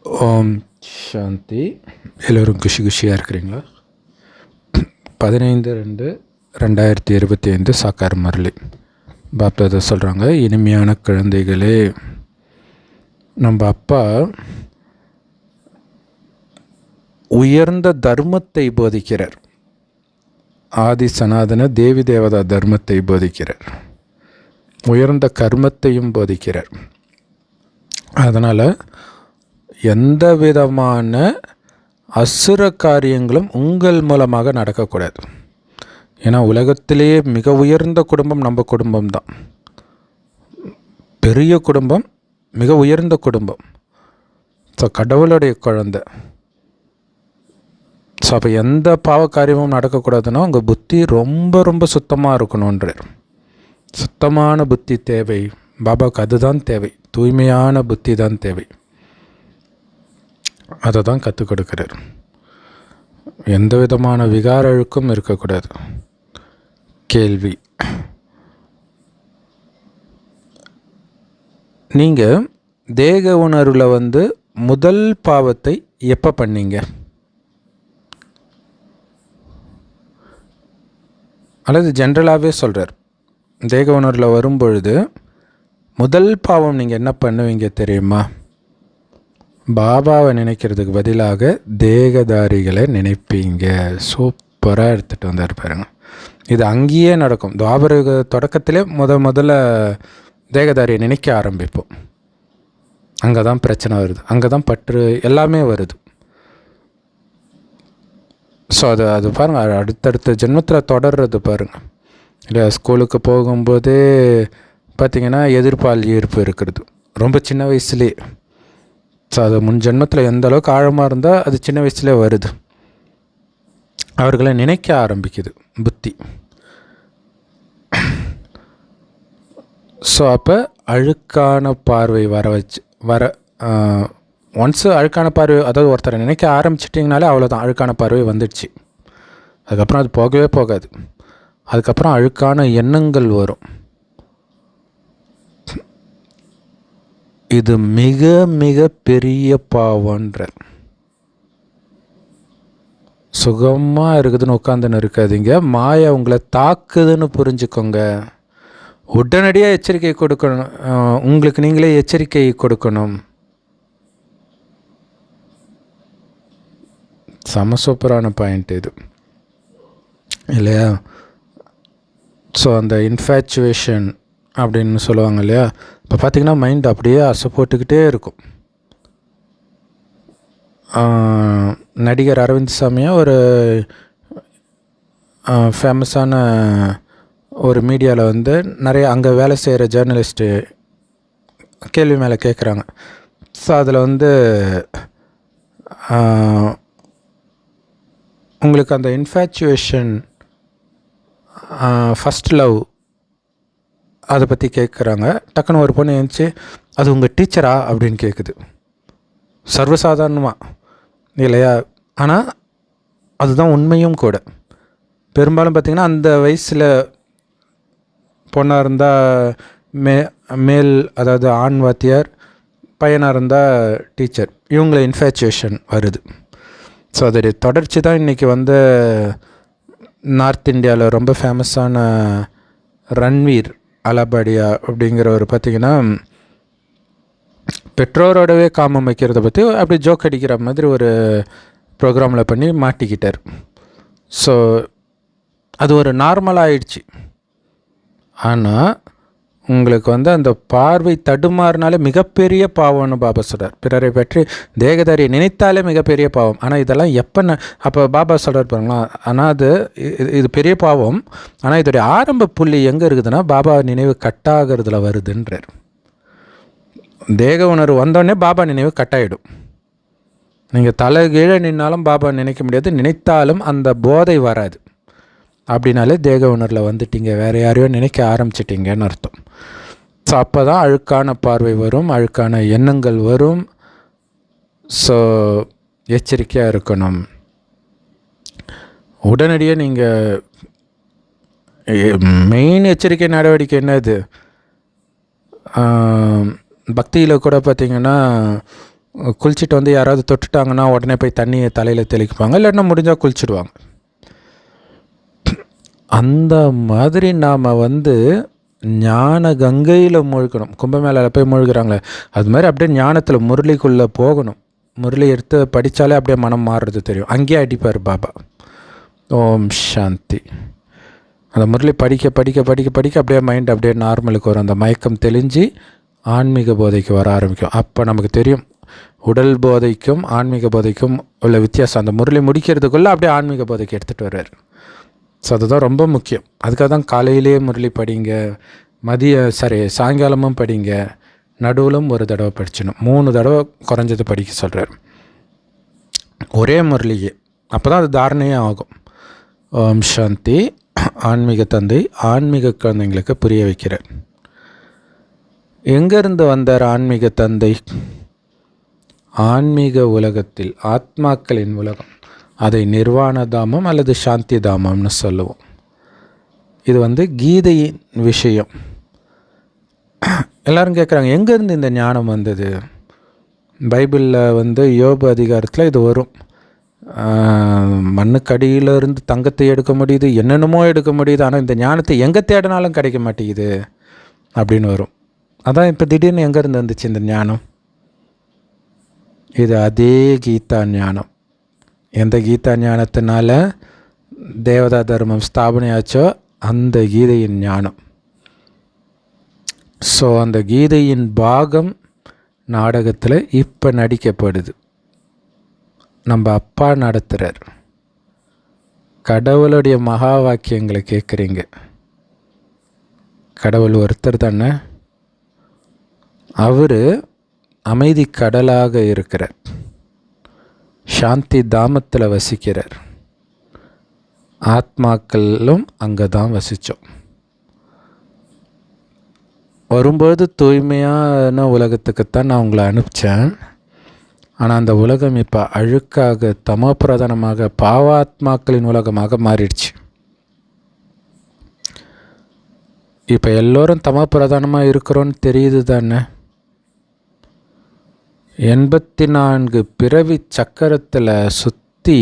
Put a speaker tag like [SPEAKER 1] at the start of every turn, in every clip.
[SPEAKER 1] ஓம் சாந்தி. எல்லோரும் குஷியாக இருக்கிறீங்களா? 15/2/2025 சாக்கார் முரளி பாப்தாதா சொல்கிறாங்க, இனிமையான குழந்தைகளே, நம்ம அப்பா உயர்ந்த தர்மத்தை போதிக்கிறார். ஆதி சனாதன தேவி தேவதா தர்மத்தை போதிக்கிறார். உயர்ந்த கர்மத்தையும் போதிக்கிறார். அதனால் எந்த விதமான அசுர காரியங்களும் உங்கள் மூலமாக நடக்கக்கூடாது. ஏன்னா உலகத்திலேயே மிக உயர்ந்த குடும்பம் நம்ம குடும்பம்தான். பெரிய குடும்பம், மிக உயர்ந்த குடும்பம். ஸோ கடவுளுடைய குழந்தை. ஸோ அப்போ எந்த பாவ காரியமும் நடக்கக்கூடாதுன்னா உங்கள் புத்தி ரொம்ப ரொம்ப சுத்தமாக இருக்கணுன்றார். சுத்தமான புத்தி தேவை. பாபாவுக்கு அதுதான் தேவை. தூய்மையான புத்தி தான் தேவை. அதை தான் கற்றுக் கொடுக்குறார். எந்த விதமான விகார அழுக்கும் இருக்கக்கூடாது. கேள்வி: நீங்கள் தேக உணர்வில் முதல் பாவத்தை எப்போ பண்ணீங்க? அல்லது ஜென்ரலாகவே சொல்கிறார், தேக உணர்வில் வரும்பொழுது முதல் பாவம் நீங்கள் என்ன பண்ணுவீங்க தெரியுமா? பாபாவை நினைக்கிறதுக்கு பதிலாக தேகதாரிகளை நினைப்பீங்க. சூப்பராக எடுத்துகிட்டு வந்தார் பாருங்க. இது அங்கேயே நடக்கும். துவாபர தொடக்கத்திலே முதல்ல தேகதாரியை நினைக்க ஆரம்பிப்போம். அங்கே தான் பிரச்சனை வருது. அங்கே தான் பற்று எல்லாமே வருது. ஸோ அது பாருங்கள், அடுத்தடுத்த ஜென்மத்தில் தொடர்றது பாருங்கள். இல்லையா? ஸ்கூலுக்கு போகும்போதே பார்த்திங்கன்னா எதிர்ப்பால் ஈர்ப்பு இருக்கிறது ரொம்ப சின்ன வயசுலேயே. ஸோ அது முன் ஜென்மத்தில் எந்த அளவுக்கு ஆழமாக இருந்தால் அது சின்ன வயசுலேயே வருது. அவர்களை நினைக்க ஆரம்பிக்குது புத்தி. ஸோ அப்போ அழுக்கான பார்வை வர ஒன்ஸு அழுக்கான பார்வை, அதாவது ஒருத்தரை நினைக்க ஆரம்பிச்சிட்டிங்கனாலே அவ்வளோதான், அழுக்கான பார்வை வந்துடுச்சு. அதுக்கப்புறம் அது போகவே போகாது. அதுக்கப்புறம் அழுக்கான எண்ணங்கள் வரும். இது மிக மிக பெரிய பாவன்ற. சுகமாக இருக்குதுன்னு உட்காந்துன்னு இருக்காதீங்க. மாயா உங்களை தாக்குதுன்னு புரிஞ்சுக்கோங்க. உடனடியாக எச்சரிக்கை கொடுக்கணும். உங்களுக்கு நீங்களே எச்சரிக்கை கொடுக்கணும். செம சூப்பரான பாயிண்ட் இது, இல்லையா? ஸோ அந்த இன்ஃபேச்சுவேஷன் அப்படின்னு சொல்லுவாங்க இல்லையா? இப்போ பார்த்திங்கன்னா மைண்ட் அப்படியே அசை போட்டுக்கிட்டே இருக்கும். நடிகர் அரவிந்த் சாமியாக ஒரு ஃபேமஸான ஒரு மீடியாவில் நிறைய அங்கே வேலை செய்கிற ஜேர்னலிஸ்ட்டு கேள்வி மேலே கேட்குறாங்க. ஸோ அதில் உங்களுக்கு அந்த இன்ஃபேச்சுவேஷன் ஃபஸ்ட் லவ் அதை பற்றி கேட்குறாங்க. டக்குன்னு ஒரு பொண்ணு எழுந்துச்சு, அது உங்கள் டீச்சரா அப்படின்னு கேட்குது. சர்வசாதாரணமாக, இல்லையா? ஆனால் அதுதான் உண்மையும் கூட. பெரும்பாலும் பார்த்திங்கன்னா அந்த வயசில் பொண்ணாக இருந்தால் மேல், அதாவது ஆண் வாத்தியார், பையனாக இருந்தால் டீச்சர், இவங்களை இன்ஃபேச்சுவேஷன் வருது. ஸோ அதோடைய தொடர்ச்சி தான் இன்றைக்கி நார்த் இந்தியாவில் ரொம்ப ஃபேமஸான ரன்வீர் அலபாடியா அப்படிங்கிறவர் பார்த்திங்கன்னா பெற்றோரோடவே காமம் வைக்கிறத பற்றி அப்படி ஜோக் அடிக்கிற மாதிரி ஒரு ப்ரோக்ராமில் பண்ணி மாட்டிக்கிட்டார். ஸோ அது ஒரு நார்மலாக ஆயிடுச்சு. ஆனால் உங்களுக்கு அந்த பார்வை தடுமாறினாலே மிகப்பெரிய பாவம்னு பாபா சொல்கிறார். பிறரை பற்றி தேகதாரியை நினைத்தாலே மிகப்பெரிய பாவம். ஆனால் இதெல்லாம் எப்போ அப்போ பாபா சொல்கிறார் பாருங்களா. ஆனால் இது பெரிய பாவம். ஆனால் இதோடைய ஆரம்ப புள்ளி எங்கே இருக்குதுன்னா பாபா நினைவு கட்டாகிறதுல வருதுன்றார். தேக உணர்வு வந்தோடனே பாபா நினைவு கட்டாயிடும். நீங்கள் தலை கீழே நின்னாலும் பாபா நினைக்க முடியாது. நினைத்தாலும் அந்த போதை வராது. அப்படின்னாலே தேக உணர்வில் வந்துட்டீங்க, வேறு யாரையோ நினைக்க ஆரம்பிச்சிட்டிங்கன்னு அர்த்தம். ஸோ அப்போ தான் அழுக்கான பார்வை வரும், அழுக்கான எண்ணங்கள் வரும். ஸோ எச்சரிக்கையாக இருக்கணும். உடனடியாக நீங்கள் மெயின் எச்சரிக்கை நடவடிக்கை என்னது? பக்தியில் கூட பார்த்திங்கன்னா குளிச்சுட்டு வந்து யாராவது தொட்டுட்டாங்கன்னா உடனே போய் தண்ணியை தலையில் தெளிக்குவாங்க, இல்லைன்னா முடிஞ்சால் குளிச்சுடுவாங்க. அந்த மாதிரி நாம் ஞான கங்கையில் மூழ்கணும். கும்பமேளாவில் போய் மூழ்கிறாங்களே அது மாதிரி அப்படியே ஞானத்தில் முரளிக்குள்ளே போகணும். முரளி எடுத்து படித்தாலே அப்படியே மனம் மாறுறது தெரியும். அங்கேயே அடிப்பார் பாபா. ஓம் சாந்தி. அந்த முரளி படிக்க படிக்க படிக்க படிக்க அப்படியே மைண்ட் அப்படியே நார்மலுக்கு வரும். அந்த மயக்கம் தெளிஞ்சு ஆன்மீக போதைக்கு வர ஆரம்பிக்கும். அப்போ நமக்கு தெரியும் உடல் போதைக்கும் ஆன்மீக போதைக்கும் உள்ள வித்தியாசம். அந்த முரளி முடிக்கிறதுக்குள்ளே அப்படியே ஆன்மீக போதைக்கு எடுத்துகிட்டு வர்றார். ஸோ அதுதான் ரொம்ப முக்கியம். அதுக்காக தான் காலையிலே முரளி படிங்க, சாயங்காலமும் படிங்க, நடுவிலும் ஒரு தடவை படிச்சிடணும். 3 தடவை குறைஞ்சது படிக்க சொல்கிறார் ஒரே முரளியே. அப்போ தான் அது தாரணையே ஆகும். ஓம் சாந்தி. ஆன்மீக தந்தை ஆன்மீக குழந்தைங்களுக்கு புரிய வைக்கிறார். எங்கேருந்து வந்தார் ஆன்மீக தந்தை? ஆன்மீக உலகத்தில், ஆத்மாக்களின் உலகம், அதை நிர்வாண தாமம் அல்லது சாந்தி தாமம்னு சொல்லுவோம். இது கீதையின் விஷயம். எல்லோரும் கேட்குறாங்க, எங்கேருந்து இந்த ஞானம் வந்தது? பைபிளில் யோபு அதிகாரத்தில் இது வரும். மண்ணுக்கடியிலிருந்து தங்கத்தை எடுக்க முடியுது, என்னென்னமோ எடுக்க முடியுது, ஆனால் இந்த ஞானத்தை எங்கே தேடினாலும் கிடைக்க மாட்டேங்குது அப்படின்னு வரும். அதான் இப்போ திடீர்னு எங்கேருந்து வந்துச்சு இந்த ஞானம்? இது அதே கீதா ஞானம். எந்த கீதா ஞானத்தினால தேவதா தர்மம் ஸ்தாபனையாச்சோ அந்த கீதையின் ஞானம். ஸோ அந்த கீதையின் பாகம் நாடகத்தில் இப்போ நடிக்கப்படுது. நம்ம அப்பா நடத்துகிறார். கடவுளுடைய மகா வாக்கியங்களை கேட்குறீங்க. கடவுள் ஒருத்தர் தானே. அவர் அமைதி கடலாக இருக்கிறார். சாந்தி தாமத்தில் வசிக்கிறார். ஆத்மாக்களும் அங்கே தான் வசித்தோம். வரும்போது தூய்மையான உலகத்துக்குத்தான் நான் உங்களை அனுப்பிச்சேன். ஆனால் அந்த உலகம் இப்போ அழுக்காக தமோபிரதானமாக பாவாத்மாக்களின் உலகமாக மாறிடுச்சு. இப்போ எல்லோரும் தமோபிரதானமாக இருக்கிறோன்னு தெரியுது தானே. 84 பிறவி சக்கரத்தில் சுற்றி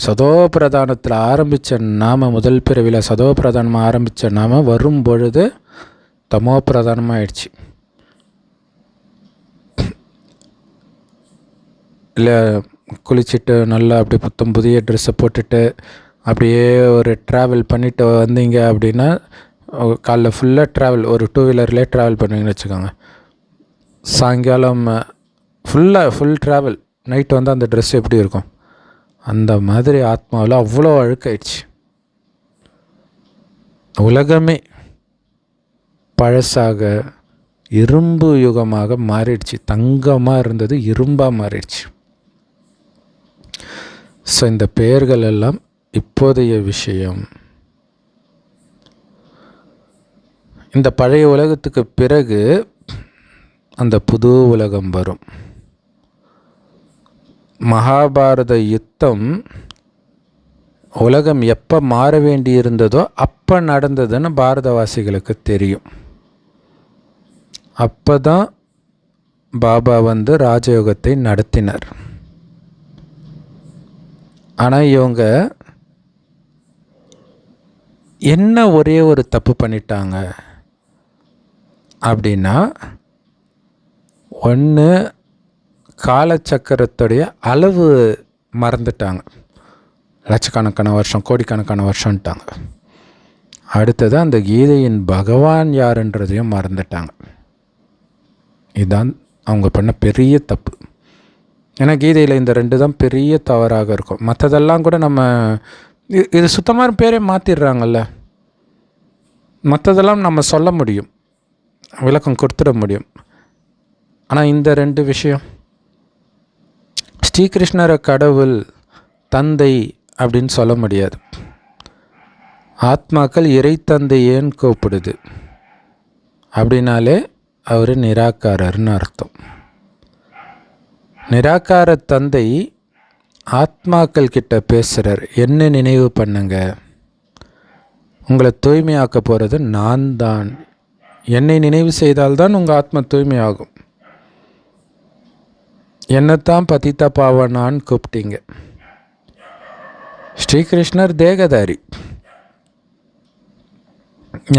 [SPEAKER 1] சதோபிரதானத்தில் ஆரம்பித்த நாம, முதல் பிறவியில் சதோபிரதானமாக ஆரம்பித்த நாம வரும் பொழுது தமோபிரதானமாகிடுச்சு. இல்லை குளிச்சுட்டு நல்லா அப்படி புத்தம் புதிய ட்ரெஸ்ஸை போட்டுட்டு அப்படியே ஒரு ட்ராவல் பண்ணிவிட்டு வந்தீங்க அப்படின்னா, காலைல ஃபுல்லாக ட்ராவல், ஒரு 2 வீலர்லேயே ட்ராவல் பண்ணுவீங்கன்னு வச்சுக்கோங்க. சாயங்காலம் ஃபுல் ட்ராவல், நைட்டு அந்த ட்ரெஸ் எப்படி இருக்கும்? அந்த மாதிரி ஆத்மாவில் அவ்வளோ அழுக்காயிடுச்சு. உலகமே பழசாக இரும்பு யுகமாக மாறிடுச்சு. தங்கமாக இருந்தது இரும்பாக மாறிடுச்சு. ஸோ இந்த பெயர்கள் எல்லாம் இப்போதைய விஷயம். இந்த பழைய உலகத்துக்கு பிறகு அந்த புது உலகம் வரும். மகாபாரத யுத்தம் உலகம் எப்போ மாற வேண்டி இருந்ததோ அப்போ நடந்ததுன்னு பாரதவாசிகளுக்கு தெரியும். அப்போ தான் பாபா ராஜயோகத்தை நடத்தினார். ஆனால் இவங்க என்ன ஒரே ஒரு தப்பு பண்ணிட்டாங்க அப்படின்னா, ஒன்று காலச்சக்கரத்துடைய அளவு மறந்துட்டாங்க. லட்சக்கணக்கான வருஷம், கோடிக்கணக்கான வருஷம்ட்டாங்க. அடுத்தது அந்த கீதையின் பகவான் யாருன்றதையும் மறந்துட்டாங்க. இதுதான் அவங்க பண்ண பெரிய தப்பு. ஏன்னா கீதையில் இந்த 2 தான் பெரிய தவறாக இருக்கும். மற்றதெல்லாம் கூட நம்ம இது சுத்தமான பேரே மாற்றிடுறாங்கல்ல. மற்றதெல்லாம் நம்ம சொல்ல முடியும், விளக்கம் கொடுத்துட முடியும். ஆனால் இந்த 2 விஷயம், ஸ்ரீகிருஷ்ணரை கடவுள் தந்தை அப்படின்னு சொல்ல முடியாது. ஆத்மாக்கள் இறை தந்தை ஏன் கூப்பிடுது அப்படின்னாலே அவர் நிராகாரர்னு அர்த்தம். நிராகார தந்தை ஆத்மாக்கள் கிட்ட பேசுகிறார். என்ன நினைவு பண்ணுங்க, உங்களை தூய்மையாக்க போகிறது நான் தான். என்னை நினைவு செய்தால்தான் உங்கள் ஆத்மா தூய்மையாகும். என்னத்தான் பதித்த பாவனான்னு கூப்பிட்டீங்க. ஸ்ரீகிருஷ்ணர் தேகதாரி,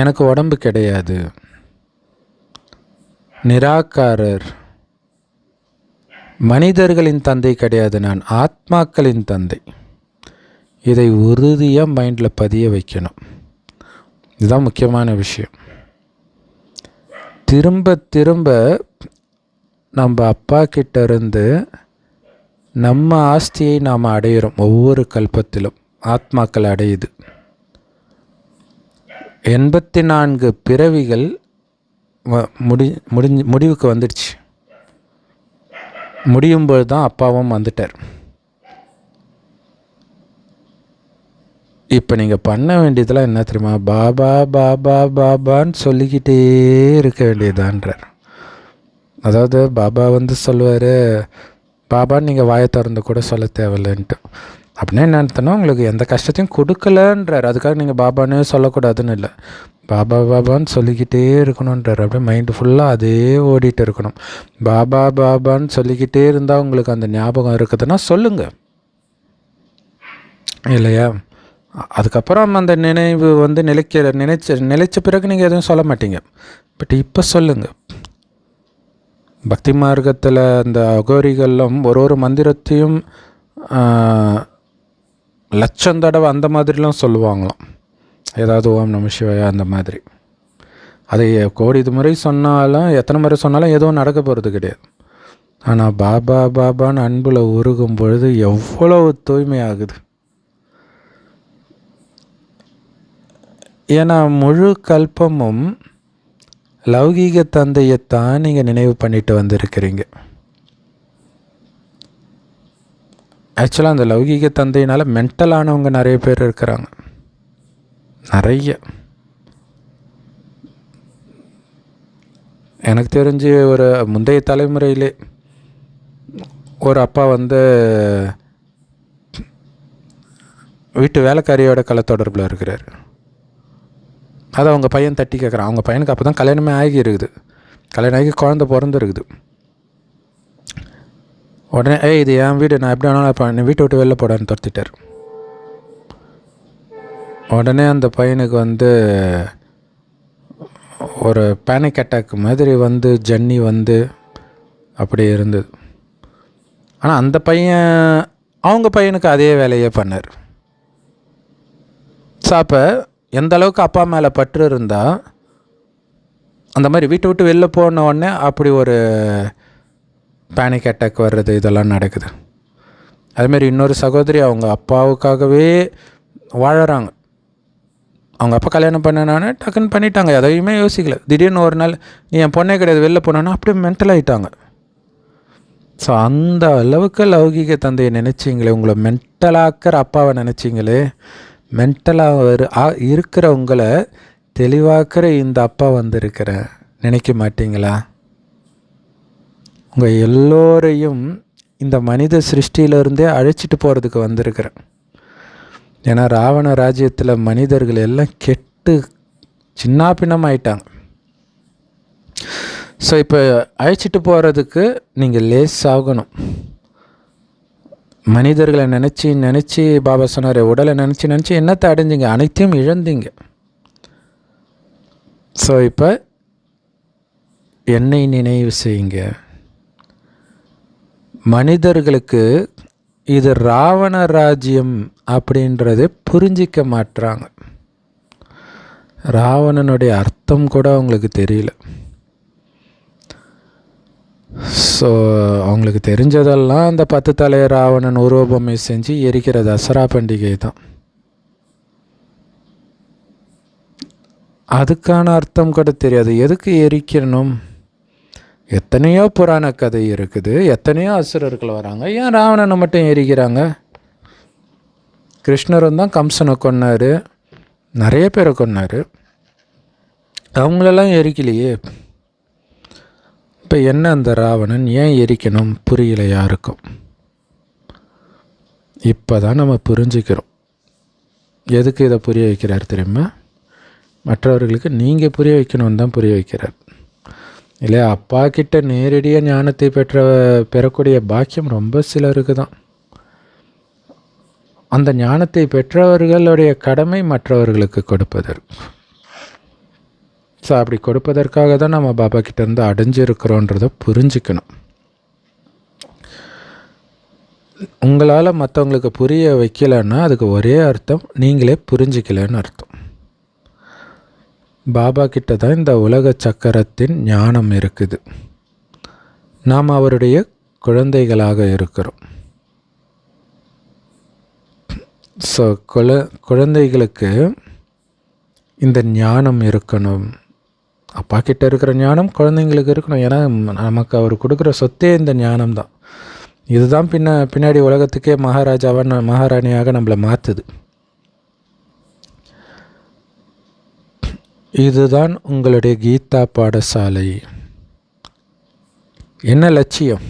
[SPEAKER 1] எனக்கு உடம்பு கிடையாது, நிராகாரர், மனிதர்களின் தந்தை கிடையாது, நான் ஆத்மாக்களின் தந்தை. இதை உறுதியாக மைண்டில் பதிய வைக்கணும். இதுதான் முக்கியமான விஷயம். திரும்ப திரும்ப நம்ம அப்பா கிட்ட இருந்து நம்ம ஆஸ்தியை நாம் அடையிறோம். ஒவ்வொரு கல்பத்திலும் ஆத்மாக்கள் அடையுது. 84 பிறவிகள் முடிவுக்கு வந்துடுச்சு. முடியும்போது தான் அப்பாவும் வந்துட்டார். இப்போ நீங்கள் பண்ண வேண்டியதெல்லாம் என்ன தெரியுமா? பாபா பாபா பாபான்னு சொல்லிக்கிட்டே இருக்க வேண்டியதான்றார். அதாவது பாபா சொல்லுவார், பாபான்னு நீங்கள் வாயை திறந்து கூட சொல்ல தேவையில்லைன்ட்டு. அப்படின்னா என்ன அர்த்தம்னா, உங்களுக்கு எந்த கஷ்டத்தையும் கொடுக்கலன்றார். அதுக்காக நீங்கள் பாபானே சொல்லக்கூடாதுன்னு இல்லை, பாபா பாபான்னு சொல்லிக்கிட்டே இருக்கணுன்றார். அப்படியே மைண்டு ஃபுல்லாக அதே ஓடிட்டு இருக்கணும். பாபா பாபான்னு சொல்லிக்கிட்டே இருந்தால் உங்களுக்கு அந்த ஞாபகம் இருக்குதுன்னா சொல்லுங்கள், இல்லையா? அதுக்கப்புறம் அந்த நினைவு நிலைச்ச பிறகு நீங்கள் எதுவும் சொல்ல மாட்டீங்க. பட் இப்போ சொல்லுங்கள். பக்தி மார்க்கத்தில் அந்த அகோரிகளும் ஒரு மந்திரத்தையும் லட்சம் தடவை அந்த மாதிரிலாம் சொல்லுவாங்களாம். ஏதாவது ஓம் நம சிவாயா அந்த மாதிரி. அதை கோடி முறை சொன்னாலும், எத்தனை முறை சொன்னாலும் எதுவும் நடக்க போகிறது கிடையாது. ஆனால் பாபா பாபான்னு அன்பில் உருகும் பொழுது எவ்வளவு தூய்மையாகுது. ஏன்னா முழு கல்பமும் லௌகீக தந்தையைத்தான் நீங்கள் நினைவு பண்ணிட்டு வந்திருக்கிறீங்க. ஆக்சுவலாக அந்த லௌகீக தந்தையினால் மென்டலானவங்க நிறைய பேர் இருக்கிறாங்க. நிறைய. எனக்கு தெரிஞ்சு ஒரு முந்தைய தலைமுறையிலே ஒரு அப்பா வீட்டு வேலைக்காரியோட தொடர்பில் இருக்கிறார். அதை அவங்க பையன் தட்டி கேட்குறான். அவங்க பையனுக்கு அப்போ தான் கல்யாணமே ஆகி இருக்குது. கல்யாணம் ஆகி குழந்தை பிறந்துருக்குது. உடனே இது என் வீடு, நான் எப்படி வேணாலும் இப்போ நீ வீட்டை விட்டு வெளில போடான்னு துரத்திட்டார். உடனே அந்த பையனுக்கு ஒரு பேனிக் அட்டாக் மாதிரி ஜன்னி அப்படி இருந்தது. ஆனால் அந்த பையன் அவங்க பையனுக்கு அதே வேலையே பண்ணார். ஸோ அப்போ எந்த அளவுக்கு அப்பா மேலே பற்று இருந்தால் அந்த மாதிரி வீட்டை விட்டு வெளில போன உடனே அப்படி ஒரு பேனிக் அட்டாக் வர்றது இதெல்லாம் நடக்குது. அதுமாரி இன்னொரு சகோதரி அவங்க அப்பாவுக்காகவே வாழறாங்க. அவங்க அப்பா கல்யாணம் பண்ணனானே டக்குன்னு பண்ணிட்டாங்க, எதையுமே யோசிக்கல. திடீர்னு ஒரு நாள் நீ என் பொண்ணே கிடையாது வெளில போனான்னா அப்படியே மென்டல் ஆகிட்டாங்க. ஸோ அந்த அளவுக்கு லௌகீக தந்தையை நினச்சிங்களே, உங்களை மென்டலாக்கிற அப்பாவை நினச்சிங்களே, மென்டலாக இருக்கிற உங்களை தெளிவாக்குற இந்த அப்பா நினைக்க மாட்டீங்களா? உங்கள் எல்லோரையும் இந்த மனித சிருஷ்டியிலிருந்தே அழைச்சிட்டு போகிறதுக்கு வந்திருக்கிறேன். ஏன்னா ராவண ராஜ்யத்தில் மனிதர்கள் எல்லாம் கெட்டு சின்ன பின்னம் ஆயிட்டாங்க. ஸோ இப்போ அழைச்சிட்டு போகிறதுக்கு நீங்கள் லேஸ் ஆகணும். மனிதர்களை நினச்சி பாபா சொன்னார், உடலை நினச்சி என்னத்தை அடைஞ்சிங்க? அனைத்தையும் இழந்தீங்க. ஸோ இப்போ என்னை நினைவு செய்யுங்க. மனிதர்களுக்கு இது ராவண ராஜ்யம் அப்படின்றது புரிஞ்சிக்க மாட்டுறாங்க. ராவணனுடைய அர்த்தம் கூட அவங்களுக்கு தெரியல. ஸோ அவங்களுக்கு தெரிஞ்சதெல்லாம் அந்த 10 தலை ராவணன் உருவபொம்மை செஞ்சு எரிக்கிற தசரா பண்டிகை தான். அதுக்கான அர்த்தம் கூட தெரியாது. எதுக்கு எரிக்கணும்? எத்தனையோ புராண கதை இருக்குது, எத்தனையோ அசுரர்கள் வராங்க, ஏன் ராவணனை மட்டும் எரிக்கிறாங்க? கிருஷ்ணரும் தான் கம்சனை கொன்னார், நிறைய பேரை கொன்னார், அவங்களெல்லாம் எரிக்கலையே. இப்போ என்ன அந்த ராவணன் ஏன் எரிக்கணும் புரியல யாருக்கும். இப்போ தான் நம்ம புரிஞ்சுக்கிறோம். எதுக்கு இதை புரிய வைக்கிறார் தெரியுமா? மற்றவர்களுக்கு நீங்கள் புரிய வைக்கணும்னு தான் புரிய வைக்கிறார். இல்லை, அப்பா கிட்ட நேரடியாக ஞானத்தை பெறக்கூடிய பாக்கியம் ரொம்ப சிலருக்கு தான். அந்த ஞானத்தை பெற்றவர்களுடைய கடமை மற்றவர்களுக்கு கொடுப்பதற்கு. ஸோ அப்படி கொடுப்பதற்காக தான் நம்ம பாபா கிட்டேருந்து அடைஞ்சிருக்கிறோன்றதை புரிஞ்சுக்கணும். உங்களால் மற்றவங்களுக்கு புரிய வைக்கலைன்னா அதுக்கு ஒரே அர்த்தம், நீங்களே புரிஞ்சிக்கலன்னு அர்த்தம். பாபா கிட்ட தான் இந்த உலக சக்கரத்தின் ஞானம் இருக்குது. நாம் அவருடைய குழந்தைகளாக இருக்கிறோம். ஸோ குழந்தைகளுக்கு இந்த ஞானம் இருக்கணும். அப்பா கிட்ட இருக்கிற ஞானம் குழந்தைங்களுக்கு இருக்கணும். ஏன்னா நமக்கு அவர் கொடுக்குற சொத்தே இந்த ஞானம் தான். இதுதான் பின்னாடி உலகத்துக்கே மகாராணியாக நம்மளை மாற்றுது. இதுதான் உங்களுடைய கீதா பாடசாலை. என்ன லட்சியம்?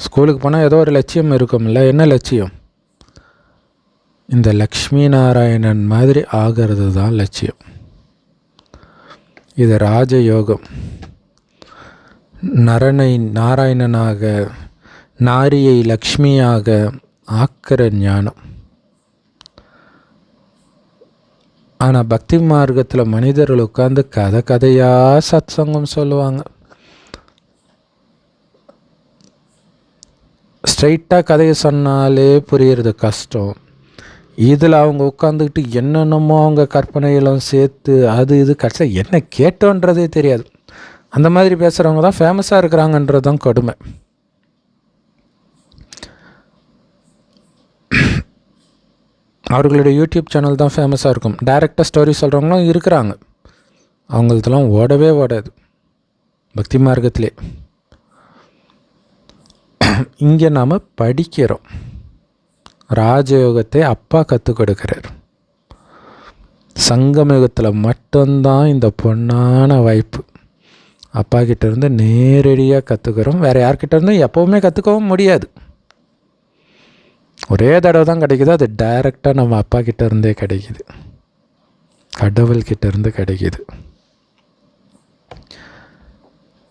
[SPEAKER 1] ஸ்கூலுக்கு போனால் ஏதோ ஒரு லட்சியம் இருக்கும்ல. என்ன லட்சியம்? இந்த லக்ஷ்மி நாராயணன் மாதிரி ஆகிறது தான் லட்சியம். இது ராஜயோகம். நரனை நாராயணனாக, நாரியை லக்ஷ்மியாக ஆக்கிற ஞானம். ஆனால் பக்தி மார்க்கத்தில் மனிதர்கள் உட்கார்ந்து கதையாக சத்சங்கம் சொல்லுவாங்க. ஸ்ட்ரைட்டாக கதையை சொன்னாலே புரியுறது கஷ்டம். இதில் அவங்க உட்காந்துக்கிட்டு என்னென்னமோ அவங்க கற்பனைகளும் சேர்த்து அது இது கடைசியாக என்ன கேட்டோன்றதே தெரியாது. அந்த மாதிரி பேசுகிறவங்க தான் ஃபேமஸாக இருக்கிறாங்கன்றது தான் கொடுமை. அவர்களுடைய யூடியூப் சேனல் தான் ஃபேமஸாக இருக்கும். டைரெக்டாக ஸ்டோரி சொல்கிறவங்களும் இருக்கிறாங்க. அவங்களதெல்லாம் ஓடவே ஓடாது பக்தி மார்க்கத்திலே. இங்கே நாம் படிக்கிறோம். ராஜயோகத்தை அப்பா கற்றுக் கொடுக்கிறார். சங்கமயுகத்தில் மட்டும்தான் இந்த பொன்னான வாய்ப்பு. அப்பா கிட்டேருந்து நேரடியாக கற்றுக்கிறோம். வேறு யார்கிட்டேருந்தும் எப்போவுமே கற்றுக்கவும் முடியாது. ஒரே தடவை தான் கிடைக்குது. அது டைரெக்டாக நம்ம அப்பா கிட்டேருந்தே கிடைக்கிது, கடவுள்கிட்டேருந்து கிடைக்கிது.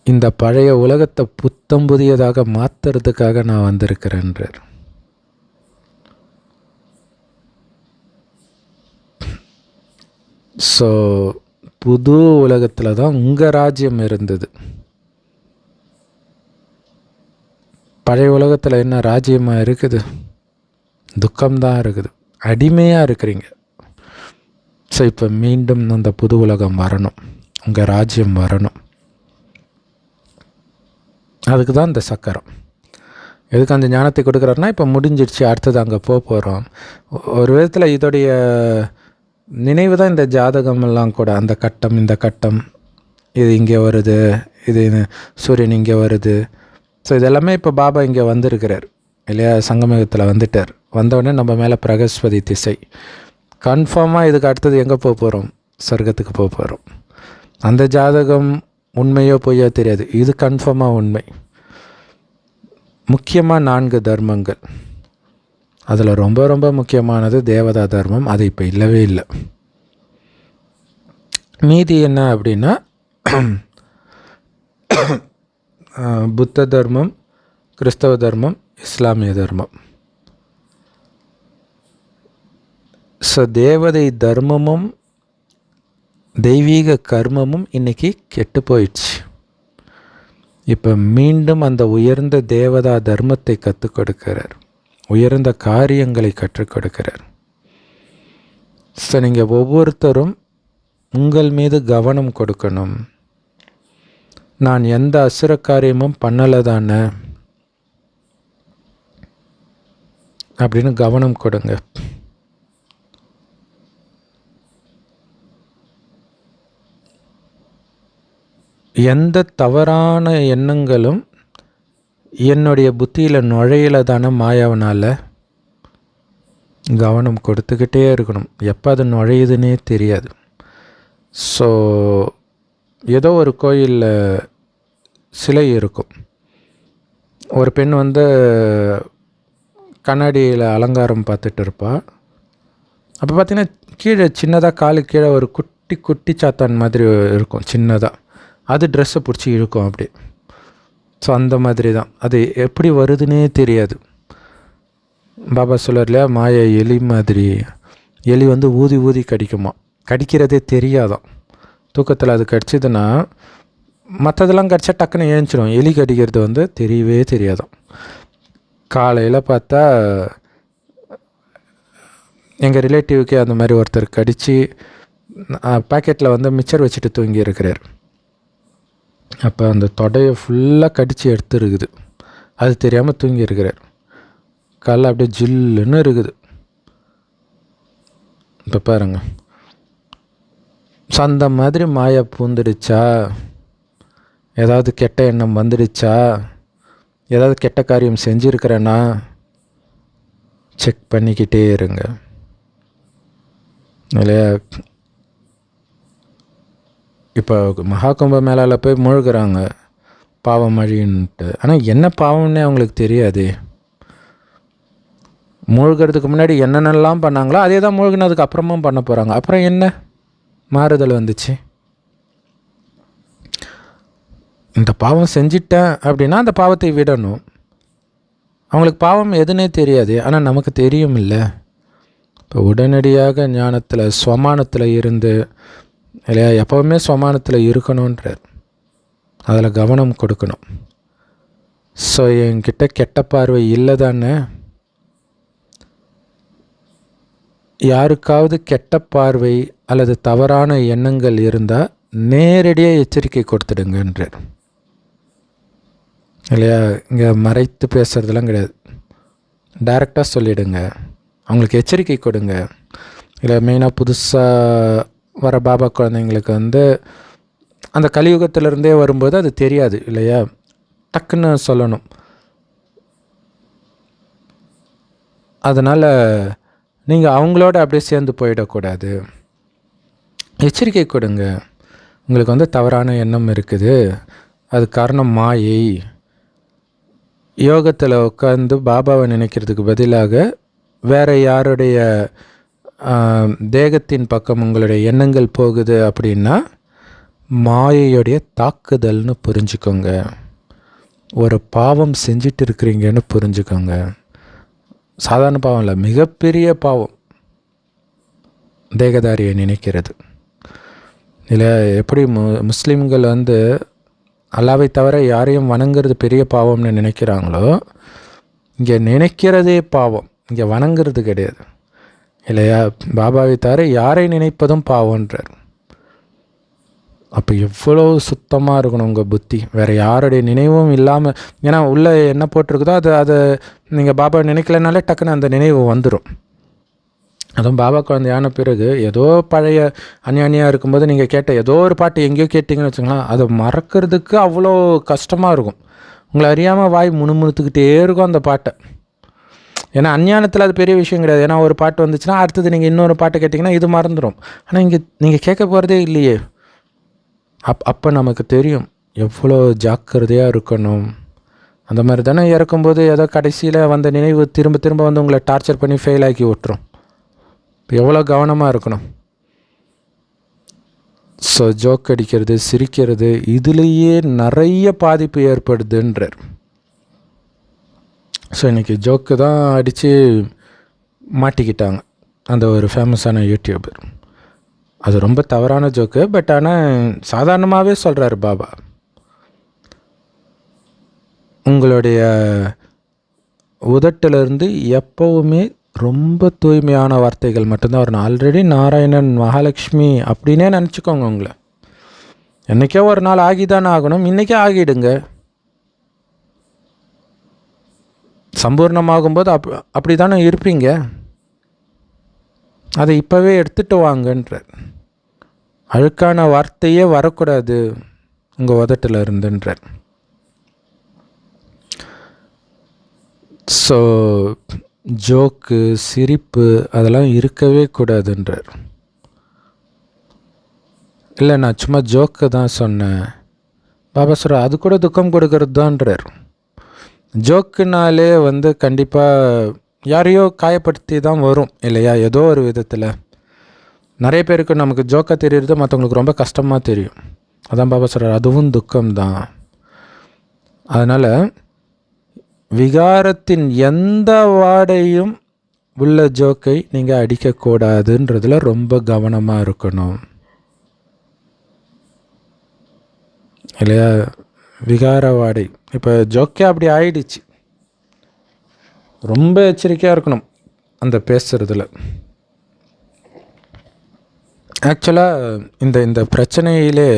[SPEAKER 1] இந்த பழைய உலகத்தை புத்தம் புதியதாக மாற்றுறதுக்காக நான் வந்திருக்கிறேன்றார். ஸோ புது உலகத்தில் தான் உங்கள் ராஜ்யம் இருந்தது. பழைய உலகத்தில் என்ன ராஜ்யமாக இருக்குது? துக்கம்தான் இருக்குது. அடிமையாக இருக்கிறீங்க. ஸோ இப்போ மீண்டும் அந்த புது உலகம் வரணும், உங்கள் ராஜ்யம் வரணும். அதுக்கு தான் இந்த சக்கரம். எதுக்கு அந்த ஞானத்தை கொடுக்குறாருன்னா, இப்போ முடிஞ்சிடுச்சு, அடுத்தது அங்கே போகிறோம். ஒரு விதத்தில் இதோடைய நினைவு தான் இந்த ஜாதகமெல்லாம் கூட. அந்த கட்டம், இந்த கட்டம், இது இங்கே வருது, இது சூரியன் இங்கே வருது. ஸோ இதெல்லாமே இப்போ பாபா இங்கே வந்திருக்கிறார் இல்லையா? சங்கமயுகத்தில் வந்துட்டார். வந்தவுடனே நம்ம மேலே பிரகஸ்பதி திசை. கன்ஃபார்மாக இதுக்கு அடுத்தது எங்கே போகிறோம்? சொர்க்கத்துக்கு போகிறோம். அந்த ஜாதகம் உண்மையோ பொய்யோ தெரியாது. இது கன்ஃபார்மாக உண்மை. முக்கியமாக 4 தர்மங்கள். அதில் ரொம்ப ரொம்ப முக்கியமானது தேவதா தர்மம். அது இப்போ இல்லவே இல்லை. மீதி என்ன அப்படின்னா புத்த தர்மம், கிறிஸ்தவ தர்மம், இஸ்லாமிய தர்மம். ஸோ தேவதை தர்மமும் தெய்வீக கர்மமும் இன்றைக்கி கெட்டு போயிடுச்சு. இப்போ மீண்டும் அந்த உயர்ந்த தேவதா தர்மத்தை கற்றுக் கொடுக்கிறார். உயர்ந்த காரியங்களை கற்றுக் கொடுக்கிறார். ஸோ நீங்கள் ஒவ்வொருத்தரும் உங்கள் மீது கவனம் கொடுக்கணும். நான் எந்த அசுர காரியமும் பண்ணலை தானே அப்படின்னு கவனம் கொடுங்க. எந்த தவறான எண்ணங்களும் என்னுடைய புத்தியில் நுழையில தானே மாயாவனால் கவனம் கொடுத்துக்கிட்டே இருக்கணும். எப்போ அது நுழையுதுன்னே தெரியாது. ஸோ ஏதோ ஒரு கோயிலில் சிலை இருக்கும். ஒரு பெண் கண்ணாடியில் அலங்காரம் பார்த்துட்டு இருப்பாள். அப்போ பார்த்திங்கன்னா கீழே சின்னதாக காலு கீழே ஒரு குட்டி குட்டி சாத்தான் மாதிரி இருக்கும் சின்னதாக. அது ட்ரெஸ்ஸை பிடிச்சி இழுக்கும் அப்படி. ஸோ அந்த மாதிரி தான், அது எப்படி வருதுன்னே தெரியாது. பாபா சொல்கிறார் இல்லையா, மாயா எலி மாதிரி. எலி வந்து ஊதி ஊதி கடிக்குமா, கடிக்கிறதே தெரியாதான். தூக்கத்தில் அது கடிச்சிதுன்னா மற்றதெல்லாம் கடிச்சா டக்குன்னு ஏஞ்சிடும். எலி கடிக்கிறது வந்து தெரியவே தெரியாதான். காலையில் பார்த்தா எங்கள் ரிலேட்டிவ்க்கே அந்த மாதிரி ஒருத்தர் கடித்து பேக்கெட்டில் வந்து மிச்சர் வச்சுட்டு தூங்கி இருக்கிறார். அப்போ அந்த தொடையை ஃபுல்லாக கடித்து எடுத்துருக்குது, அது தெரியாமல் தூங்கி இருக்கிறார். காலைல அப்படியே ஜில்லுன்னு இருக்குது. இப்போ பாருங்க, ஸோ அந்த மாதிரி மாயா பூந்துடுச்சா, ஏதாவது கெட்ட எண்ணம் வந்துடுச்சா, ஏதாவது கெட்ட காரியம் செஞ்சுருக்கிறேன்னா செக் பண்ணிக்கிட்டே இருங்க இல்லையா. இப்போ மகாகும்ப மேலால் போய் முழுகிறாங்க பாவம் அழின்ட்டு, ஆனால் என்ன பாவம்னே அவங்களுக்கு தெரியாது. மூழ்கிறதுக்கு முன்னாடி என்னென்னலாம் பண்ணாங்களோ அதே தான் மூழ்கினதுக்கு அப்புறமும் பண்ண போகிறாங்க. அப்புறம் என்ன மாறுதல் வந்துச்சு? இந்த பாவம் செஞ்சிட்டேன் அப்படின்னா அந்த பாவத்தை விடணும். அவங்களுக்கு பாவம் எதுனே தெரியாது, ஆனால் நமக்கு தெரியும் இல்லை. இப்போ உடனடியாக ஞானத்தில் ஸ்வமானத்தில் இருந்து இல்லையா, எப்போவுமே ஸ்வமானத்தில் இருக்கணுன்றார், அதில் கவனம் கொடுக்கணும். ஸோ என்கிட்ட கெட்ட பார்வை இல்லை தானே, யாருக்காவது கெட்ட பார்வை அல்லது தவறான எண்ணங்கள் இருந்தால் நேரடியாக எச்சரிக்கை கொடுத்துடுங்கன்றார் இல்லையா. இங்கே மறைத்து பேசுகிறதுலாம் கிடையாது, டைரெக்டாக சொல்லிவிடுங்க, அவங்களுக்கு எச்சரிக்கை கொடுங்க. இல்லை மெயினாக புதுசாக வர பாபா குழந்தைங்களுக்கு வந்து அந்த கலியுகத்திலேருந்தே வரும்போது அது தெரியாது இல்லையா, டக்குன்னு சொல்லணும். அதனால் நீங்கள் அவங்களோட அப்படியே சேர்ந்து போயிடக்கூடாது, எச்சரிக்கை கொடுங்க. உங்களுக்கு வந்து தவறான எண்ணம் இருக்குது, அது காரணம் மாயை. யோகத்தில் உட்காந்து பாபாவை நினைக்கிறதுக்கு பதிலாக வேறு யாருடைய தேகத்தின் பக்கம் உங்களுடைய எண்ணங்கள் போகுது அப்படின்னா மாயையுடைய தாக்குதல்னு புரிஞ்சுக்கோங்க. ஒரு பாவம் செஞ்சிட்டு இருக்கிறீங்கன்னு புரிஞ்சுக்கோங்க. சாதாரண பாவம் இல்லை, மிகப்பெரிய பாவம் தேகதாரியை நினைக்கிறது இல்லை. எப்படி முஸ்லீம்கள் வந்து அல்லாவை தவிர யாரையும் வணங்குறது பெரிய பாவம்னு நினைக்கிறாங்களோ, இங்கே நினைக்கிறதே பாவம், இங்கே வணங்குறது கிடையாது இல்லையா. பாபாவை தவிர யாரை நினைப்பதும் பாவம்ன்றார். அப்போ எவ்வளோ சுத்தமாக இருக்கணும் உங்கள் புத்தி, வேறு யாருடைய நினைவும் இல்லாமல். ஏன்னா உள்ளே என்ன போட்டிருக்குதோ அதை நீங்கள் பாபா நினைக்கலனாலே டக்குன்னு அந்த நினைவு வந்துடும். அதுவும் பாபா குழந்தையான பிறகு ஏதோ பழைய அந்நியானியாக இருக்கும்போது நீங்கள் கேட்ட ஏதோ ஒரு பாட்டு எங்கேயோ கேட்டிங்கன்னு வச்சுங்களேன், அதை மறக்கிறதுக்கு அவ்வளோ கஷ்டமாக இருக்கும். உங்களை அறியாமல் வாய் முணுமுணுத்துக்கிட்டே இருக்கும் அந்த பாட்டை. ஏன்னா அஞ்ஞானத்தில் அது பெரிய விஷயம் கிடையாது. ஏன்னா ஒரு பாட்டு வந்துச்சுன்னா அடுத்தது நீங்கள் இன்னொரு பாட்டு கேட்டிங்கன்னா இது மறந்துடும். ஆனால் இங்கே நீங்கள் கேட்க போகிறதே இல்லையே. அப்போ நமக்கு தெரியும் எவ்வளோ ஜாக்கிரதையாக இருக்கணும். அந்த மாதிரி தானே இறக்கும்போது ஏதோ கடைசியில் வந்த நினைவு திரும்ப திரும்ப வந்து உங்களை டார்ச்சர் பண்ணி ஃபெயில் ஆக்கி விட்டுரும். எவ்வளோ கவனமாக இருக்கணும். ஸோ ஜோக் அடிக்கிறது, சிரிக்கிறது, இதுலேயே நிறைய பாதிப்பு ஏற்படுதுன்றார். ஸோ இன்றைக்கி ஜோக்கு தான் அடித்து மாட்டிக்கிட்டாங்க அந்த ஒரு ஃபேமஸான யூடியூபர். அது ரொம்ப தவறான ஜோக்கு, பட் ஆனால் சாதாரணமாகவே சொல்கிறாரு பாபா, உங்களுடைய உதட்டிலிருந்து எப்போவுமே ரொம்ப தூய்மையான வார்த்தைகள் மட்டும்தான் வரணும். ஆல்ரெடி நாராயணன், மகாலட்சுமி அப்படின்னே நினச்சிக்கோங்க. உங்களை என்றைக்கோ ஒரு நாள் ஆகிதானே ஆகணும், இன்றைக்கே ஆகிடுங்க. சம்பூர்ணமாகும்போது அப்படி தானே இருப்பீங்க. அதை இப்போவே எடுத்துகிட்டு வாங்கன்றார். அழுக்கான வார்த்தையே வரக்கூடாது உங்கள் உதட்டில் இருந்துன்றார். ஸோ ஜோக்கு, சிரிப்பு அதெல்லாம் இருக்கவே கூடாதுன்றார். இல்லை நான் சும்மா ஜோக்கு தான் சொன்னேன். பாபா சொல்கிறார் அது கூட துக்கம் கொடுக்கறது தான்றார். ஜோக்குனாலே வந்து கண்டிப்பாக யாரையோ காயப்படுத்தி தான் வரும் இல்லையா. ஏதோ ஒரு விதத்தில் நிறைய பேருக்கு நமக்கு ஜோக்காக தெரியுறது மற்றவங்களுக்கு ரொம்ப கஷ்டமாக தெரியும். அதான் பாபா சொல்கிறார், அதுவும் துக்கம்தான். அதனால் விகாரத்தின் எந்த வாடையும் உள்ள ஜோக்கை நீங்கள் அடிக்கக்கூடாதுன்றதில் ரொம்ப கவனமாக இருக்கணும் இல்லையா. விகார வாடை இப்போ ஜோக்கே அப்படி ஆயிடுச்சு, ரொம்ப எச்சரிக்கையாக இருக்கணும் அந்த பேசுகிறதுல. ஆக்சுவலாக இந்த பிரச்சனையிலே,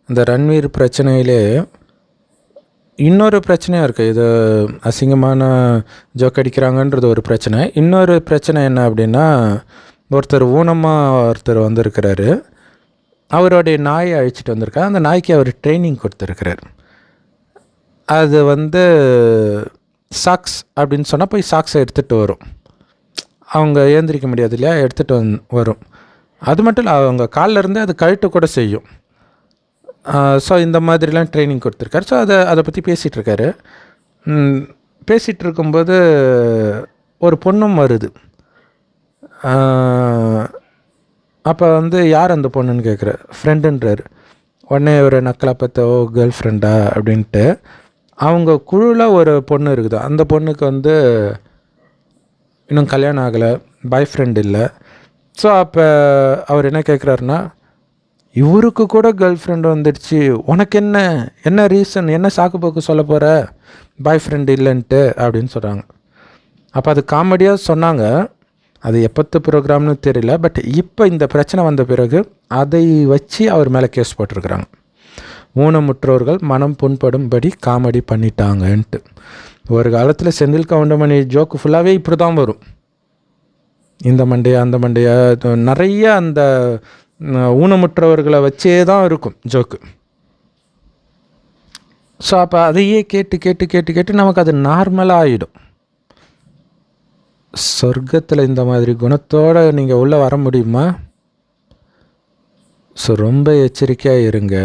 [SPEAKER 1] இந்த ரன்வீர் பிரச்சனையிலே இன்னொரு பிரச்சனையாக இருக்குது. இது அசிங்கமான ஜோக் அடிக்கிறாங்கன்றது ஒரு பிரச்சனை. இன்னொரு பிரச்சனை என்ன அப்படின்னா, ஒருத்தர் வந்திருக்கிறாரு, அவருடைய நாயை அழிச்சிட்டு வந்திருக்காரு. அந்த நாய்க்கு அவர் ட்ரைனிங் கொடுத்துருக்கிறார். அது சாக்ஸ் அப்படின்னு சொன்னால் போய் சாக்ஸை எடுத்துகிட்டு வரும். அவங்க ஏந்திரிக்க முடியாது இல்லையா, எடுத்துகிட்டு வரும். அது மட்டும் இல்லை, அவங்க காலில் இருந்து அது கழட்டு கூட செய்யும். ஸோ இந்த மாதிரிலாம் ட்ரைனிங் கொடுத்துருக்காரு. ஸோ அதை பற்றி பேசிகிட்ருக்காரு. பேசிகிட்டு இருக்கும்போது ஒரு பொண்ணும் வருது. அப்போ யார் அந்த பொண்ணுன்னு கேட்குற, ஃப்ரெண்டுன்றார். உடனே ஒரு நக்கலை பார்த்து, ஓ கேர்ள் ஃப்ரெண்டா அப்படின்ட்டு. அவங்க குழுவில் ஒரு பொண்ணு இருக்குது. அந்த பொண்ணுக்கு இன்னும் கல்யாணம் ஆகலை, பாய் ஃப்ரெண்ட் இல்லை. ஸோ அப்போ அவர் என்ன கேட்குறாருன்னா, இவருக்கு கூட கேர்ள் ஃப்ரெண்டு வந்துடுச்சு, உனக்கு என்ன ரீசன், என்ன சாக்கு போக்கு சொல்ல போகிற, பாய் ஃப்ரெண்டு இல்லைன்ட்டு அப்படின்னு சொல்கிறாங்க. அப்போ அது காமெடியாக சொன்னாங்க. அது எப்போத்து ப்ரோக்ராம்னு தெரியல. பட் இப்போ இந்த பிரச்சனை வந்த பிறகு அதை வச்சு அவர் மேலே கேஸ் போட்டிருக்கிறாங்க. ஊனமுற்றோர்கள் மனம் புண்படும்படி காமெடி பண்ணிட்டாங்கன்ட்டு. ஒரு காலத்தில் செந்தில் கவுண்டமணி ஜோக்கு ஃபுல்லாகவே இப்படி தான் வரும். இந்த மண்டையா அந்த மண்டையா நிறைய அந்த ஊனமுற்றவர்களை வச்சே தான் இருக்கும் ஜோக்கு. ஸோ அப்போ அதையே கேட்டு கேட்டு கேட்டு கேட்டு நமக்கு அது நார்மலாக ஆகிடும். சொர்க்கத்தில் இந்த மாதிரி குணத்தோடு நீங்கள் உள்ளே வர முடியுமா? ஸோ ரொம்ப எச்சரிக்கையாக இருங்க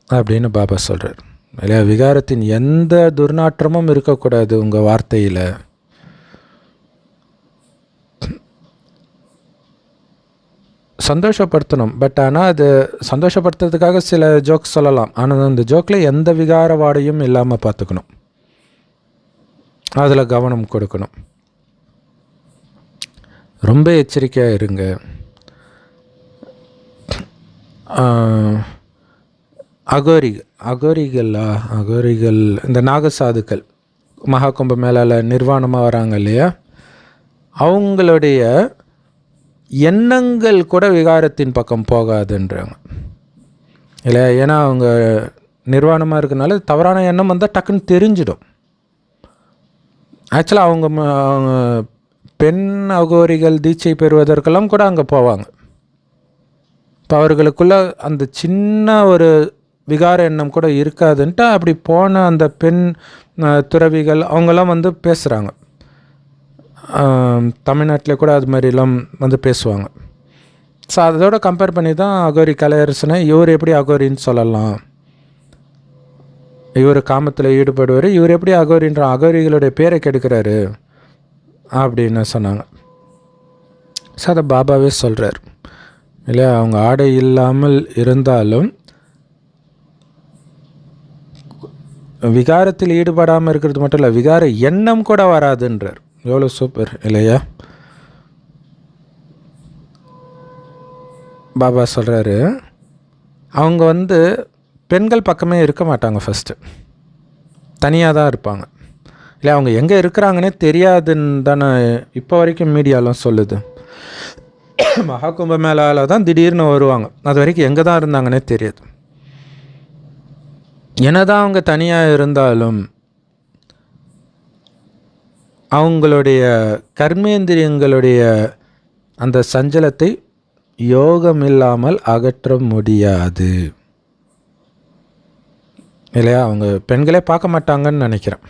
[SPEAKER 1] அப்படின்னு பாபா சொல்கிறார் இல்லையா. விகாரத்தின் எந்த துர்நாற்றமும் இருக்கக்கூடாது உங்கள் வார்த்தையில். சந்தோஷப்படுத்தணும், பட் ஆனால் அது சந்தோஷப்படுத்துறதுக்காக சில ஜோக்ஸ் சொல்லலாம். ஆனால் அந்த ஜோக்கில் எந்த விகார வாடையும் இல்லாமல் பார்த்துக்கணும், அதில் கவனம் கொடுக்கணும். ரொம்ப எச்சரிக்கையாக இருங்க. அகோரிகள் இந்த நாகசாதுக்கள் மகா கும்ப மேலால் நிர்வாணமாக வராங்க இல்லையா, அவங்களுடைய எண்ணங்கள் கூட விகாரத்தின் பக்கம் போகாதுன்றாங்க இல்லையா. ஏன்னா அவங்க நிர்வாணமாக இருக்கனால தவறான எண்ணம் வந்தால் டக்குன்னு தெரிஞ்சிடும். ஆக்சுவலாக அவங்க பெண் அகோரிகள் தீட்சை பெறுவதற்கெல்லாம் கூட அங்கே போவாங்க. இப்போ அவர்களுக்குள்ள அந்த சின்ன ஒரு விகார எண்ணம் கூட இருக்காதுன்ட்டு அப்படி போன அந்த பெண் துறவிகள் அவங்கெல்லாம் பேசுகிறாங்க. தமிழ்நாட்டில் கூட அது மாதிரிலாம் பேசுவாங்க. ஸோ அதோட கம்பேர் பண்ணி தான் அகோரி கலையரசனை இவர் எப்படி அகோரின்னு சொல்லலாம், இவர் காமத்தில் ஈடுபடுவார், இவர் எப்படி அகோரின்ற அகோரிகளுடைய பேரை கெடுக்கிறாரு அப்படின்னு சொன்னாங்க. ஸோ அதை பாபாவே சொல்கிறார் இல்லையா. அவங்க ஆடை இல்லாமல் இருந்தாலும் விகாரத்தில் ஈடுபடாமல் இருக்கிறது மட்டும் இல்லை, விகார எண்ணம் கூட வராதுன்றார். எவ்வளோ சூப்பர் இல்லையா. பாபா சொல்கிறாரு, அவங்க பெண்கள் பக்கமே இருக்க மாட்டாங்க, ஃபஸ்ட்டு தனியாக தான் இருப்பாங்க இல்லையா. அவங்க எங்கே இருக்கிறாங்கன்னே தெரியாதுன்னு தானே இப்போ வரைக்கும் மீடியாலாம் சொல்லுது. மகா கும்ப மேளால் தான் திடீர்னு வருவாங்க, அது வரைக்கும் எங்கே தான் இருந்தாங்கன்னே தெரியாது. என்னதான் அவங்க தனியாக இருந்தாலும் அவங்களுடைய கர்மேந்திரியங்களுடைய அந்த சஞ்சலத்தை யோகம் இல்லாமல் அகற்ற முடியாது இல்லையா. அவங்க பெண்களே பார்க்க மாட்டாங்கன்னு நினைக்கிறேன்.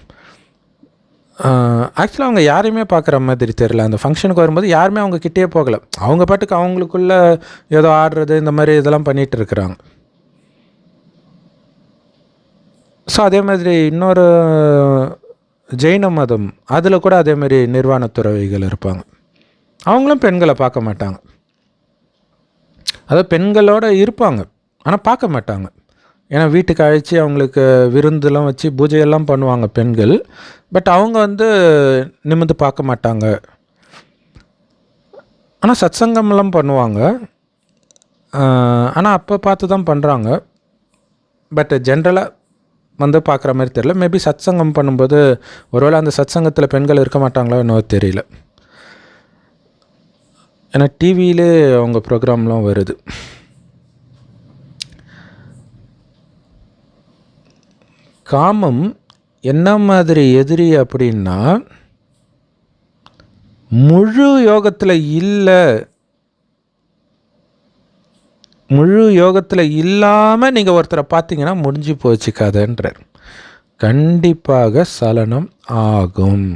[SPEAKER 1] ஆக்சுவலாக அவங்க யாரையுமே பார்க்குற மாதிரி தெரியல. அந்த ஃபங்க்ஷனுக்கு வரும்போது யாருமே அவங்க கிட்டே போகலை. அவங்க பாட்டுக்கு அவங்களுக்குள்ளே ஏதோ ஆடுறது இந்த மாதிரி இதெல்லாம் பண்ணிகிட்டு இருக்கிறாங்க. ஸோ அதே மாதிரி இன்னொரு ஜெயின மதம், அதில் கூட அதேமாதிரி நிர்வாண துறவிகள் இருப்பாங்க. அவங்களும் பெண்களை பார்க்க மாட்டாங்க. அதாவது பெண்களோடு இருப்பாங்க, ஆனால் பார்க்க மாட்டாங்க. ஏன்னா வீட்டுக்கு அழைச்சி அவங்களுக்கு விருந்தெல்லாம் வச்சு பூஜையெல்லாம் பண்ணுவாங்க பெண்கள். பட் அவங்க வந்து நிமிர்ந்து பார்க்க மாட்டாங்க. ஆனால் சத்சங்கம்லாம் பண்ணுவாங்க. ஆனால் அப்போ பார்த்து தான் பண்ணுறாங்க. பட் ஜென்ரலாக வந்து பார்க்குற மாதிரி தெரியல. மேபி சத்சங்கம் பண்ணும்போது ஒருவேளை அந்த சத்சங்கத்தில் பெண்கள் இருக்க மாட்டாங்களோ என்னவோ தெரியல. ஏன்னா டிவியிலே அவங்க ப்ரோக்ராம்லாம் வருது. காமம் என்ன மாதிரி எதிரி அப்படின்னா, முழு யோகத்தில் இல்லாமல் நீங்கள் ஒருத்தரை பார்த்தீங்கன்னா முடிஞ்சு போச்சு கதைன்றார். கண்டிப்பாக சலனம் ஆகும்.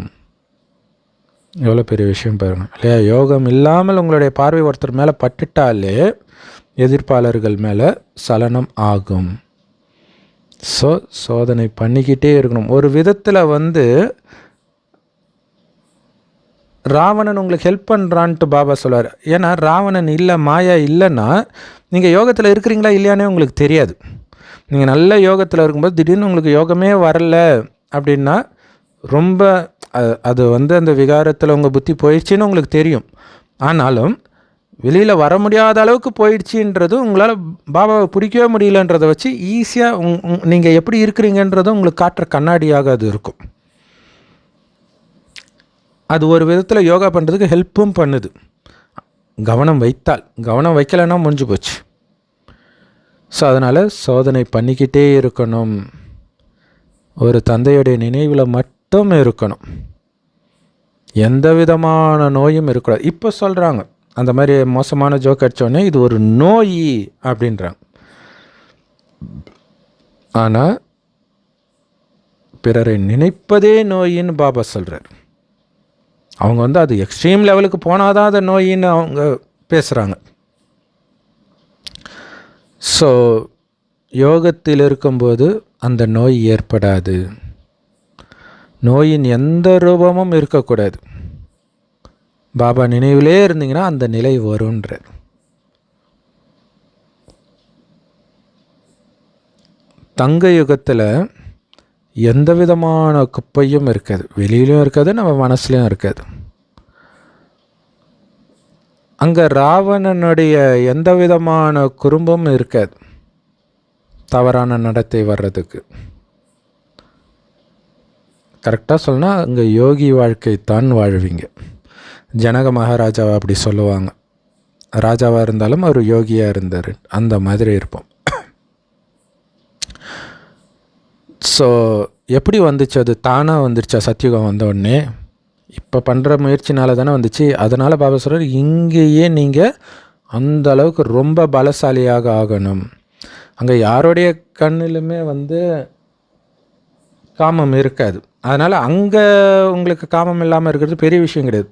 [SPEAKER 1] எவ்வளோ பெரிய விஷயம் பாருங்கள் இல்லையா? யோகம் இல்லாமல் உங்களுடைய பார்வை ஒருத்தர் மேலே பட்டுட்டாலே எதிர்ப்பாளர்கள் மேலே சலனம் ஆகும். சோதனை பண்ணிக்கிட்டே இருக்கணும். ஒரு விதத்தில் வந்து ராவணன் உங்களுக்கு ஹெல்ப் பண்ணுறான்ட்டு பாபா சொல்வார். ஏன்னா ராவணன் இல்லை, மாயா இல்லைன்னா நீங்கள் யோகத்தில் இருக்கிறீங்களா இல்லையானே உங்களுக்கு தெரியாது. நீங்கள் நல்ல யோகத்தில் இருக்கும்போது திடீர்னு உங்களுக்கு யோகமே வரல அப்படின்னா ரொம்ப அது வந்து அந்த விகாரத்தில் உங்கள் புத்தி போயிடுச்சின்னு உங்களுக்கு தெரியும். ஆனாலும் வெளியில் வர முடியாத அளவுக்கு போயிடுச்சின்றது உங்களால் பாபாவை பிடிக்கவே முடியலன்றதை வச்சு ஈஸியாக நீங்கள் எப்படி இருக்கிறீங்கன்றதும் உங்களுக்கு காட்டுற கண்ணாடியாக அது இருக்கும். அது ஒரு விதத்தில் யோகா பண்ணுறதுக்கு ஹெல்ப்பும் பண்ணுது, கவனம் வைத்தால். கவனம் வைக்கலைன்னா முடிஞ்சு போச்சு. அதனால் சோதனை பண்ணிக்கிட்டே இருக்கணும். ஒரு தந்தையுடைய நினைவில் மட்டும் இருக்கணும். எந்த விதமான நோயும் இருக்கக்கூடாது. இப்போ சொல்கிறாங்க அந்த மாதிரி மோசமான ஜோக் அடித்தோடனே இது ஒரு நோய் அப்படின்றாங்க. ஆனால் பிறரை நினைப்பதே நோயின்னு பாபா சொல்கிறார். அவங்க வந்து அது எக்ஸ்ட்ரீம் லெவலுக்கு போனாதான் அது நோயின்னு அவங்க பேசுகிறாங்க. யோகத்தில் இருக்கும்போது அந்த நோய் ஏற்படாது. நோயின் எந்த ரூபமும் இருக்கக்கூடாது. பாபா நினைவிலே இருந்தீங்கன்னா அந்த நிலை வரும்ன்றார். தங்க யுகத்தில் எந்த விதமான குப்பையும் இருக்காது. வெளியிலும் இருக்காது, நம்ம மனசுலையும் இருக்காது. அங்கே ராவணனுடைய எந்த விதமான குறும்பும் இருக்காது தவறான நடத்தை வர்றதுக்கு. கரெக்டாக சொன்னால் அங்கே யோகி வாழ்க்கை தான் வாழ்வீங்க. ஜனக மகாராஜாவை அப்படி சொல்லுவாங்க. ராஜாவாக இருந்தாலும் அவர் யோகியாக இருந்தார், அந்த மாதிரி இருப்போம். எப்படி வந்துச்சு? அது தானாக வந்துருச்சா? சத்தியுகம் வந்த உடனே இப்போ பண்ணுற முயற்சினால தானே வந்துச்சு. அதனால் பாபா சொல்கிறார், இங்கேயே நீங்கள் அந்த அளவுக்கு ரொம்ப பலசாலியாக ஆகணும். அங்கே யாருடைய கண்ணிலுமே வந்து காமம் இருக்காது. அதனால் அங்கே உங்களுக்கு காமம் இல்லாமல் இருக்கிறது பெரிய விஷயம் கிடையாது.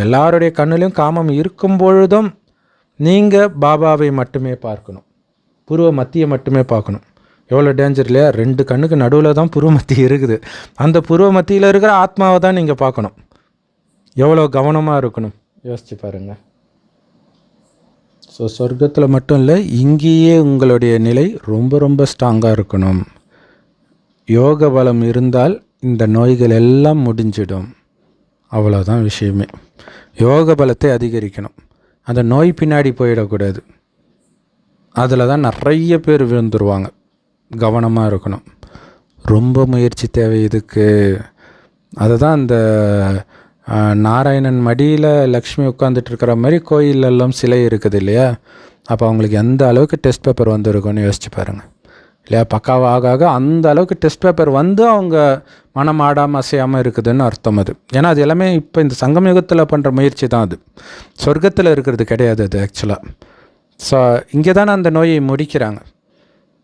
[SPEAKER 1] எல்லாருடைய கண்ணிலையும் காமம் இருக்கும் பொழுதும் நீங்கள் பாபாவை மட்டுமே பார்க்கணும், புருவ மத்தியை மட்டுமே பார்க்கணும். எவ்வளோ டேஞ்சர் இல்லையா? 2 கண்ணுக்கு நடுவில் தான் புருவ மத்தி இருக்குது. அந்த புருவ மத்தியில் இருக்கிற ஆத்மாவை தான் நீங்கள் பார்க்கணும். எவ்வளோ கவனமாக இருக்கணும் யோசிச்சு பாருங்கள். சொர்க்கத்தில் மட்டும் இல்லை, இங்கேயே உங்களுடைய நிலை ரொம்ப ரொம்ப ஸ்ட்ராங்காக இருக்கணும். யோக பலம் இருந்தால் இந்த நோய்கள் எல்லாம் முடிஞ்சிடும். அவ்வளோதான் விஷயமே. யோக பலத்தை அதிகரிக்கணும். அந்த நோய் பின்னாடி போயிடக்கூடாது. அதில் தான் நிறைய பேர் விழுந்துருவாங்க. கவனமாக இருக்கணும். ரொம்ப முயற்சி தேவை இதுக்கு. அதுதான் அந்த நாராயணன் மடியில் லக்ஷ்மி உட்காந்துட்ருக்கிற மாதிரி கோயிலெல்லாம் சிலை இருக்குது இல்லையா? அப்போ அவங்களுக்கு எந்த அளவுக்கு டெஸ்ட் பேப்பர் வந்துருக்குன்னு யோசிச்சு பாருங்கள் இல்லையா? பக்காவாக ஆக அந்த அளவுக்கு டெஸ்ட் பேப்பர் வந்து அவங்க மனம் ஆடாமல் அசையாமல் இருக்குதுன்னு அர்த்தம். அது ஏன்னா அது எல்லாமே இப்போ இந்த சங்கம் யுகத்தில் பண்ணுற முயற்சி தான். அது சொர்க்கத்தில் இருக்கிறது கிடையாது அது ஆக்சுவலாக. இங்கே தானே அந்த நோயை முடிக்கிறாங்க.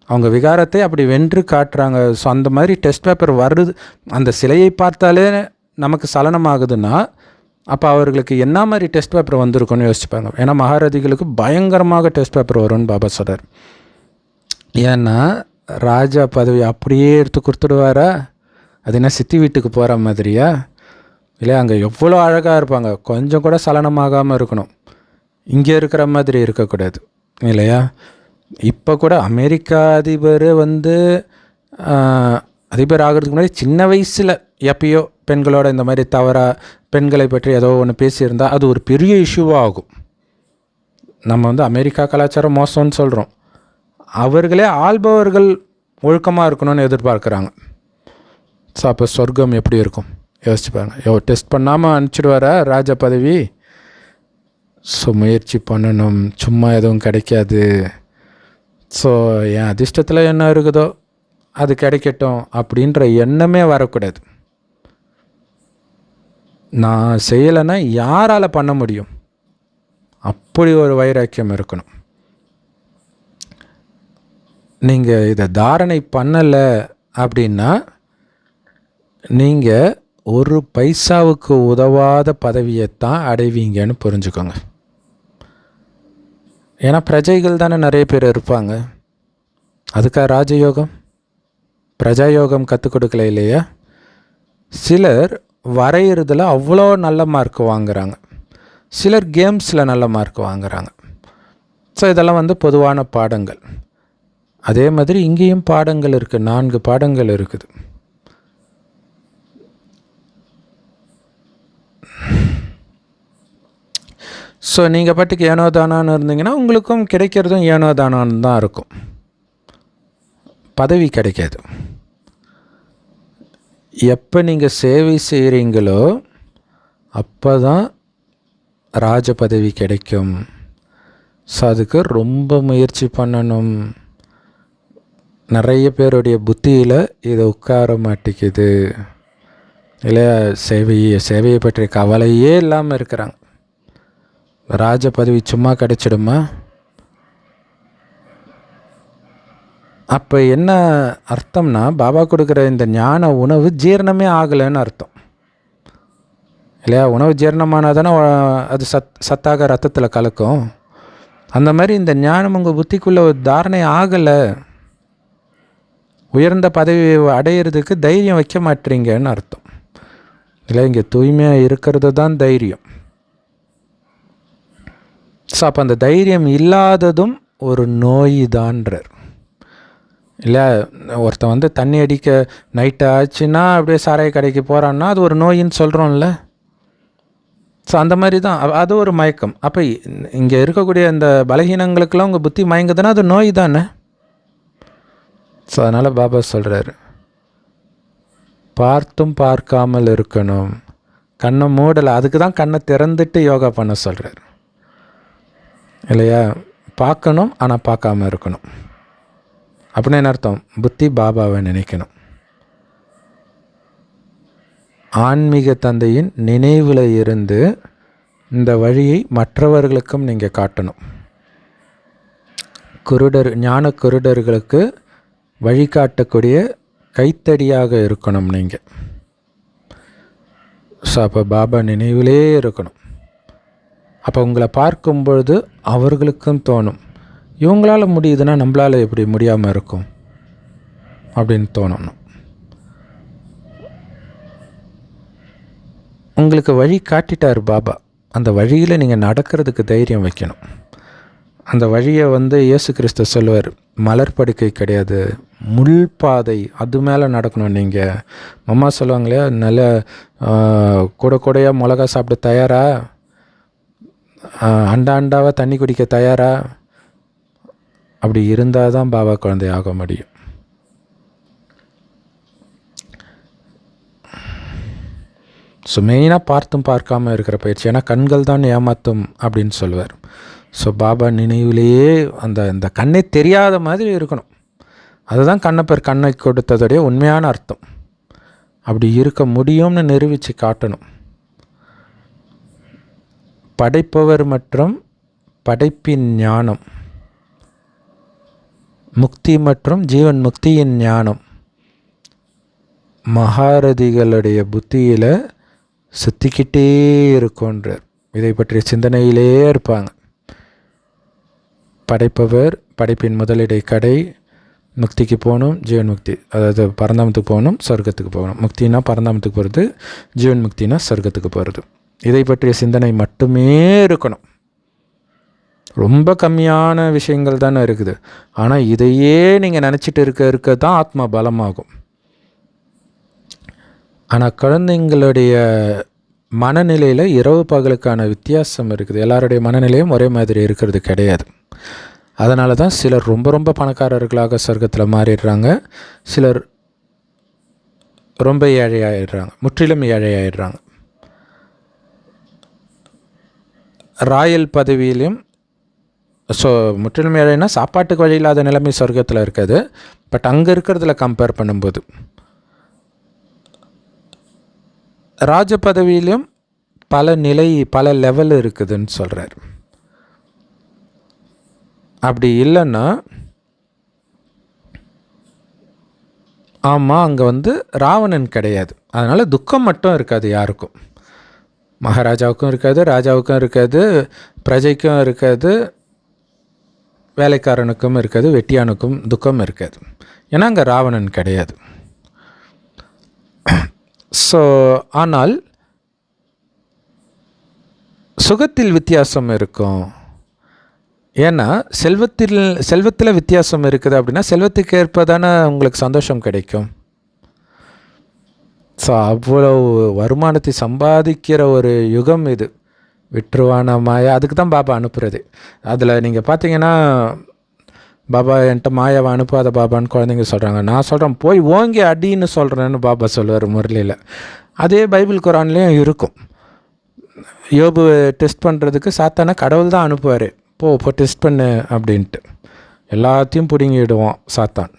[SPEAKER 1] அவங்க விகாரத்தை அப்படி வென்று காட்டுறாங்க. அந்த மாதிரி டெஸ்ட் பேப்பர் வருது. அந்த சிலையை பார்த்தாலே நமக்கு சலனமாகுதுன்னா அப்போ அவர்களுக்கு என்ன மாதிரி டெஸ்ட் பேப்பர் வந்திருக்குன்னு யோசிச்சுப்பாங்க. ஏன்னா மகாரதிகளுக்கு பயங்கரமாக டெஸ்ட் பேப்பர் வரும்னு பாபா சொல்கிறார். ஏன்னா ராஜா பதவி அப்படியே எடுத்து கொடுத்துடுவாரா? அது என்ன சித்தி வீட்டுக்கு போகிற மாதிரியா? இல்லையா? அங்கே எவ்வளோ அழகாக இருப்பாங்க, கொஞ்சம் கூட சலனமாகாமல் இருக்கணும். இங்கே இருக்கிற மாதிரி இருக்கக்கூடாது இல்லையா? இப்போ கூட அமெரிக்கா அதிபர் வந்து அதிபர் ஆகிறதுக்கு முன்னாடி சின்ன வயசில் எப்பயோ பெண்களோட இந்த மாதிரி தவறாக பெண்களை பற்றி ஏதோ ஒன்று பேசியிருந்தால் அது ஒரு பெரிய இஷ்யூவாக ஆகும். நம்ம வந்து அமெரிக்கா கலாச்சாரம் மோசம்னு சொல்கிறோம், அவர்களே ஆள்பவர்கள் ஒழுக்கமாக இருக்கணும்னு எதிர்பார்க்குறாங்க. ஸோ அப்போ சொர்க்கம் எப்படி இருக்கும் யோசிச்சு பாருங்கள். டெஸ்ட் பண்ணாமல் அனுப்பிச்சிடுவார ராஜ பதவி. ஸோ முயற்சி பண்ணணும், சும்மா எதுவும் கிடைக்காது. ஸோ என் அதிர்ஷ்டத்தில் என்ன இருக்குதோ அது கிடைக்கட்டும் அப்படின்ற எண்ணமே வரக்கூடாது. நான் செய்யலைன்னா யாரால் பண்ண முடியும், அப்படி ஒரு வைராக்கியம் இருக்கணும். நீங்கள் இதை தாரணை பண்ணலை அப்படின்னா நீங்கள் ஒரு பைசாவுக்கு உதவாத பதவியைத்தான் அடைவீங்கன்னு புரிஞ்சுக்கோங்க. ஏன்னா பிரஜைகள் தானே நிறைய பேர் இருப்பாங்க. அதுக்காக ராஜயோகம் பிரஜாயோகம் கற்றுக் கொடுக்கல இல்லையா? சிலர் வரைகிறதுல அவ்வளோ நல்ல மார்க் வாங்குகிறாங்க, சிலர் கேம்ஸில் நல்ல மார்க் வாங்குகிறாங்க. ஸோ இதெல்லாம் வந்து பொதுவான பாடங்கள். அதே மாதிரி இங்கேயும் பாடங்கள் இருக்குது, 4 பாடங்கள் இருக்குது. ஸோ நீங்கள் பாட்டுக்கு ஏனோ தானான்னு இருந்தீங்கன்னா உங்களுக்கும் கிடைக்கிறதும் ஏனோ தானான்னு தான் இருக்கும், பதவி கிடைக்காது. எப்போ நீங்கள் சேவை செய்கிறீங்களோ அப்போ தான் ராஜ பதவி கிடைக்கும். ஸோ அதுக்கு ரொம்ப முயற்சி பண்ணணும். நிறைய பேருடைய புத்தியில் இதை உட்கார மாட்டேங்குது இல்லையா? சேவையை பற்றிய கவலையே இல்லாமல் இருக்கிறாங்க. ராஜ பதவி சும்மா கிடைச்சிடுமா? அப்போ என்ன அர்த்தம்னா, பாபா கொடுக்குற இந்த ஞான உணவு ஜீரணமே ஆகலைன்னு அர்த்தம் இல்லையா? உணவு ஜீரணமானால் தானே அது சத்தாக ரத்தத்தில் கலக்கும். அந்த மாதிரி இந்த ஞானம் உங்கள் புத்திக்குள்ளே ஒரு தாரணை ஆகலை, உயர்ந்த பதவி அடையிறதுக்கு தைரியம் வைக்க மாட்டீங்கன்னு அர்த்தம் இல்லை? இங்கே தூய்மையாக இருக்கிறது தான் தைரியம். ஸோ அப்போ அந்த தைரியம் இல்லாததும் ஒரு நோய் தான்றார் இல்லை? ஒருத்தன் வந்து தண்ணி அடிக்க நைட்டு ஆச்சுன்னா அப்படியே சாராய கடைக்கு போகிறான்னா அது ஒரு நோயின்னு சொல்கிறோம்ல. ஸோ அந்த மாதிரி தான் அது ஒரு மயக்கம். அப்போ இங்கே இருக்கக்கூடிய அந்த பலகீனங்களுக்கெல்லாம் உங்கள் புத்தி மயங்குதுன்னா அது நோய் தானே. ஸோ அதனால் பாபா சொல்கிறாரு, பார்த்தும் பார்க்காமல் இருக்கணும். கண்ணை மூடலை, அதுக்கு தான் கண்ணை திறந்துட்டு யோகா பண்ண சொல்கிறார் இல்லையா? பார்க்கணும் ஆனால் பார்க்காம இருக்கணும். அப்படின்னு என்ன அர்த்தம்? புத்தி பாபாவை நினைக்கணும். ஆன்மீக தந்தையின் நினைவில் இருந்து இந்த வழியை மற்றவர்களுக்கும் நீங்கள் காட்டணும். ஞான குருடர்களுக்கு வழிகாட்டக்கூடிய கைத்தடியாக இருக்கணும் நீங்கள். ஸோ அப்போ பாபா நினைவிலே இருக்கணும். அப்போ உங்களை பார்க்கும்பொழுது அவர்களுக்கும் தோணும், இவங்களால் முடியுதுன்னா நம்மளால் எப்படி முடியாமல் இருக்கும் அப்படின்னு தோணணும். உங்களுக்கு வழி காட்டிட்டார் பாபா, அந்த வழியில் நீங்கள் நடக்கிறதுக்கு தைரியம் வைக்கணும். அந்த வழியை வந்து இயேசு கிறிஸ்து சொல்லுவார், மலர் படுக்கை கிடையாது, முள் பாதை, அது மேலே நடக்கணும். நீங்கள் அம்மா சொல்லுவாங்களே, நல்ல கூடையாக மிளகா சாப்பிட தயாரா, அண்டாவாக தண்ணி குடிக்க தயாரா? அப்படி இருந்தால் தான் பாபா குழந்தை ஆக முடியும். ஸோ மெயினாக பார்த்தும் பார்க்காம இருக்கிற பயிற்சி, ஏன்னா கண்கள் தான் ஏமாத்தும் அப்படின்னு சொல்லுவார். ஸோ பாபா நினைவிலேயே அந்த கண்ணே தெரியாத மாதிரி இருக்கணும். அதுதான் கண்ணை கொடுத்ததுடைய உண்மையான அர்த்தம். அப்படி இருக்க முடியும்னு நிரூபித்து காட்டணும். படைப்பவர் மற்றும் படைப்பின் ஞானம், முக்தி மற்றும் ஜீவன் முக்தியின் ஞானம் மகாரதிகளுடைய புத்தியில் சுற்றிக்கிட்டே இருக்குன்றார். இதை பற்றிய சிந்தனையிலே இருப்பாங்க. படைப்பவர், படைப்பின் முதலிடை கடை, முக்திக்கு போகணும், ஜீவன் முக்தி, அதாவது பரந்தாமத்துக்கு போகணும், சொர்க்கத்துக்கு போகணும். முக்தினா பரந்தாமத்துக்கு போகிறது, ஜீவன் முக்தினா சொர்க்கத்துக்கு போகிறது. இதை பற்றிய சிந்தனை மட்டுமே இருக்கணும். ரொம்ப கம்மியான விஷயங்கள் தானே இருக்குது. ஆனால் இதையே நீங்கள் நினச்சிட்டு இருக்க தான் ஆத்மா பலமாகும். ஆனால் குழந்தைங்களுடைய மனநிலையில் இரவு பகலுக்கான வித்தியாசம் இருக்குது. எல்லாருடைய மனநிலையும் ஒரே மாதிரி இருக்கிறது கிடையாது. அதனால தான் சிலர் ரொம்ப ரொம்ப பணக்காரர்களாக சொர்க்கத்தில் மாறிடுறாங்க, சிலர் ரொம்ப ஏழையாகிடுறாங்க, முற்றிலும் ஏழையாகிடுறாங்க. ராயல் பதவியிலையும் முற்றிலும் ஏழைனா சாப்பாட்டுக்கு வழி இல்லாத நிலைமை சொர்க்கத்தில் இருக்காது. பட் அங்கே இருக்கிறதுல கம்பேர் பண்ணும்போது ராஜ பதவியிலும் பல நிலை, பல லெவல் இருக்குதுன்னு சொல்கிறார். அப்படி இல்லைன்னா ஆமாம், அங்கே ராவணன் கிடையாது. அதனால் துக்கம் மட்டும் இருக்காது யாருக்கும். மகாராஜாவுக்கும் இருக்காது, ராஜாவுக்கும் இருக்காது, பிரஜைக்கும் இருக்காது, வேலைக்காரனுக்கும் இருக்காது, வெட்டியானுக்கும் துக்கம் இருக்காது. ஏன்னா அங்கே ராவணன் கிடையாது. ஆனால் சுகத்தில் வித்தியாசம் இருக்கும். ஏன்னா செல்வத்தில் வித்தியாசம் இருக்குது அப்படின்னா செல்வத்துக்கு ஏற்ப தானே உங்களுக்கு சந்தோஷம் கிடைக்கும். அவ்வளோ வருமானத்தை சம்பாதிக்கிற ஒரு யுகம் இது. விட்டுருவான மாயா, அதுக்கு தான் பாபா அனுப்புறது. அதில் நீங்கள் பார்த்தீங்கன்னா, பாபா என்கிட்ட மாயாவை அனுப்பாத பாபான்னு குழந்தைங்க சொல்கிறாங்க. நான் சொல்கிறேன் போய் ஓங்கி அடின்னு சொல்கிறேன்னு பாபா சொல்லுவார் முரளியில். அதே பைபிள் குரான்லேயும் இருக்கும். யோபு டெஸ்ட் பண்ணுறதுக்கு சாத்தான கடவுள் தான் அனுப்புவார், போ டெஸ்ட் பண்ணு அப்படின்ட்டு. எல்லாத்தையும் பிடுங்கிடுவான் சாத்தான்.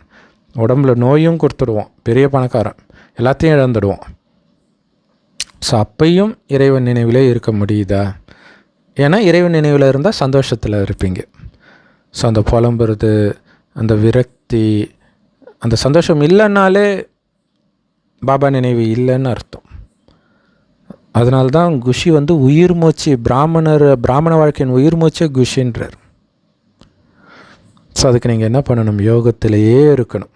[SPEAKER 1] உடம்புல நோயும் கொடுத்துடுவான், பெரிய பணக்காரன், எல்லாத்தையும் இழந்துடுவான். அப்பையும் இறைவன் நினைவிலே இருக்க முடியுதா? ஏன்னா இறைவன் நினைவில் இருந்தால் சந்தோஷத்தில் இருப்பீங்க. அந்த புலம்புறது, அந்த விரக்தி, அந்த சந்தோஷம் இல்லைன்னாலே பாபா நினைவு இல்லைன்னு அர்த்தம். அதனால்தான் குஷி உயிர் மூச்சு. பிராமண வாழ்க்கையின் உயிர் மூச்சே குஷின்றார். அதுக்கு நீங்கள் என்ன பண்ணணும்? யோகத்திலேயே இருக்கணும்.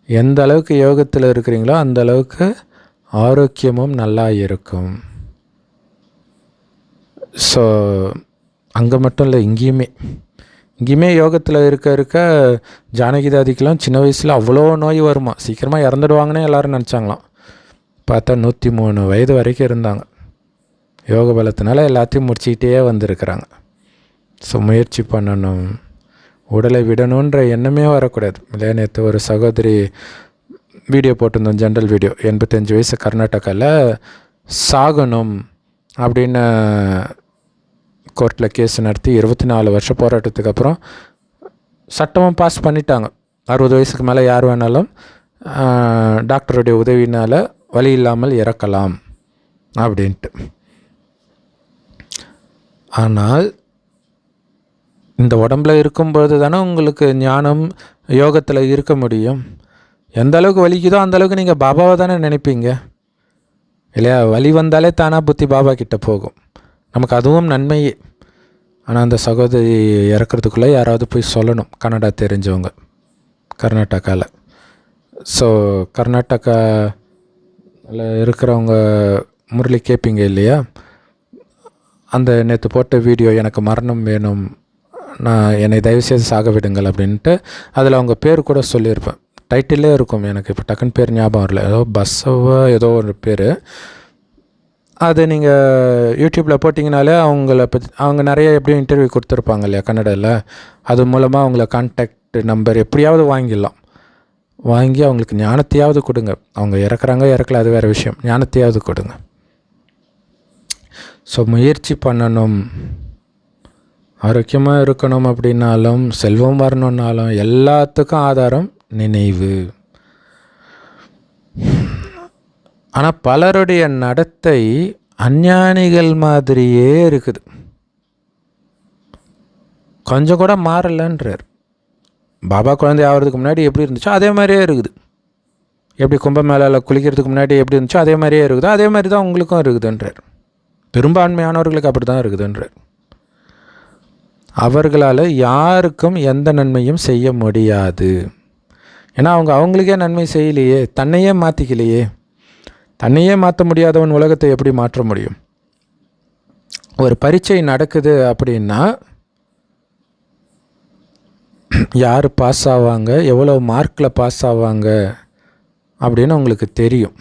[SPEAKER 1] எந்த அளவுக்கு யோகத்தில் இருக்கிறீங்களோ அந்த அளவுக்கு ஆரோக்கியமும் நல்லா இருக்கும். அங்கே மட்டும் இல்லை, இங்கேயுமே யோகத்தில் இருக்க ஜானகிதாதிக்கெலாம் சின்ன வயசில் அவ்வளோ நோய் வருமா, சீக்கிரமாக இறந்துடுவாங்கன்னு எல்லோரும் நினச்சாங்களாம். பார்த்தா 103 வயது வரைக்கும் இருந்தாங்க. யோக பலத்தினால எல்லாத்தையும் முடிச்சுக்கிட்டே வந்திருக்கிறாங்க. முயற்சி பண்ணணும், உடலை விடணுன்ற எண்ணமே வரக்கூடாது இல்லையா? நேற்று ஒரு சகோதரி வீடியோ போட்டிருந்தோம், ஜென்ரல் வீடியோ. 85 வயசு கர்நாடகாவில் சாகணும் அப்படின்னு கோர்ட்டில் கேஸ் நடத்தி 24 வருஷம் போராட்டத்துக்கு அப்புறம் சட்டமும் பாஸ் பண்ணிட்டாங்க. 60 வயசுக்கு மேலே யார் வேணாலும் டாக்டருடைய உதவினால் வலி இல்லாமல் இறக்கலாம் அப்படின்ட்டு. ஆனால் இந்த உடம்பில் இருக்கும்பொழுது தானே உங்களுக்கு ஞானம் யோகத்தில் இருக்க முடியும். எந்த அளவுக்கு வலிக்குதோ அந்தளவுக்கு நீங்கள் பாபாவை தானே நினைப்பீங்க இல்லையா? வலி வந்தாலே தானாக புத்தி பாபா கிட்டே போகும். நமக்கு அதுவும் நன்மையே. ஆனால் அந்த சகோதரி இறக்கிறதுக்குள்ளே யாராவது போய் சொல்லணும், கன்னடா தெரிஞ்சவங்க கர்நாடகாவில். கர்நாடகாவில் இருக்கிறவங்க முரளி கேட்பீங்க இல்லையா? அந்த நேற்று போட்ட வீடியோ, எனக்கு மரணம் வேணும், என்னை தயவுசெய்து சாக விடுங்கள் அப்படின்ட்டு, அதில் அவங்க பேர் கூட சொல்லியிருப்பேன். டைட்டிலே இருக்கும், எனக்கு இப்போ டக்குன்னு பேர் ஞாபகம் வரல, ஏதோ பஸ்ஸவோ ஏதோ ஒரு பேர். அது நீங்கள் யூடியூப்பில் போட்டிங்கனாலே அவங்க நிறைய எப்படியும் இன்டர்வியூ கொடுத்துருப்பாங்க இல்லையா கன்னடாவில். அது மூலமாக அவங்கள கான்டாக்ட் நம்பர் எப்படியாவது வாங்கிடலாம். வாங்கி அவங்களுக்கு ஞானத்தையாவது கொடுங்க. அவங்க இறக்கல, அது வேறு விஷயம். ஞானத்தையாவது கொடுங்க. முயற்சி பண்ணணும். ஆரோக்கியமாக இருக்கணும் அப்படின்னாலும், செல்வம் வரணுன்னாலும், எல்லாத்துக்கும் ஆதாரம் நினைவு. ஆனால் பலருடைய நடத்தை அஞ்ஞானிகள் மாதிரியே இருக்குது, கொஞ்சம் கூட மாறலைன்றார். பாபா குழந்தை ஆகிறதுக்கு முன்னாடி எப்படி இருந்துச்சோ அதே மாதிரியே இருக்குது. எப்படி கும்பமேளாவில் குளிக்கிறதுக்கு முன்னாடி எப்படி இருந்துச்சோ அதே மாதிரியே இருக்குது. அதே மாதிரி தான் உங்களுக்கும் இருக்குதுன்றார். பெரும்பான்மையானவர்களுக்கு அப்படி தான் இருக்குதுன்றார். அவர்களால் யாருக்கும் எந்த நன்மையும் செய்ய முடியாது. ஏன்னா அவங்களுக்கே நன்மை செய்யலையே, தன்னையே மாற்றிக்கலையே. தன்னையே மாற்ற முடியாதவன் உலகத்தை எப்படி மாற்ற முடியும்? ஒரு பரீட்சை நடக்குது அப்படின்னா யார் பாஸ் ஆவாங்க, எவ்வளோ மார்க்கில் பாஸ் ஆவாங்க அப்படின்னு உங்களுக்கு தெரியும்.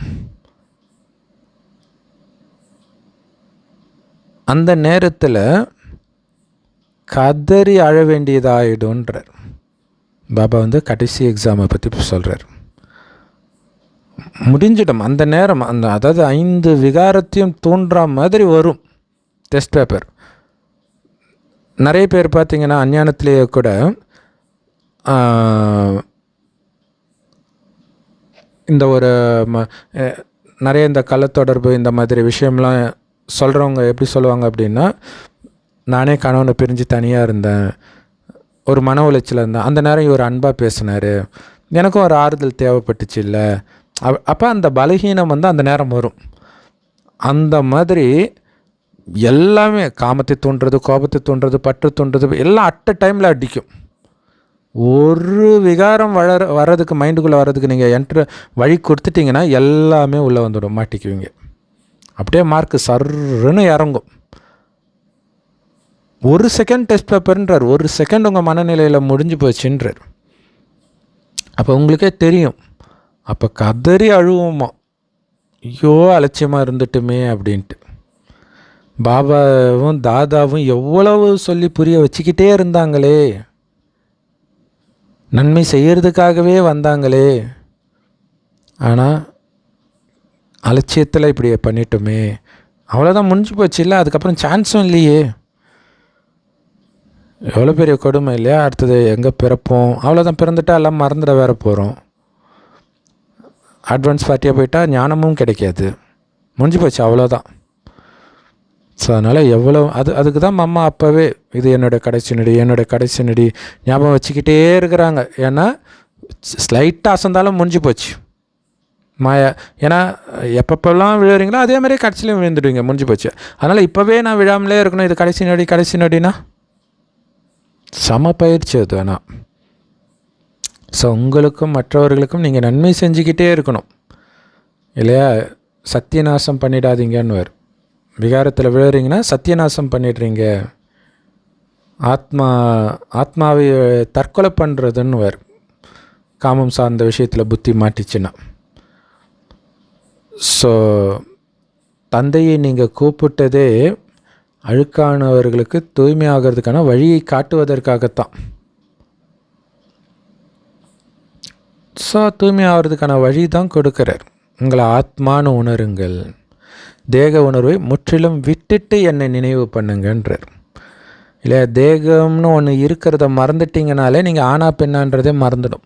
[SPEAKER 1] அந்த நேரத்தில் கதறி அழ வேண்டியதாகிடும்ன்றார். பாபா கடைசி எக்ஸாமை பற்றி சொல்கிறார். முடிஞ்சிடும் அந்த நேரம், அதாவது 5 விகாரத்தையும் தூண்டுற மாதிரி வரும் டெஸ்ட் பேப்பர். நிறைய பேர் பார்த்திங்கன்னா அஞ்ஞானத்திலேயே கூட இந்த ஒரு நிறைய இந்த கள்ளத்தொடர்பு இந்த மாதிரி விஷயம்லாம் சொல்கிறவங்க எப்படி சொல்லுவாங்க அப்படின்னா, நானே கணவனை பிரிஞ்சு தனியாக இருந்தேன், ஒரு மன உளைச்சல் இருந்தேன், அந்த நேரம் இவர் அன்பாக பேசினார், எனக்கும் ஒரு ஆறுதல் தேவைப்பட்டுச்சு இல்லை. அப்போ அந்த பலகீனம் அந்த நேரம் வரும். அந்த மாதிரி எல்லாமே காமத்தை தூண்டுறது, கோபத்தை தூண்டுறது, பற்று தூண்டுறது எல்லாம் அட் அ டைமில் அடிக்கும். ஒரு விகாரம் வர்றதுக்கு மைண்டுக்குள்ளே வர்றதுக்கு நீங்கள் வழி கொடுத்துட்டிங்கன்னா எல்லாமே உள்ளே வந்துடும், மாட்டிக்குவீங்க. அப்படியே மார்க்கு சர்ன்னு இறங்கும். 1 செகண்ட் டெஸ்ட் பேப்பர்ன்றார், 1 செகண்ட் உங்கள் மனநிலையில் முடிஞ்சு போச்சுன்றார். அப்போ உங்களுக்கே தெரியும். அப்போ கதறி அழுவோமா, ஐயோ அலட்சியமாக இருந்துட்டுமே அப்படின்ட்டு. பாபாவும் தாதாவும் எவ்வளவு சொல்லி புரிய வச்சுக்கிட்டே இருந்தாங்களே, நன்மை செய்கிறதுக்காகவே வந்தாங்களே, ஆனால் அலட்சியத்தில் இப்படி பண்ணிட்டோமே, அவ்வளோதான் முடிஞ்சு போச்சு இல்லை, அதுக்கப்புறம் சான்ஸும் இல்லையே. எவ்வளோ பெரிய கொடுமை இல்லையா. அடுத்தது எங்கே பிறப்போம், அவ்வளோதான், பிறந்துட்டால் எல்லாம் மறந்துட வேற போகிறோம். அட்வான்ஸ் பார்ட்டியாக போயிட்டால் ஞானமும் கிடைக்காது, முடிஞ்சு போச்சு, அவ்வளோதான். ஸோ அதனால் அதுக்கு தான் அம்மா அப்போவே இது என்னோடய கடைசி நொடி ஞாபகம் வச்சுக்கிட்டே இருக்கிறாங்க. ஏன்னா ஸ்லைட்டாக அசந்தாலும் முடிஞ்சு போச்சு மாயா. ஏன்னா எப்பப்பெல்லாம் விழுறீங்களோ அதே மாதிரி கடைசிலையும் விழுந்துடுவீங்க, முடிஞ்சு போச்சு. அதனால் இப்போவே நான் விழாமலே இருக்கணும், இது கடைசி நொடினா சம பயிற்சி அது. ஆனால் ஸோ உங்களுக்கும் மற்றவர்களுக்கும் நீங்கள் நன்மை செஞ்சுக்கிட்டே இருக்கணும் இல்லையா. சத்தியநாசம் பண்ணிடாதீங்கன்னு வரும். விகாரத்தில் விழுறீங்கன்னா சத்தியநாசம் பண்ணிடுறீங்க, ஆத்மாவை தற்கொலை பண்ணுறதுன்னு வரும். காமம் சார்ந்த விஷயத்தில் புத்தி மாட்டிச்சுன்னா. ஸோ தந்தையை நீங்கள் கூப்பிட்டதே அழுக்கானவர்களுக்கு தூய்மை ஆகிறதுக்கான வழியை காட்டுவதற்காகத்தான். ஸோ தூய்மை ஆகிறதுக்கான வழி தான் கொடுக்குறார். உங்களை ஆத்மானு உணருங்கள், தேக உணர்வை முற்றிலும் விட்டுட்டு என்னை நினைவு பண்ணுங்கன்றார் இல்லையா. தேகம்னு ஒன்று இருக்கிறத மறந்துட்டிங்கனாலே நீங்கள் ஆனா பெண்ணான்றதே மறந்துடும்.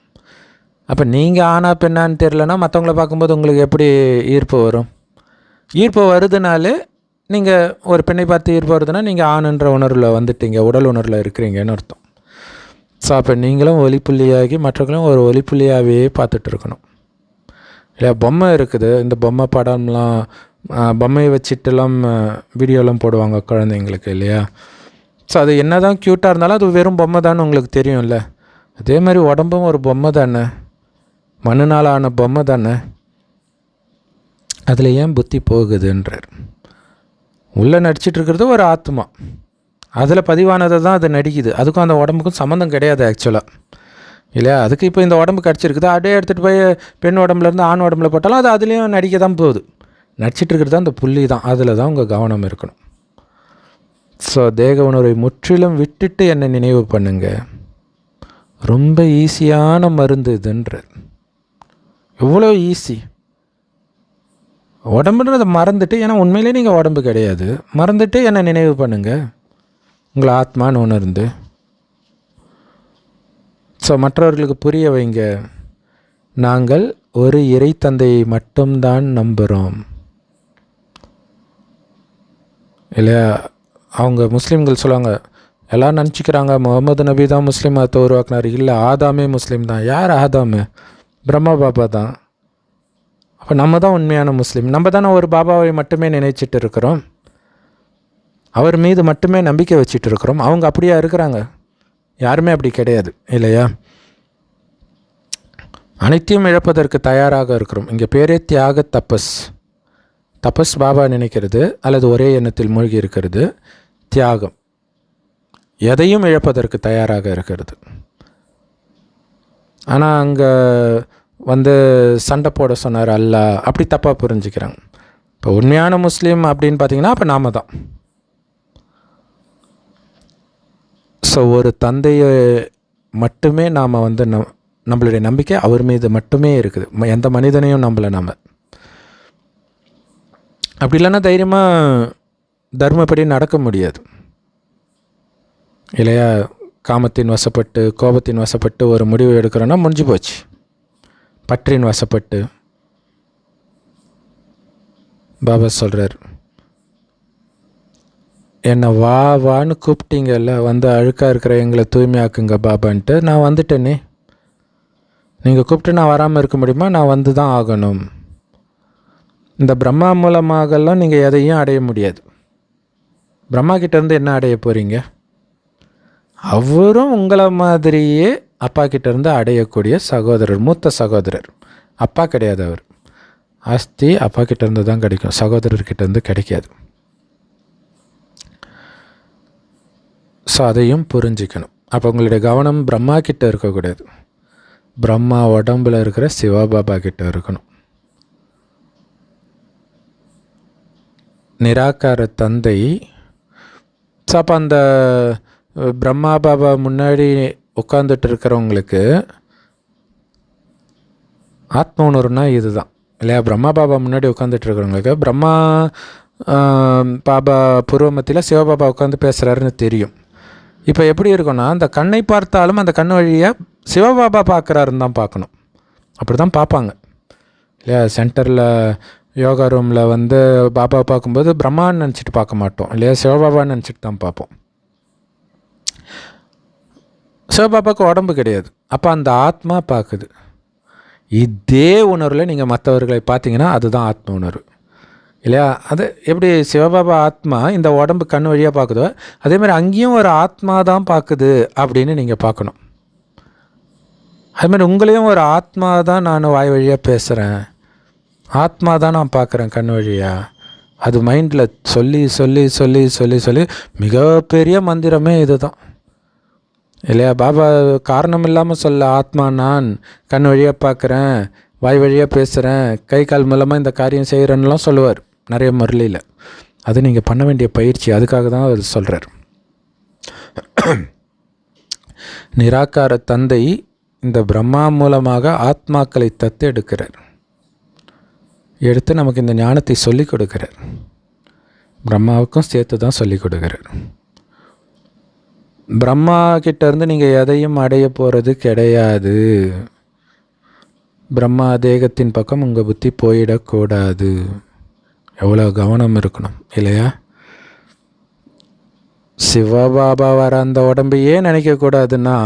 [SPEAKER 1] அப்போ நீங்கள் ஆனா பெண்ணான்னு தெரிலனா மற்றவங்கள பார்க்கும்போது உங்களுக்கு எப்படி ஈர்ப்பு வரும்? ஈர்ப்பு வருதுனாலே நீங்கள் ஒரு பெண்ணை பார்த்து ஈர்ப்பு வருதுன்னா நீங்கள் ஆணுன்ற உணர்வில் வந்துட்டீங்க, உடல் உணர்வில் இருக்கிறீங்கன்னு அர்த்தம். ஸோ அப்போ நீங்களும் ஒலிப்புள்ளியாகி மற்றவங்களும் ஒரு ஒலிப்புள்ளியாகவே பார்த்துட்டு இருக்கணும் இல்லையா. பொம்மை இருக்குது, இந்த பொம்மை படம்லாம் பொம்மையை வச்சுட்டுலாம் வீடியோலாம் போடுவாங்க குழந்தைங்களுக்கு இல்லையா. ஸோ அது என்ன தான் க்யூட்டாக இருந்தாலும் அது வெறும் பொம்மை தானே உங்களுக்கு தெரியும்ல. அதே மாதிரி உடம்பும் ஒரு பொம்மை தானே, மண்ணுனால் ஆன பொம்மை தானே. அதில் ஏன் புத்தி போகுதுன்றார். உள்ளே நடிச்சிட்ருக்கிறது ஒரு ஆத்மா, அதில் பதிவானதை தான் அது நடிக்குது. அதுக்கும் அந்த உடம்புக்கும் சம்மந்தம் கிடையாது ஆக்சுவலாக இல்லையா. அதுக்கு இப்போ இந்த உடம்பு கிடச்சிருக்குது, அப்படியே எடுத்துகிட்டு போய் பெண் உடம்புலேருந்து ஆண் உடம்புல போட்டாலும் அது அதுலேயும் நடிக்க தான் போகுது. நடிச்சிட்ருக்கிறது தான் அந்த புள்ளி தான், அதில் தான் உங்கள் கவனம் இருக்கணும். ஸோ தேக உணர்வை முற்றிலும் விட்டுட்டு என்னை நினைவு பண்ணுங்க. ரொம்ப ஈஸியான மருந்து இதுன்ற, எவ்வளோ ஈஸி. உடம்புன்றதை மறந்துட்டு, ஏன்னா உண்மையிலே நீங்கள் உடம்பு கிடையாது, மறந்துட்டு என்னை நினைவு பண்ணுங்கள், உங்களை ஆத்மான்னு உணர்ந்து. ஸோ மற்றவர்களுக்கு புரிய வைங்க, நாங்கள் ஒரு இறை தந்தையை மட்டும்தான் நம்புகிறோம் இல்லையா. அவங்க முஸ்லீம்கள் சொல்லுவாங்க, எல்லோரும் நினச்சிக்கிறாங்க முகமது நபி தான் முஸ்லீம் மதத்தை உருவாக்குனார். இல்லை, ஆதாமே முஸ்லீம் தான். யார் ஆதாமு? பிரம்மா பாபா தான். அப்போ நம்ம தான் உண்மையான முஸ்லீம். நம்ம தானே ஒரு பாபாவை மட்டுமே நினைச்சிட்டு இருக்கிறோம், அவர் மீது மட்டுமே நம்பிக்கை வச்சுட்டு இருக்கிறோம். அவங்க அப்படியா இருக்கிறாங்க? யாருமே அப்படி கிடையாது இல்லையா. அனைத்தையும் இழப்பதற்கு தயாராக இருக்கிறோம். இங்கே பேரே தியாக தபஸ். தபஸ் பாபா நினைக்கிறது அல்லது ஒரே எண்ணத்தில் மூழ்கி இருக்கிறது. தியாகம் எதையும் இழப்பதற்கு தயாராக இருக்கிறது. ஆனால் அங்கே வந்து சண்டை போட சொன்னார் அல்லாஹ், அப்படி தப்பாக புரிஞ்சுக்கிறாங்க. இப்போ உண்மையான முஸ்லீம் அப்படின்னு பார்த்தீங்கன்னா அப்போ நாம தான். ஸோ ஒரு தந்தையை மட்டுமே நாம் வந்து நம்மளுடைய நம்பிக்கை அவர் மீது மட்டுமே இருக்குது. எந்த மனிதனையும் நம்பலை நாம். அப்படி இல்லைன்னா தைரியமாக தர்மப்படி நடக்க முடியாது இல்லையா? காமத்தின் வசப்பட்டு கோபத்தின் வசப்பட்டு ஒரு முடிவு எடுக்கிறோன்னா முடிஞ்சு போச்சு. பற்றின் வசப்பட்டு பாபா சொல்கிறார், என்னை வா வான்னு கூப்பிட்டீங்கல்ல, வந்து அழுக்காக இருக்கிற எங்களை தூய்மையாக்குங்க பாபான்ட்டு, நான் வந்துட்டேனே. நீங்கள் கூப்பிட்டு நான் வராமல் இருக்க முடியுமா? நான் வந்து தான் ஆகணும். இந்த பிரம்மா மூலமாகலாம் நீங்கள் எதையும் அடைய முடியாது. பிரம்மா கிட்டேருந்து என்ன அடைய போகிறீங்க? அவரும் உங்களை மாதிரியே அப்பா கிட்டேருந்து அடையக்கூடிய சகோதரர், மூத்த சகோதரர். அப்பா கிடையாது அவர். ஆஸ்தி அப்பா கிட்டேருந்து தான் கிடைக்கும், சகோதரர்கிட்டேருந்து கிடைக்காது. ஸோ அதையும் புரிஞ்சிக்கணும். அப்போ உங்களுடைய கவனம் பிரம்மா கிட்ட இருக்கக்கூடாது, பிரம்மா உடம்பில் இருக்கிற சிவபாபா கிட்ட இருக்கணும். நிராகார தந்தை. ஸோ அப்போ அந்த பிரம்மா பாபா முன்னாடி உட்காந்துட்டு இருக்கிறவங்களுக்கு ஆத்ம உணர்வுனா இது தான் இல்லையா? பிரம்மா பாபா முன்னாடி உட்காந்துட்டு இருக்கிறவங்களுக்கு பிரம்மா பாபா பூர்வமத்தியில் சிவபாபா உட்காந்து பேசுகிறாருன்னு தெரியும். இப்போ எப்படி இருக்குன்னா, அந்த கண்ணை பார்த்தாலும் அந்த கண் வழியாக சிவபாபா பார்க்குறாருன்னு தான் பார்க்கணும். அப்படி தான் பார்ப்பாங்க இல்லையா? சென்டரில் யோகா ரூமில் வந்து பாபா பார்க்கும்போது பிரம்மான்னு நினச்சிட்டு பார்க்க மாட்டோம் இல்லையா? சிவபாபான்னு நினச்சிட்டு தான் பார்ப்போம். சிவபாபாவுக்கு உடம்பு கிடையாது, அப்போ அந்த ஆத்மா பார்க்குது. இதே உணர்வில் நீங்கள் மற்றவர்களை பார்த்தீங்கன்னா அதுதான் ஆத்ம உணர்வு இல்லையா? அது எப்படி சிவபாபா ஆத்மா இந்த உடம்பு கண் வழியாக பார்க்குதோ, அதேமாதிரி அங்கேயும் ஒரு ஆத்மா தான் பார்க்குது அப்படின்னு நீங்கள் பார்க்கணும். அதுமாதிரி உங்களையும் ஒரு ஆத்மா தான் நான் வாய் வழியாக பேசுகிறேன், ஆத்மா தான் நான் பார்க்குறேன் கண் வழியாக. அது மைண்டில் சொல்லி சொல்லி சொல்லி சொல்லி சொல்லி மிகப்பெரிய மந்திரமே இது தான் இல்லையா? பாபா காரணம் இல்லாமல் சொல்ல, ஆத்மா நான் கண் வழியாக பார்க்குறேன், வாய் வழியாக பேசுகிறேன், கை கால் மூலமாக இந்த காரியம் செய்கிறேன்னுலாம் சொல்லுவார் நிறைய முரளியில். அது நீங்கள் பண்ண வேண்டிய பயிற்சி, அதுக்காக தான் அவர் சொல்கிறார். நிராகார தந்தை இந்த பிரம்மா மூலமாக ஆத்மாக்களை தத்து எடுக்கிறார், எடுத்து நமக்கு இந்த ஞானத்தை சொல்லிக் கொடுக்கிறார். பிரம்மாவுக்கும் சேர்த்து தான் சொல்லிக் கொடுக்கிறார். பிரம்மா கிட்டேருந்து நீங்கள் எதையும் அடைய போகிறது கிடையாது. பிரம்மா தேகத்தின் பக்கம் உங்கள் புத்தி போயிடக்கூடாது. எவ்வளோ கவனம் இருக்கணும் இல்லையா? சிவபாபா வர அந்த உடம்பையே நினைக்கக்கூடாதுன்னா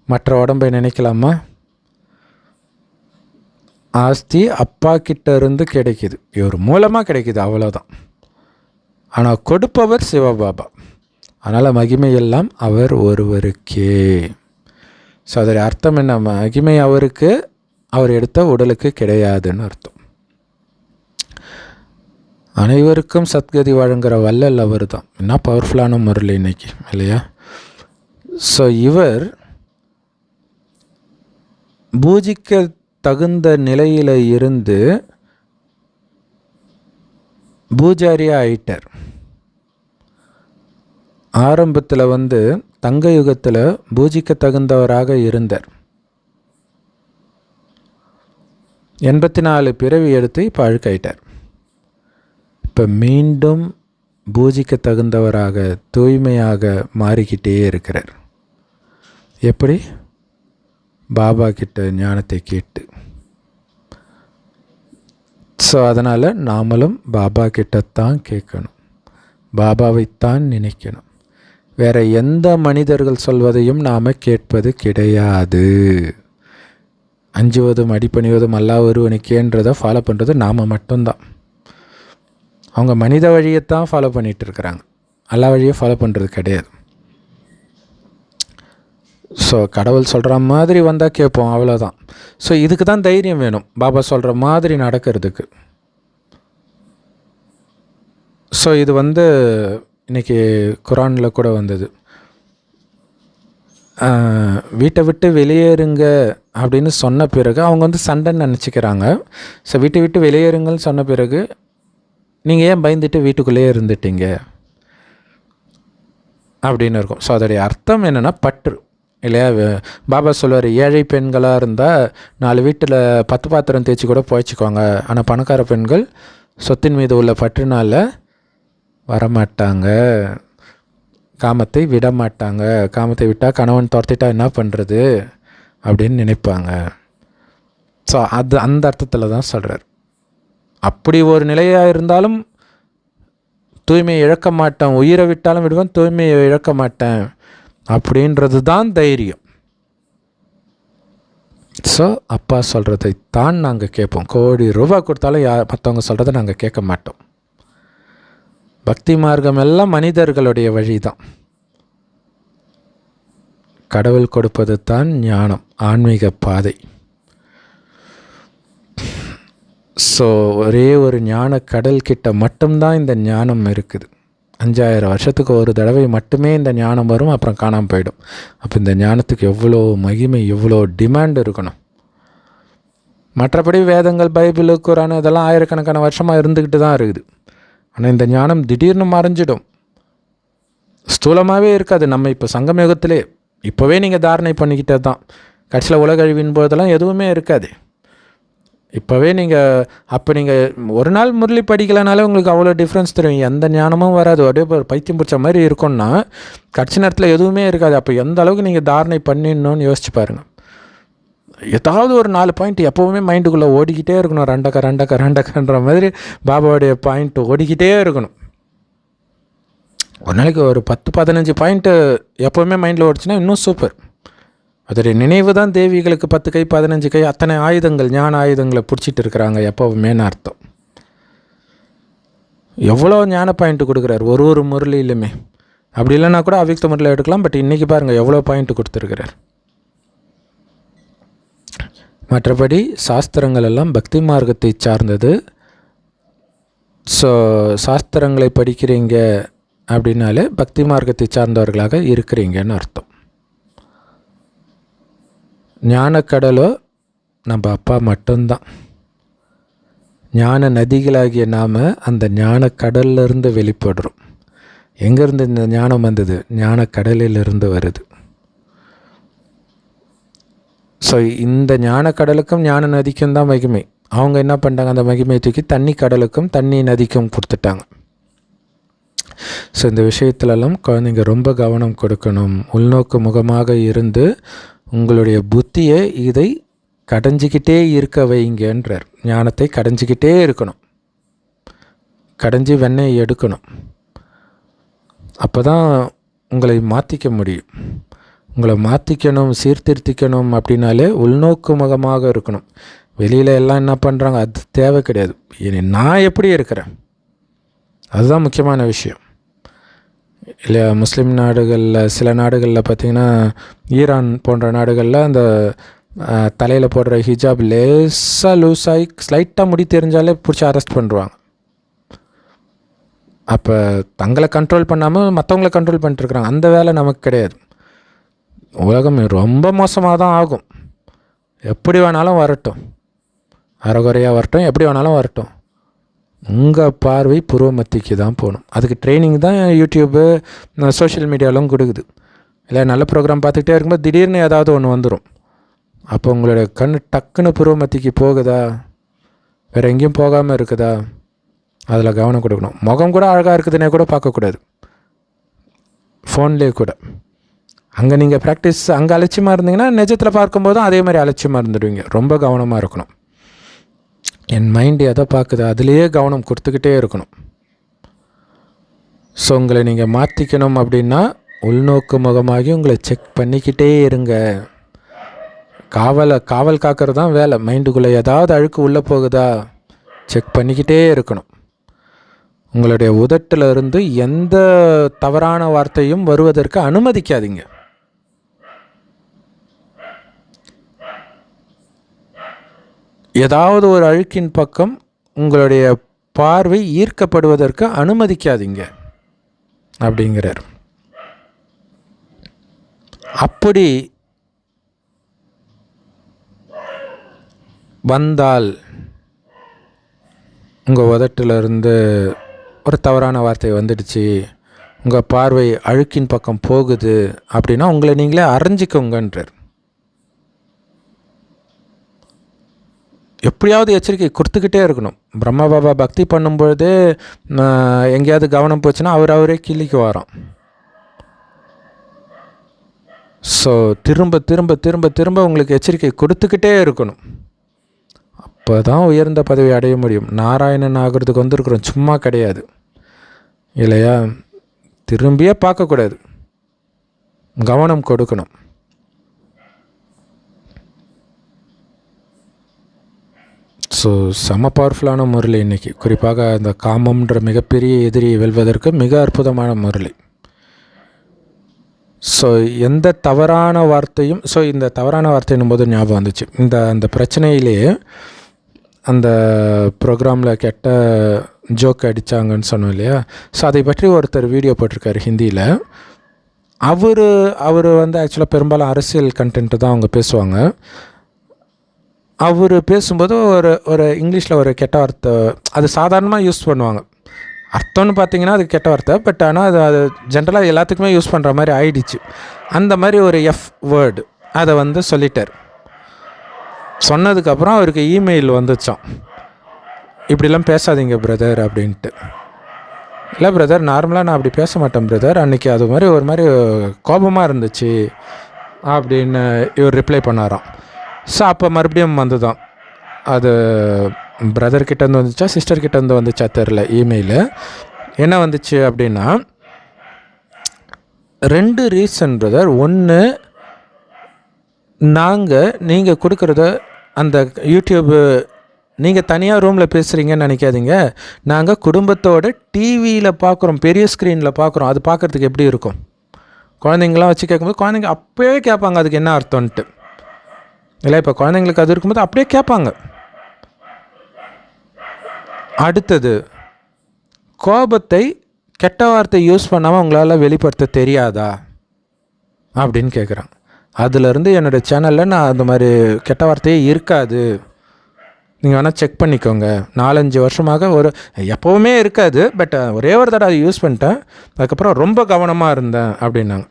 [SPEAKER 1] மற்ற உடம்பை நினைக்கலாமா? ஆஸ்தி அப்பா கிட்ட இருந்து கிடைக்கிது, இவர் மூலமாக கிடைக்கிது, அவ்வளோதான். ஆனால் கொடுப்பவர் சிவபாபா. அதனால் மகிமையெல்லாம் அவர் ஒருவருக்கே. ஸோ அதோடைய அர்த்தம் என்ன? மகிமை அவருக்கு, அவர் எடுத்த உடலுக்கு கிடையாதுன்னு அர்த்தம். அனைவருக்கும் சத்கதி வழங்குகிற வல்லல் அவர் தான். என்ன பவர்ஃபுல்லான முரளி இன்னைக்கு இல்லையா? ஸோ இவர் பூஜிக்க தகுந்த நிலையில் இருந்து பூஜாரியாக ஆயிட்டார். ஆரம்பத்தில் வந்து தங்க யுகத்தில் பூஜிக்க தகுந்தவராக இருந்தார். 84 பிறவி எடுத்து இப்போ அழுக்காயிட்டார். இப்போ மீண்டும் பூஜிக்க தகுந்தவராக தூய்மையாக மாறிக்கிட்டே இருக்கிறார். எப்படி? பாபா கிட்ட ஞானத்தை கேட்டு. ஸோ அதனால் நாமளும் பாபா கிட்டத்தான் கேட்கணும், பாபாவைத்தான் நினைக்கணும். வேறு எந்த மனிதர்கள் சொல்வதையும் நாம் கேட்பது கிடையாது. அஞ்சுவதும் அடிப்பணிவதும் அல்லாஹ் ஒருவனுக்கேன்றதை ஃபாலோ பண்ணுறது நாம் மட்டும்தான். அவங்க மனித வழியைத்தான் ஃபாலோ பண்ணிகிட்டு இருக்கிறாங்க, அல்லாஹ் வழியை ஃபாலோ பண்ணுறது கிடையாது. ஸோ கடவுள் சொல்கிற மாதிரி வந்தால் கேட்போம், அவ்வளோதான். ஸோ இதுக்கு தான் தைரியம் வேணும், பாபா சொல்கிற மாதிரி நடக்கிறதுக்கு. ஸோ இது வந்து இன்றைக்கி குரானில் கூட வந்தது. வீட்டை விட்டு வெளியேறுங்க அப்படின்னு சொன்ன பிறகு அவங்க வந்து சண்டைன்னு நினச்சிக்கிறாங்க. ஸோ வீட்டை விட்டு வெளியேறுங்கன்னு சொன்ன பிறகு நீங்கள் ஏன் பயந்துட்டு வீட்டுக்குள்ளேயே இருந்துட்டீங்க அப்படின்னு இருக்கும். ஸோ அதோடைய அர்த்தம் என்னென்னா பற்று இல்லையா. பாபா சொல்லுவார், ஏழை பெண்களாக இருந்தால் 4 வீட்டில் 10 பாத்திரம் தேய்ச்சி கூட போய்ச்சிக்குவாங்க, ஆனால் பணக்கார பெண்கள் சொத்தின் மீது உள்ள பற்றுனால வரமாட்டாங்க, காமத்தை விட மாட்டாங்க, காமத்தை விட்டால் கணவன் துரத்திட்டா என்ன பண்ணுறது அப்படின்னு நினைப்பாங்க. ஸோ அந்த அர்த்தத்தில் தான் சொல்கிறார். அப்படி ஒரு நிலையாக இருந்தாலும் தூய்மையை இழக்க மாட்டேன், உயிரை விட்டாலும் விடுவேன், தூய்மையை இழக்க மாட்டேன் அப்படின்றது தான் தைரியம். ஸோ அப்பா சொல்கிறதை தான் நாங்கள் கேட்போம். கோடி ரூபாய் கொடுத்தாலும் மற்றவங்க சொல்கிறத நாங்கள் கேட்க மாட்டோம். பக்தி மார்க்கம் எல்லாம் மனிதர்களுடைய வழி தான். கடவுள் கொடுப்பது தான் ஞானம், ஆன்மீக பாதை. ஸோ ஒரே ஒரு ஞான கடல் கிட்ட மட்டும்தான் இந்த ஞானம் இருக்குது. 5000 வருஷத்துக்கு ஒரு தடவை மட்டுமே இந்த ஞானம் வரும், அப்புறம் காணாமல் போயிடும். அப்போ இந்த ஞானத்துக்கு எவ்வளோ மகிமை, எவ்வளோ டிமாண்ட் இருக்கணும். மற்றபடி வேதங்கள், பைபிள், குரான் இதெல்லாம் ஆயிரக்கணக்கான வருஷமாக இருந்துக்கிட்டு தான் இருக்குது. ஆனால் இந்த ஞானம் திடீர்னு மறைஞ்சிடும், ஸ்தூலமாகவே இருக்காது. நம்ம இப்போ சங்கமயுகத்திலே இப்போவே நீங்கள் தாரணை பண்ணிக்கிட்டது தான். கடைசியில் உலகழிவின் போதெல்லாம் எதுவுமே இருக்காது. இப்போவே நீங்கள் ஒரு நாள் முரளி படிக்கலைனாலே உங்களுக்கு அவ்வளோ டிஃப்ரென்ஸ் தெரியும். எந்த ஞானமும் வராது, அப்படியே பைத்தியம் பிடிச்ச மாதிரி இருக்கும்னா கடைசி நேரத்தில் எதுவுமே இருக்காது. அப்போ எந்த அளவுக்கு நீங்கள் தாரணை பண்ணிடணும்னு யோசிச்சு பாருங்கள். ஏதாவது ஒரு 4 பாயிண்ட் எப்போவுமே மைண்டுக்குள்ளே ஓடிக்கிட்டே இருக்கணும். ரெண்டக்கன்ற மாதிரி பாபாவுடைய பாயிண்ட் ஓடிக்கிட்டே இருக்கணும். ஒரு நாளைக்கு ஒரு 10-15 பாயிண்ட்டு எப்போவுமே மைண்டில் ஓடிச்சுன்னா இன்னும் சூப்பர். அதோடைய நினைவு தான் தேவிகளுக்கு 10 கை 15 கை அத்தனை ஆயுதங்கள், ஞான ஆயுதங்களை பிடிச்சிட்டு இருக்கிறாங்க எப்போவுமேனு அர்த்தம். எவ்வளோ ஞான பாயிண்ட்டு கொடுக்குறாரு ஒரு முரளியிலுமே. அப்படி இல்லைன்னா கூட அவ்வியக்த முறையில் எடுக்கலாம். பட் இன்றைக்கி பாருங்கள் எவ்வளோ பாயிண்ட்டு கொடுத்துருக்கிறார். மற்றபடி சாஸ்திரங்கள் எல்லாம் பக்தி மார்க்கத்தை சார்ந்தது. ஸோ சாஸ்திரங்களை படிக்கிறீங்க அப்படின்னாலே பக்தி மார்க்கத்தை சார்ந்தவர்களாக இருக்கிறீங்கன்னு அர்த்தம். ஞானக்கடலோ நம்ம அப்பா மட்டும்தான். ஞான நதிகளாகிய நாம் அந்த ஞானக்கடலிருந்து வெளிப்படுறோம். எங்கேருந்து இந்த ஞானம் வந்தது? ஞானக்கடலிலிருந்து வருது. ஸோ இந்த ஞானக்கடலுக்கும் ஞான நதிக்கும் தான் மகிமை. அவங்க என்ன பண்ணிட்டாங்க, அந்த மகிமையை தூக்கி தண்ணி கடலுக்கும் தண்ணி நதிக்கும் கொடுத்துட்டாங்க. ஸோ இந்த விஷயத்துலலாம் குழந்தைங்க ரொம்ப கவனம் கொடுக்கணும். உள்நோக்கு முகமாக இருந்து உங்களுடைய புத்தியை இதை கடைஞ்சிக்கிட்டே இருக்க வைங்கன்றார். ஞானத்தை கடைஞ்சிக்கிட்டே இருக்கணும், கடைஞ்சி வெண்ணெய் எடுக்கணும். அப்போ தான் உங்களை மாற்றிக்க முடியும். உங்களை மாற்றிக்கணும், சீர்திருத்திக்கணும் அப்படின்னாலே உள்நோக்கு முகமாக இருக்கணும். வெளியில் எல்லாம் என்ன பண்ணுறாங்க அது தேவை கிடையாது. நான் எப்படி இருக்கிறேன் அதுதான் முக்கியமான விஷயம் இல்லையா. முஸ்லீம் நாடுகளில், சில நாடுகளில் பார்த்திங்கன்னா, ஈரான் போன்ற நாடுகளில் அந்த தலையில் போடுற ஹிஜாப் லேசாக லூஸாகி ஸ்லைட்டாக முடி தெரிஞ்சாலே பிடிச்சி அரெஸ்ட் பண்ணுவாங்க. அப்போ தங்களை கண்ட்ரோல் பண்ணாமல் மற்றவங்கள கண்ட்ரோல் பண்ணிட்டுருக்குறாங்க. அந்த வேலை நமக்கு கிடையாது. உலகம் ரொம்ப மோசமாக தான் ஆகும். எப்படி வேணாலும் வரட்டும், அரைகுறையாக வரட்டும், எப்படி வேணாலும் வரட்டும், உங்கள் பார்வை புருவமத்திக்கு தான் போகணும். அதுக்கு ட்ரைனிங் தான் யூடியூப்பு, சோஷியல் மீடியாலாம் கொடுக்குது. இல்லை நல்ல ப்ரோக்ராம் பார்த்துக்கிட்டே இருக்கும்போது திடீர்னு ஏதாவது ஒன்று வந்துடும். அப்போ உங்களுடைய கண் டக்குன்னு புருவமத்திக்கு போகுதா, வேறு எங்கேயும் போகாமல் இருக்குதா, அதில் கவனம் கொடுக்கணும். முகம் கூட அழகாக இருக்குதுன்னே கூட பார்க்கக்கூடாது, ஃபோன்லேயே கூட. அங்கே நீங்கள் ப்ராக்டிஸ் அங்கே அலட்சியமாக இருந்தீங்கன்னா நிஜத்தில் பார்க்கும்போதும் அதே மாதிரி அலட்சியமாக இருந்துடுவீங்க. ரொம்ப கவனமாக இருக்கணும். என் மைண்டு எதை பார்க்குது அதுலேயே கவனம் கொடுத்துக்கிட்டே இருக்கணும். ஸோ உங்களை நீங்கள் மாற்றிக்கணும் அப்படின்னா உள்நோக்கு முகமாகி உங்களை செக் பண்ணிக்கிட்டே இருங்க. காவல் காக்கிறது தான் வேலை. மைண்டுக்குள்ளே ஏதாவது அழுக்கு உள்ளே போகுதா செக் பண்ணிக்கிட்டே இருக்கணும். உங்களுடைய உதட்டில் இருந்து எந்த தவறான வார்த்தையும் வருவதற்கு அனுமதிக்காதீங்க. ஏதாவது ஒரு அழுக்கின் பக்கம் உங்களுடைய பார்வை ஈர்க்கப்படுவதற்கு அனுமதிக்காதீங்க அப்படிங்கிறார். அப்படி வந்தால் உங்கள் உதட்டிலிருந்து ஒரு தவறான வார்த்தை வந்துடுச்சு, உங்கள் பார்வை அழுக்கின் பக்கம் போகுது அப்படின்னா உங்களை நீங்களே அரைஞ்சிக்கோங்கன்றார். எப்படியாவது எச்சரிக்கை கொடுத்துக்கிட்டே இருக்கணும். பிரம்மா பாபா பக்தி பண்ணும்பொழுதே எங்கேயாவது கவனம் போச்சுன்னா அவரே கிள்ளிக்கு வரோம். ஸோ திரும்ப திரும்ப திரும்ப திரும்ப உங்களுக்கு எச்சரிக்கை கொடுத்துக்கிட்டே இருக்கணும். அப்போ தான் உயர்ந்த பதவி அடைய முடியும். நாராயணன் ஆகிறதுக்கு வந்துருக்குறோம், சும்மா கிடையாது இல்லையா? திரும்பியே பார்க்கக்கூடாது, கவனம் கொடுக்கணும். ஸோ செம பவர்ஃபுல்லான முரளி இன்றைக்கி. குறிப்பாக அந்த காமம்ன்ற மிகப்பெரிய எதிரியை வெல்வதற்கு மிக அற்புதமான முரளி. ஸோ எந்த தவறான வார்த்தையும், ஸோ இந்த தவறான வார்த்தைன்னும் போது ஞாபகம் வந்துச்சு, அந்த பிரச்சனையிலேயே அந்த ப்ரோக்ராமில் கெட்ட ஜோக் அடித்தாங்கன்னு சொன்னோம் இல்லையா? ஸோ அதை பற்றி ஒருத்தர் வீடியோ போட்டிருக்காரு ஹிந்தியில். அவர் வந்து ஆக்சுவலாக பெரும்பாலும் அரசியல் கண்டென்ட்டு தான் அவங்க பேசுவாங்க. அவர் பேசும்போது ஒரு இங்கிலீஷில் ஒரு கெட்ட வார்த்தை அது சாதாரணமாக யூஸ் பண்ணுவாங்க. அர்த்தம்னு பார்த்தீங்கன்னா அது கெட்ட வார்த்தை, பட் ஆனால் அது ஜென்ரலாக எல்லாத்துக்குமே யூஸ் பண்ணுற மாதிரி ஆயிடுச்சு. அந்த மாதிரி ஒரு எஃப் வேர்டு அதை வந்து சொல்லிட்டார். சொன்னதுக்கப்புறம் அவருக்கு இமெயில் வந்துச்சான், இப்படிலாம் பேசாதீங்க பிரதர் அப்படின்ட்டு. இல்லை பிரதர், நார்மலாக நான் அப்படி பேச மாட்டேன் பிரதர், அன்றைக்கி அது மாதிரி ஒரு மாதிரி கோபமாக இருந்துச்சு அப்படின்னு இவர் ரிப்ளை பண்ணாராம். ஸோ அப்போ மறுபடியும் வந்து தான் அது பிரதர்கிட்டேருந்து வந்துச்சா சிஸ்டர்கிட்டேருந்து வந்துச்சா தெரில, இமெயிலு என்ன வந்துச்சு அப்படின்னா 2 ரீசன் பிரதர். ஒன்று, நீங்கள் கொடுக்குறத அந்த யூடியூப்பு நீங்கள் தனியாக ரூமில் பேசுகிறீங்கன்னு நினைக்காதீங்க, நாங்கள் குடும்பத்தோடு டிவியில் பார்க்குறோம், பெரிய ஸ்க்ரீனில் பார்க்குறோம். அது பார்க்குறதுக்கு எப்படி இருக்கும்? குழந்தைங்களாம் வச்சு கேட்கும்போது குழந்தைங்க அப்போவே கேட்பாங்க அதுக்கு என்ன அர்த்தம்ன்ட்டு இல்லை. இப்போ குழந்தைங்களுக்கு அது இருக்கும்போது அப்படியே கேட்பாங்க. அடுத்தது, கோபத்தை கெட்ட வார்த்தை யூஸ் பண்ணாமல் உங்களால் வெளிப்படுத்த தெரியாதா அப்படின்னு கேட்குறாங்க. அதுலேருந்து என்னோடய சேனலில் நான் அந்த மாதிரி கெட்ட வார்த்தையே இருக்காது, நீங்கள் வேணால் செக் பண்ணிக்கோங்க. 4-5 வருஷமாக எப்போவுமே இருக்காது, பட் ஒரே ஒரு தடவை அதை யூஸ் பண்ணிட்டேன், அதுக்கப்புறம் ரொம்ப கவனமாக இருந்தேன் அப்படின்னாங்க.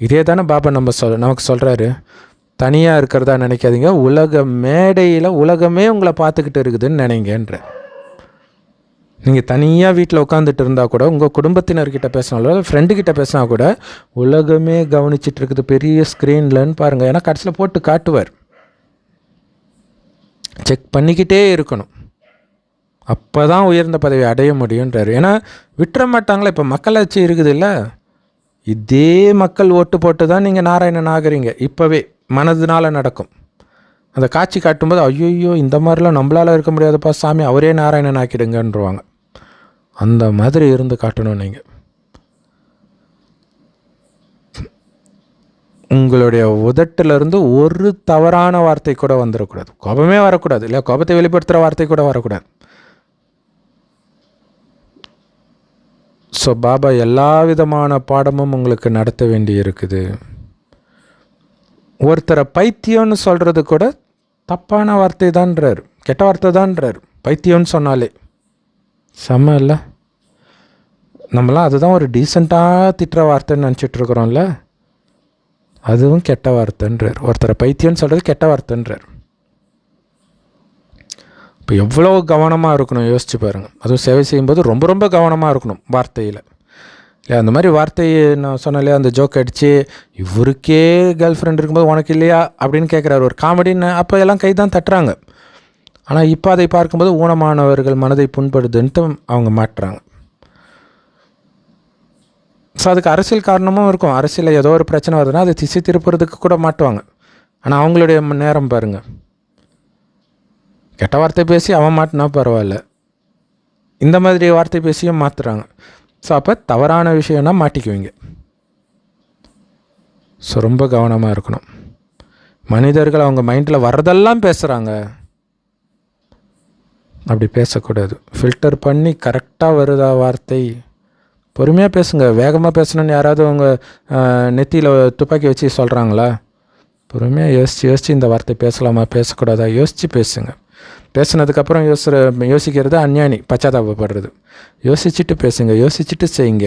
[SPEAKER 1] இதே தானே பாபா நமக்கு சொல்கிறாரு, தனியாக இருக்கிறதா நினைக்காதீங்க, உலக மேடையில் உலகமே உங்களை பார்த்துக்கிட்டு இருக்குதுன்னு நினைங்கன்ற. நீங்கள் தனியாக வீட்டில் உட்காந்துட்டு இருந்தால் கூட, உங்கள் குடும்பத்தினர்கிட்ட பேசினாலும் ஃப்ரெண்டுக்கிட்ட பேசினா கூட உலகமே கவனிச்சிட்டு இருக்குது பெரிய ஸ்க்ரீன்லன்னு பாருங்கள். ஏன்னா கடைசியில் போட்டு காட்டுவார். செக் பண்ணிக்கிட்டே இருக்கணும், அப்போ தான் உயர்ந்த பதவி அடைய முடியுன்றார். ஏன்னா விட்டுற மாட்டாங்களே. இப்போ மக்களாட்சி இருக்குது இல்லை, இதே மக்கள் ஓட்டு போட்டு தான் நீங்கள் நாராயணன் ஆகிறீங்க. இப்போவே மனதுனால நடக்கும். அந்த காட்சி காட்டும்போது ஐயோ இந்த மாதிரிலாம் நம்மளால் இருக்க முடியாதுப்பா சாமி, அவரே நாராயணன் ஆக்கிடுங்கன்றுவாங்க. அந்த மாதிரி இருந்து காட்டணும். நீங்கள் உங்களுடைய உதட்டிலிருந்து ஒரு தவறான வார்த்தை கூட வந்துடக்கூடாது, கோபமே வரக்கூடாது, இல்லை கோபத்தை வெளிப்படுத்துகிற வார்த்தை கூட வரக்கூடாது. ஸோ பாபா எல்லா விதமான பாடமும் உங்களுக்கு நடத்த வேண்டி இருக்குது. ஒருத்தரை பைத்தியம்னு சொல்கிறது கூட தப்பான வார்த்தை தான்றார், கெட்ட வார்த்தை தான்றார். பைத்தியம்னு சொன்னாலே செம்ம இல்லை? நம்மளாம் அதுதான் ஒரு டீசெண்டாக திட்டுற வார்த்தைன்னு நினச்சிட்ருக்குறோம்ல, அதுவும் கெட்ட வார்த்தைன்றார். ஒருத்தரை பைத்தியம்னு சொல்கிறது கெட்ட வார்த்தைன்றார். இப்போ எவ்வளோ கவனமாக இருக்கணும் யோசிச்சு பாருங்கள். அதுவும் சேவை செய்யும்போது ரொம்ப ரொம்ப கவனமாக இருக்கணும் வார்த்தையில். இல்லை அந்த மாதிரி வார்த்தையை நான் சொன்னாலே அந்த ஜோக் அடித்து இவருக்கே கேர்ள் ஃப்ரெண்ட் இருக்கும்போது உனக்கு இல்லையா அப்படின்னு கேட்குறாரு, ஒரு காமெடின்னு. அப்போ எல்லாம் கை தான் தட்டுறாங்க. ஆனால் இப்போ அதை பார்க்கும்போது ஊனமானவர்கள் மனதை புண்படுதுன்ட்டு அவங்க மாட்டுறாங்க. ஸோ அதுக்கு அரசியல் காரணமும் இருக்கும். அரசியலில் ஏதோ ஒரு பிரச்சனை வருதுன்னா அதை திசை திருப்புறதுக்கு கூட மாட்டுவாங்க. ஆனால் அவங்களுடைய நேரம் பாருங்கள், கெட்ட வார்த்தை பேசி அவன் மாட்டினா பரவாயில்ல, இந்த மாதிரி வார்த்தை பேசியும் மாற்றுறாங்க. ஸோ அப்போ தவறான விஷயம்னா மாட்டிக்குவீங்க. ஸோ ரொம்ப கவனமாக இருக்கணும். மனிதர்கள் அவங்க மைண்டில் வர்றதெல்லாம் பேசுகிறாங்க, அப்படி பேசக்கூடாது. ஃபில்டர் பண்ணி கரெக்டாக வருதா வார்த்தை பொறுமையாக பேசுங்க. வேகமாக பேசணுன்னு யாராவது உங்கள் நெத்தியில் துப்பாக்கி வச்சு சொல்கிறாங்களா? பொறுமையாக யோசித்து இந்த வார்த்தை பேசலாமா பேசக்கூடாதா யோசித்து பேசுங்க. பேசுனதுக்கப்புறம் யோசிக்கிறது அஞ்ஞானி, பச்சாதாபப்படுறது. யோசிச்சுட்டு பேசுங்க, யோசிச்சுட்டு செய்யுங்க.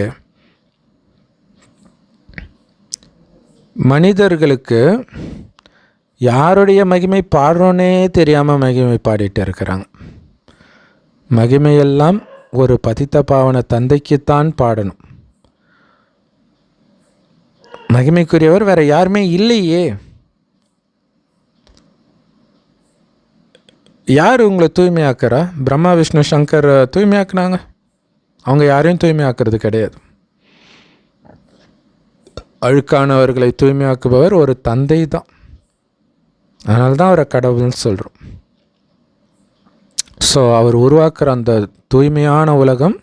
[SPEAKER 1] மனிதர்களுக்கு யாருடைய மகிமை பாடுறோன்னே தெரியாமல் மகிமை பாடிட்டு இருக்கிறாங்க. மகிமையெல்லாம் ஒரு பதித்த பாவன தந்தைக்குத்தான் பாடணும். மகிமைக்குரியவர் வேற யாருமே இல்லையே. யார் உங்களை தூய்மையாக்குறா? பிரம்மா விஷ்ணு சங்கர் தூய்மையாக்குனாங்க? அவங்க யாரையும் தூய்மையாக்குறது கிடையாது. அழுக்கானவர்களை தூய்மையாக்குபவர் ஒரு தந்தை தான். அதனால தான் அவரை கடவுள்னு சொல்கிறோம். ஸோ அவர் உருவாக்குற அந்த தூய்மையான உலகம்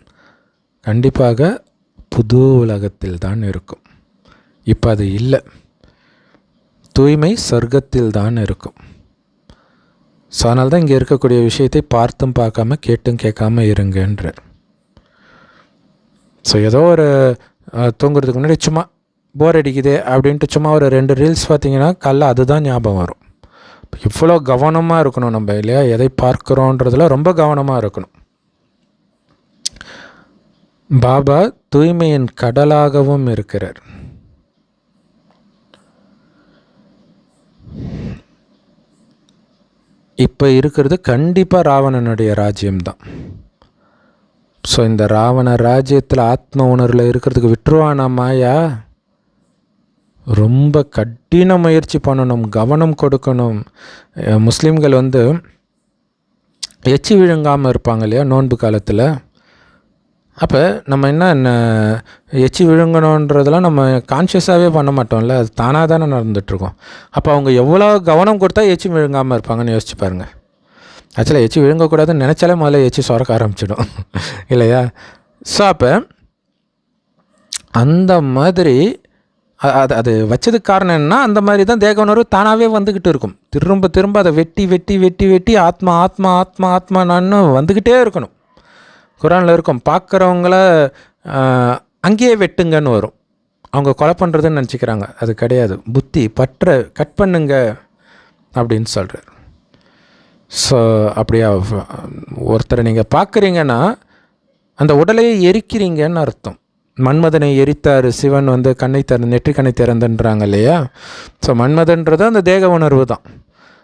[SPEAKER 1] கண்டிப்பாக புது உலகத்தில் தான் இருக்கும். இப்போ அது இல்லை. தூய்மை சொர்க்கத்தில் தான் இருக்கும். ஸோ அதனால தான் இங்கே இருக்கக்கூடிய விஷயத்தை பார்த்தும் பார்க்காம கேட்டும் கேட்காம இருங்கன்ற. ஸோ ஏதோ ஒரு தூங்குறதுக்கு முன்னாடி சும்மா போர் அடிக்குது அப்படின்ட்டு சும்மா ஒரு 2 ரீல்ஸ் பார்த்தீங்கன்னா காலைல அதுதான் ஞாபகம் வரும். இவ்வளோ கவனமாக இருக்கணும் நம்ம இல்லையா? எதை பார்க்குறோன்றதுல ரொம்ப கவனமாக இருக்கணும். பாபா தூய்மையின் கடலாகவும் இருக்கிறார். இப்போ இருக்கிறது கண்டிப்பாக ராவணனுடைய ராஜ்யம்தான். ஸோ இந்த ராவண ராஜ்யத்தில் ஆத்ம உணர்வில் இருக்கிறதுக்கு விட்டுருவானா மாயா? ரொம்ப கடின முயற்சி பண்ணணும், கவனம் கொடுக்கணும். முஸ்லீம்கள் எச்சி விழுங்காமல் இருப்பாங்க இல்லையா நோன்பு காலத்தில். அப்போ நம்ம என்ன எச்சி விழுங்கணுன்றதெல்லாம் நம்ம கான்ஷியஸாகவே பண்ண மாட்டோம்ல, அது தானாக தானே நடந்துகிட்ருக்கோம். அப்போ அவங்க எவ்வளோ கவனம் கொடுத்தா எச்சி விழுங்காமல் இருப்பாங்கன்னு யோசிச்சு பாருங்கள். ஆக்சுவலாக எச்சி விழுங்கக்கூடாதுன்னு நினச்சாலே முதல்ல எச்சி சுரக்க ஆரம்பிச்சிடும் இல்லையா? ஸோ அப்போ அந்த மாதிரி அது வச்சதுக்கு காரணம் என்னன்னா, அந்த மாதிரி தான் தேக உணர்வு தானாகவே வந்துக்கிட்டு இருக்கும். திரும்ப திரும்ப அதை வெட்டி வெட்டி வெட்டி வெட்டி ஆத்மா ஆத்மா ஆத்மா ஆத்மா நான் வந்துக்கிட்டே இருக்கணும். குரானில் இருக்கும், பார்க்குறவங்கள அங்கேயே வெட்டுங்கன்னு வரும். அவங்க கொலை பண்ணுறதுன்னு நினச்சிக்கிறாங்க, அது கிடையாது. புத்தி பற்ற கட் பண்ணுங்க அப்படின்னு சொல்கிறார். ஸோ அப்படியா ஒருத்தரை நீங்கள் பார்க்குறீங்கன்னா அந்த உடலையே எரிக்கிறீங்கன்னு அர்த்தம். மன்மதனை எரித்தார் சிவன், கண்ணை நெற்றி கண்ணை திறந்துன்றாங்க இல்லையா? ஸோ மன்மதன்றது அந்த தேக உணர்வு தான்.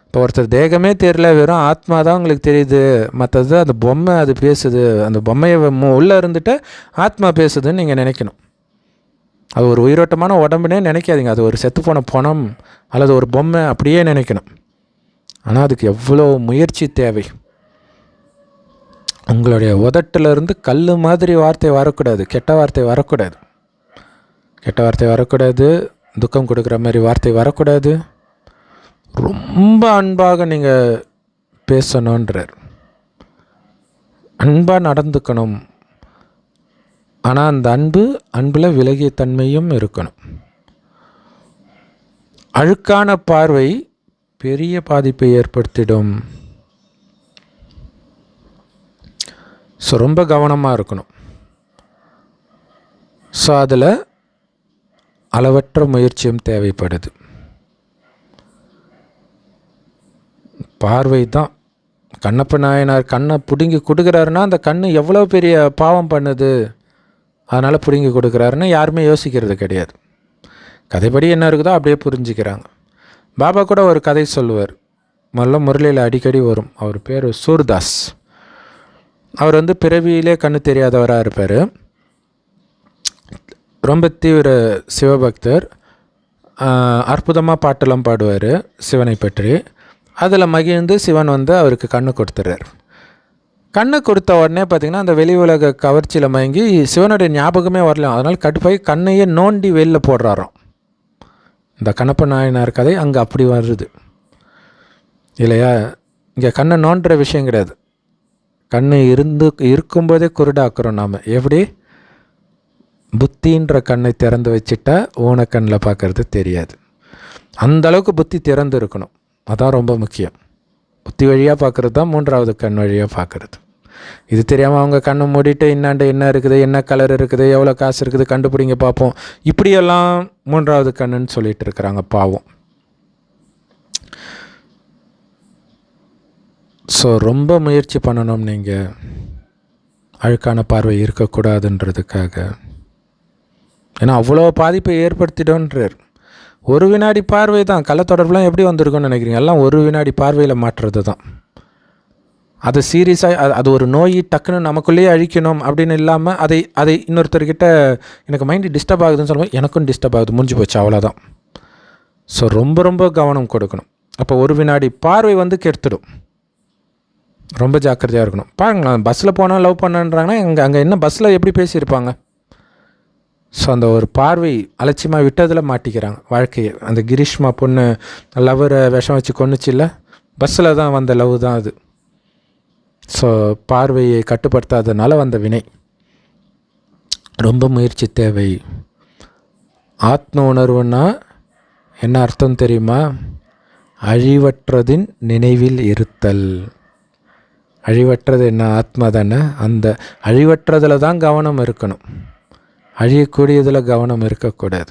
[SPEAKER 1] இப்போ ஒருத்தர் தேகமே தெரியல, வெறும் ஆத்மா தான் உங்களுக்கு தெரியுது, மற்றது அந்த பொம்மை அது பேசுது. அந்த பொம்மையை உள்ளே இருந்துட்டு ஆத்மா பேசுதுன்னு நீங்கள் நினைக்கணும். அது ஒரு உயிரோட்டமான உடம்புனே நினைக்காதீங்க. அது ஒரு செத்துப்போன பணம் அல்லது ஒரு பொம்மை அப்படியே நினைக்கணும். ஆனால் அதுக்கு எவ்வளோ முயற்சி தேவை. உங்களுடைய உதட்டிலிருந்து கல் மாதிரி வார்த்தை வரக்கூடாது, கெட்ட வார்த்தை வரக்கூடாது, கெட்ட வார்த்தை வரக்கூடாது, துக்கம் கொடுக்குற மாதிரி வார்த்தை வரக்கூடாது. ரொம்ப அன்பாக நீங்கள் பேசணுன்றார். அன்பாக நடந்துக்கணும். ஆனால் அந்த அன்பில் விலகிய தன்மையும் இருக்கணும். அழுக்கான பார்வை பெரிய பாதிப்பை ஏற்படுத்திடும். ஸோ ரொம்ப கவனமாக இருக்கணும். ஸோ அதில் அளவற்ற முயற்சியும் தேவைப்படுது. பார்வை தான். கண்ணப்ப நாயனார் கண்ணை பிடுங்கி கொடுக்குறாருன்னா அந்த கண் எவ்வளோ பெரிய பாவம் பண்ணுது, அதனால் பிடுங்கி கொடுக்குறாருன்னு யாருமே யோசிக்கிறது கிடையாது. கதைப்படி என்ன இருக்குதோ அப்படியே புரிஞ்சுக்கிறாங்க. பாபா கூட ஒரு கதை சொல்லுவார், முரளியில் அடிக்கடி வரும். அவர் பேர் சூர்தாஸ். அவர் பிறவியிலே கண்ணு தெரியாதவராக இருப்பார். ரொம்ப தீவிர சிவபக்தர். அற்புதமாக பாட்டெல்லாம் பாடுவார் சிவனை பற்றி. அதில் மகிழ்ந்து சிவன் அவருக்கு கண்ணு கொடுத்துறார். கண்ணு கொடுத்த உடனே பார்த்திங்கன்னா அந்த வெளி உலக கவர்ச்சியில் மயங்கி சிவனுடைய ஞாபகமே வரலாம். அதனால் கடுப்பாகி கண்ணையே நோண்டி வெளியில் போடுறாராம். இந்த கண்ணப்ப நாயனார் கதை அங்கே அப்படி வருது இல்லையா? இங்கே கண்ணை நோண்டுற விஷயம் கிடையாது. கண்ணு இருக்கும்போதே குருடாக்குறோம் நாம். எப்படி? புத்தின்ற கண்ணை திறந்து வச்சுட்டா ஊனக்கண்ணில் பார்க்குறது தெரியாது. அந்தளவுக்கு புத்தி திறந்து இருக்கணும். அதான் ரொம்ப முக்கியம். புத்தி வழியாக பார்க்குறது தான் 3வது கண் வழியாக பார்க்குறது. இது தெரியாமல் அவங்க கண்ணை மூடிட்டு இன்னாண்டு என்ன இருக்குது, என்ன கலர் இருக்குது, எவ்வளோ காசு இருக்குது கண்டுபிடிங்க பார்ப்போம், இப்படியெல்லாம் மூன்றாவது கண்ணுன்னு சொல்லிட்டு இருக்கிறாங்க பாவம். ஸோ ரொம்ப முயற்சி பண்ணணும் நீங்கள் அழுக்கான பார்வை இருக்கக்கூடாதுன்றதுக்காக. ஏன்னா அவ்வளோ பாதிப்பை ஏற்படுத்திட்டோன்றார். ஒரு வினாடி பார்வை தான். கள்ள தொடர்புலாம் எப்படி வந்திருக்குன்னு நினைக்கிறீங்க? எல்லாம் ஒரு வினாடி பார்வையில் மாற்றுறது தான். அது சீரியஸாக அது ஒரு நோய் டக்குன்னு நமக்குள்ளேயே அழிக்கணும் அப்படின்னு இல்லாமல் அதை இன்னொருத்தர்கிட்ட எனக்கு மைண்டு டிஸ்டர்ப் ஆகுதுன்னு சொல்லும்போது எனக்கும் டிஸ்டர்ப் ஆகுது, முடிஞ்சு போச்சு, அவ்வளோதான். ஸோ ரொம்ப ரொம்ப கவனம் கொடுக்கணும். அப்போ ஒரு வினாடி பார்வை கெடுத்துடும். ரொம்ப ஜாக்கிரதையாக இருக்கணும். பாருங்களேன், பஸ்ஸில் போனால் லவ் பண்ணுன்றாங்கன்னா அங்கே என்ன பஸ்ஸில் எப்படி பேசியிருப்பாங்க? ஸோ அந்த ஒரு பார்வை அலட்சியமாக விட்டதில் மாட்டிக்கிறாங்க வாழ்க்கையை. அந்த கிரீஷ்மா பொண்ணு லவ்வரை விஷம் வச்சு கொன்னுச்சு இல்லை, பஸ்ஸில் தான் வந்த லவ் தான் அது. ஸோ பார்வையை கட்டுப்படுத்தாதனால வந்த வினை. ரொம்ப முயற்சி தேவை. ஆத்ம உணர்வுன்னா என்ன அர்த்தம் தெரியுமா? அழிவற்றதின் நினைவில் இருத்தல். அழிவற்றது என்ன? ஆத்மா தானே. அந்த அழிவற்றதில் தான் கவனம் இருக்கணும், அழியக்கூடியதில் கவனம் இருக்கக்கூடாது.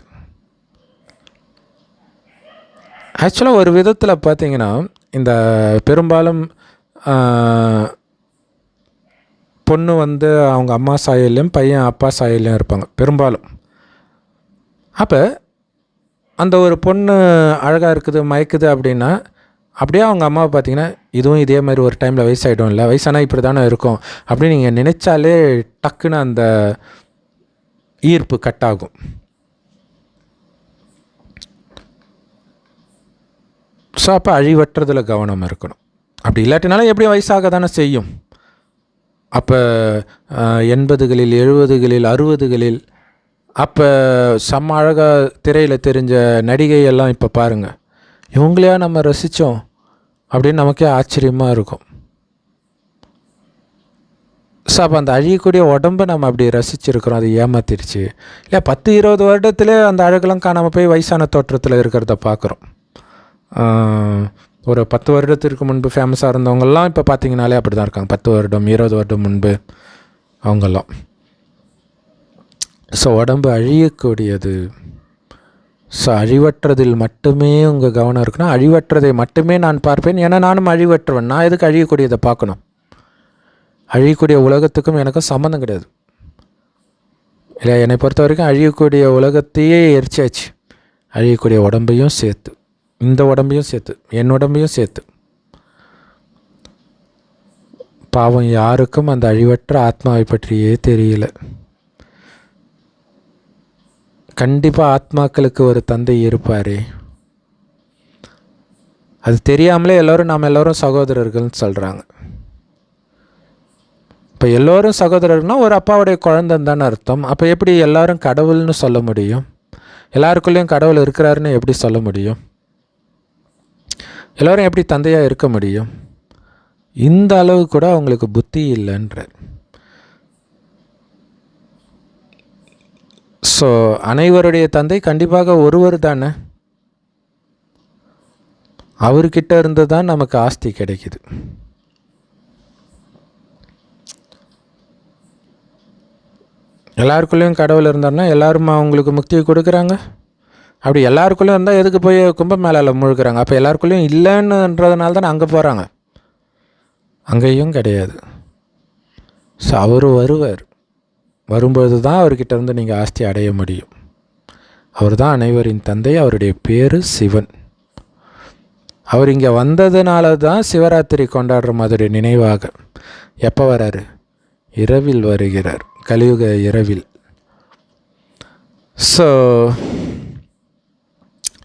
[SPEAKER 1] ஆக்சுவலாக ஒரு விதத்தில் பார்த்திங்கன்னா இந்த பெரும்பாலும் பொண்ணு அவங்க அம்மா சாயல்லையும் பையன் அப்பா சாயல்லையும் இருப்பாங்க பெரும்பாலும். அப்போ அந்த ஒரு பொண்ணு அழகாக இருக்குது, மயக்குது அப்படின்னா அப்படியே அவங்க அம்மாவை பார்த்திங்கன்னா இதுவும் இதே மாதிரி ஒரு டைமில் வயசாகிடும் இல்லை, வயசானால் இப்படி தானே இருக்கும் அப்படின்னு நீங்கள் நினச்சாலே டக்குன்னு அந்த ஈர்ப்பு கட் ஆகும். ஸோ அப்போ அழிவற்றதில் கவனம் இருக்கணும். அப்படி இல்லாட்டினாலும் எப்படியும் வயசாக தானே செய்யும். அப்போ 80களில் 70களில் 60களில் அப்போ செம்ம அழகாக திரையில் தெரிஞ்ச நடிகையெல்லாம் இப்போ பாருங்கள், இவங்களையா நம்ம ரசித்தோம் அப்படின்னு நமக்கே ஆச்சரியமாக இருக்கும். ஸோ அப்போ அந்த அழியக்கூடிய உடம்பை நம்ம அப்படி ரசிச்சிருக்கிறோம், அது ஏமாத்திருச்சு இல்லை. 10-20 வருடத்துலேயே அந்த அழகெல்லாம் காணாமல் போய் வயசான தோற்றத்தில் இருக்கிறத பார்க்குறோம். ஒரு 10 வருடத்திற்கு முன்பு ஃபேமஸாக இருந்தவங்கெல்லாம் இப்போ பார்த்திங்கனாலே அப்படி தான் இருக்காங்க. 10 வருடம் 20 வருடம் முன்பு அவங்கெல்லாம். ஸோ உடம்பு அழியக்கூடியது. ஸோ அழிவற்றதில் மட்டுமே உங்கள் கவனம் இருக்குன்னா அழிவற்றதை மட்டுமே நான் பார்ப்பேன். ஏன்னா நானும் அழிவற்றவன். நான் எதுக்கு அழியக்கூடியதை பார்க்கணும்? அழியக்கூடிய உலகத்துக்கும் எனக்கும் சம்மந்தம் கிடையாது இல்லை. என்னை பொறுத்த வரைக்கும் அழியக்கூடிய உலகத்தையே எரிச்சாச்சு, அழியக்கூடிய உடம்பையும் சேர்த்து, இந்த உடம்பையும் சேர்த்து, என் உடம்பையும் சேர்த்து. பாவம் யாருக்கும் அந்த அழிவற்ற ஆத்மாவை பற்றியே தெரியல. கண்டிப்பாக ஆத்மாக்களுக்கு ஒரு தந்தை இருப்பாரே, அது தெரியாமலே நாம் எல்லோரும் சகோதரர்கள்னு சொல்கிறாங்க. இப்போ எல்லோரும் சகோதரர்கள்னால் ஒரு அப்பாவுடைய குழந்தைன்னு தானே அர்த்தம். அப்போ எப்படி எல்லோரும் கடவுள்னு சொல்ல முடியும்? எல்லாருக்குள்ளேயும் கடவுள் இருக்கிறாருன்னு எப்படி சொல்ல முடியும்? எல்லோரும் எப்படி தந்தையாக இருக்க முடியும்? இந்த அளவு கூட அவங்களுக்கு புத்தி இல்லைன்றார். ஸோ அனைவருடைய தந்தை கண்டிப்பாக ஒருவர் தானே. அவர்கிட்ட இருந்து தான் நமக்கு ஆஸ்தி கிடைக்குது. எல்லாருக்குள்ளேயும் கடவுள் இருந்தார்னா எல்லாரும் அவங்களுக்கு முக்தியை கொடுக்குறாங்க. அப்படி எல்லாருக்குள்ளேயும் இருந்தால் எதுக்கு போய் கும்பமேளாவில் முழுக்கிறாங்க? அப்போ எல்லாருக்குள்ளேயும் இல்லைன்னுன்றதுனால தான் அங்கே போகிறாங்க. அங்கேயும் கிடையாது. ஸோ அவர் வரும்பொழுது தான் அவர்கிட்ட இருந்து நீங்கள் ஆஸ்தி அடைய முடியும். அவர் தான் அனைவரின் தந்தை. அவருடைய பேர் சிவன். அவர் இங்கே வந்ததுனால தான் சிவராத்திரி கொண்டாடுற மாதிரி நினைவாக. எப்போ வராரு? இரவில் வருகிறார், கலியுக இரவில். ஸோ